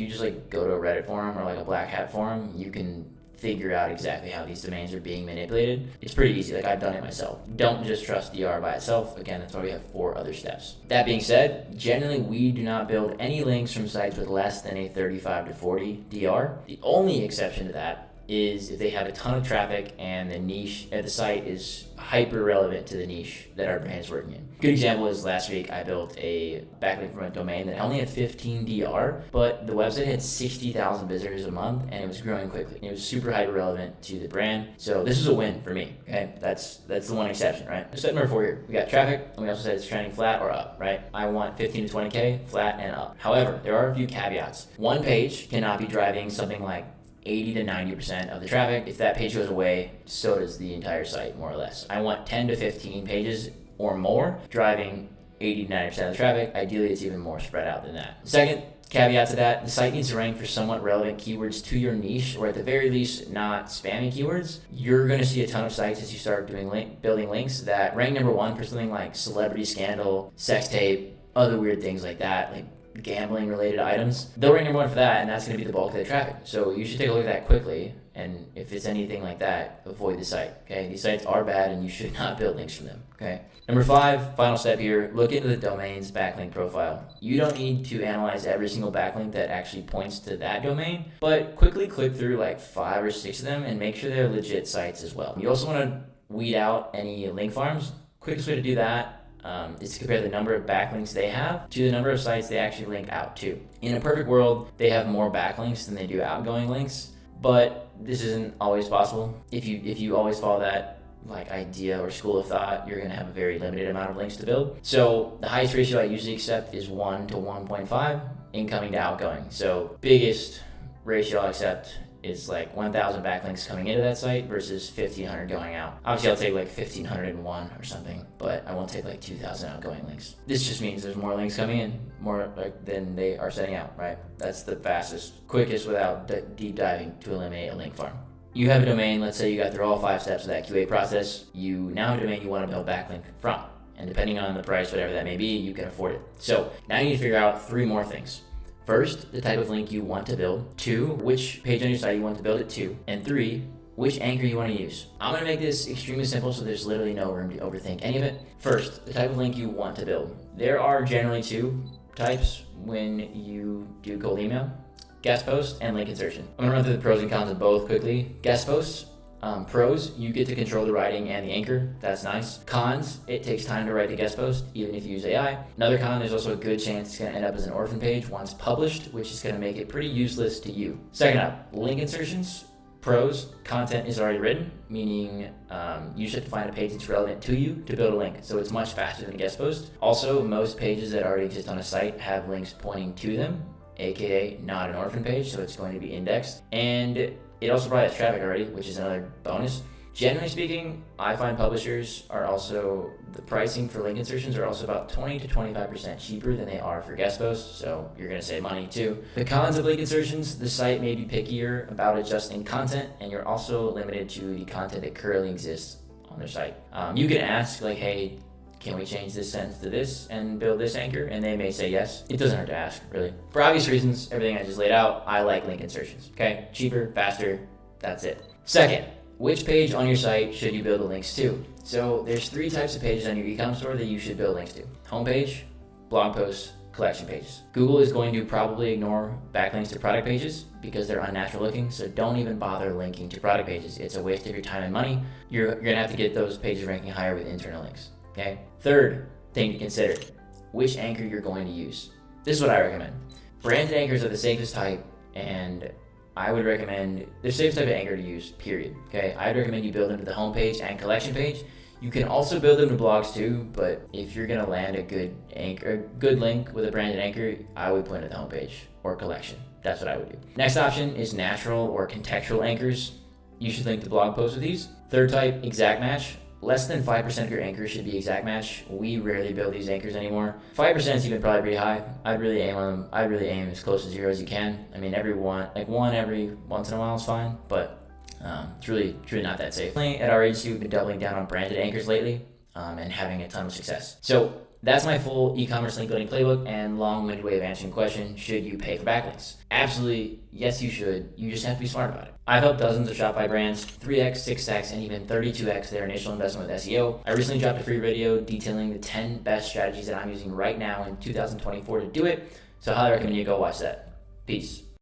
just go to a Reddit forum or a Black Hat forum, you can figure out exactly how these domains are being manipulated. It's pretty easy. I've done it myself. Don't just trust DR by itself. Again, that's why we have 4 other steps. That being said, generally we do not build any links from sites with less than a 35 to 40 DR. The only exception to that is if they have a ton of traffic and the niche at the site is hyper relevant to the niche that our brand is working in. Good example is last week I built a backlink from a domain that only had 15 DR, but the website had 60,000 visitors a month and it was growing quickly. It was super hyper relevant to the brand. So this is a win for me. Okay, that's the one exception, right? Step number 4 here. We got traffic, and we also said it's trending flat or up, right? I want 15 to 20K, flat and up. However, there are a few caveats. One page cannot be driving something like 80 to 90% of the traffic. If that page goes away, so does the entire site, more or less. I want 10 to 15 pages or more driving 80 to 90% of the traffic. Ideally, it's even more spread out than that. Second caveat to that, the site needs to rank for somewhat relevant keywords to your niche, or at the very least, not spammy keywords. You're going to see a ton of sites as you start building links that rank number 1 for something like celebrity scandal, sex tape, other weird things like that, gambling related items. They'll rank number 1 for that, and that's going to be the bulk of the traffic. So you should take a look at that quickly, and if it's anything like that, avoid the site. Okay, these sites are bad and you should not build links from them. Okay. Number 5, final step here, look into the domain's backlink profile. You don't need to analyze every single backlink that actually points to that domain, but quickly click through 5 or 6 of them and make sure they're legit sites as well. You also want to weed out any link farms. Quickest way to do that, is to compare the number of backlinks they have to the number of sites they actually link out to. In a perfect world, they have more backlinks than they do outgoing links, but this isn't always possible. If you always follow that idea or school of thought, you're going to have a very limited amount of links to build. So the highest ratio I usually accept is 1 to 1.5 incoming to outgoing. So biggest ratio I'll accept is 1,000 backlinks coming into that site versus 1,500 going out. Obviously I'll take 1,501 or something, but I won't take 2,000 outgoing links. This just means there's more links coming in, more than they are sending out, right? That's the fastest, quickest without deep diving to eliminate a link farm. You have a domain, let's say you got through all 5 steps of that QA process. You now have a domain you want to build backlink from. And depending on the price, whatever that may be, you can afford it. So now you need to figure out 3 more things. First, the type of link you want to build. 2, which page on your site you want to build it to. And 3, which anchor you want to use. I'm going to make this extremely simple so there's literally no room to overthink any of it. First, the type of link you want to build. There are generally 2 types when you do cold email: guest post and link insertion. I'm going to run through the pros and cons of both quickly. Guest posts. Pros, you get to control the writing and the anchor. That's nice. Cons, it takes time to write the guest post, even if you use AI. Another con, there's also a good chance it's going to end up as an orphan page once published, which is going to make it pretty useless to you. Second up, link insertions. Pros, content is already written, meaning you just have to find a page that's relevant to you to build a link. So it's much faster than a guest post. Also, most pages that already exist on a site have links pointing to them, aka not an orphan page, so it's going to be indexed. And it also provides traffic already, which is another bonus. Generally speaking, I find publishers are also, the pricing for link insertions are also about 20 to 25% cheaper than they are for guest posts, so you're gonna save money too. The cons of link insertions, the site may be pickier about adjusting content, and you're also limited to the content that currently exists on their site. You can ask hey, can we change this sentence to this and build this anchor? And they may say yes. It doesn't hurt to ask, really. For obvious reasons, everything I just laid out, I like link insertions, okay? Cheaper, faster, that's it. Second, which page on your site should you build the links to? So there's 3 types of pages on your e-com store that you should build links to: homepage, blog posts, collection pages. Google is going to probably ignore backlinks to product pages because they're unnatural looking, so don't even bother linking to product pages. It's a waste of your time and money. You're gonna have to get those pages ranking higher with internal links. Okay. Third thing to consider, which anchor you're going to use. This is what I recommend. Branded anchors are the safest type, and I would recommend the safest type of anchor to use, period. Okay. I'd recommend you build them to the homepage and collection page. You can also build them to blogs too, but if you're gonna land a good anchor, a good link with a branded anchor, I would put it at the homepage or collection. That's what I would do. Next option is natural or contextual anchors. You should link the blog post with these. Third type, exact match. Less than 5% of your anchors should be exact match. We rarely build these anchors anymore. 5% is even probably pretty high. I'd really aim on them. I'd really aim as close to 0 as you can. I mean, one every once in a while is fine, but it's really not that safe. At our agency, we've been doubling down on branded anchors lately and having a ton of success. So that's my full e-commerce link building playbook and long-winded way of answering the question, should you pay for backlinks? Absolutely, yes you should. You just have to be smart about it. I've helped dozens of Shopify brands 3x, 6x, and even 32x their initial investment with SEO. I recently dropped a free video detailing the 10 best strategies that I'm using right now in 2024 to do it, so I highly recommend you go watch that. Peace.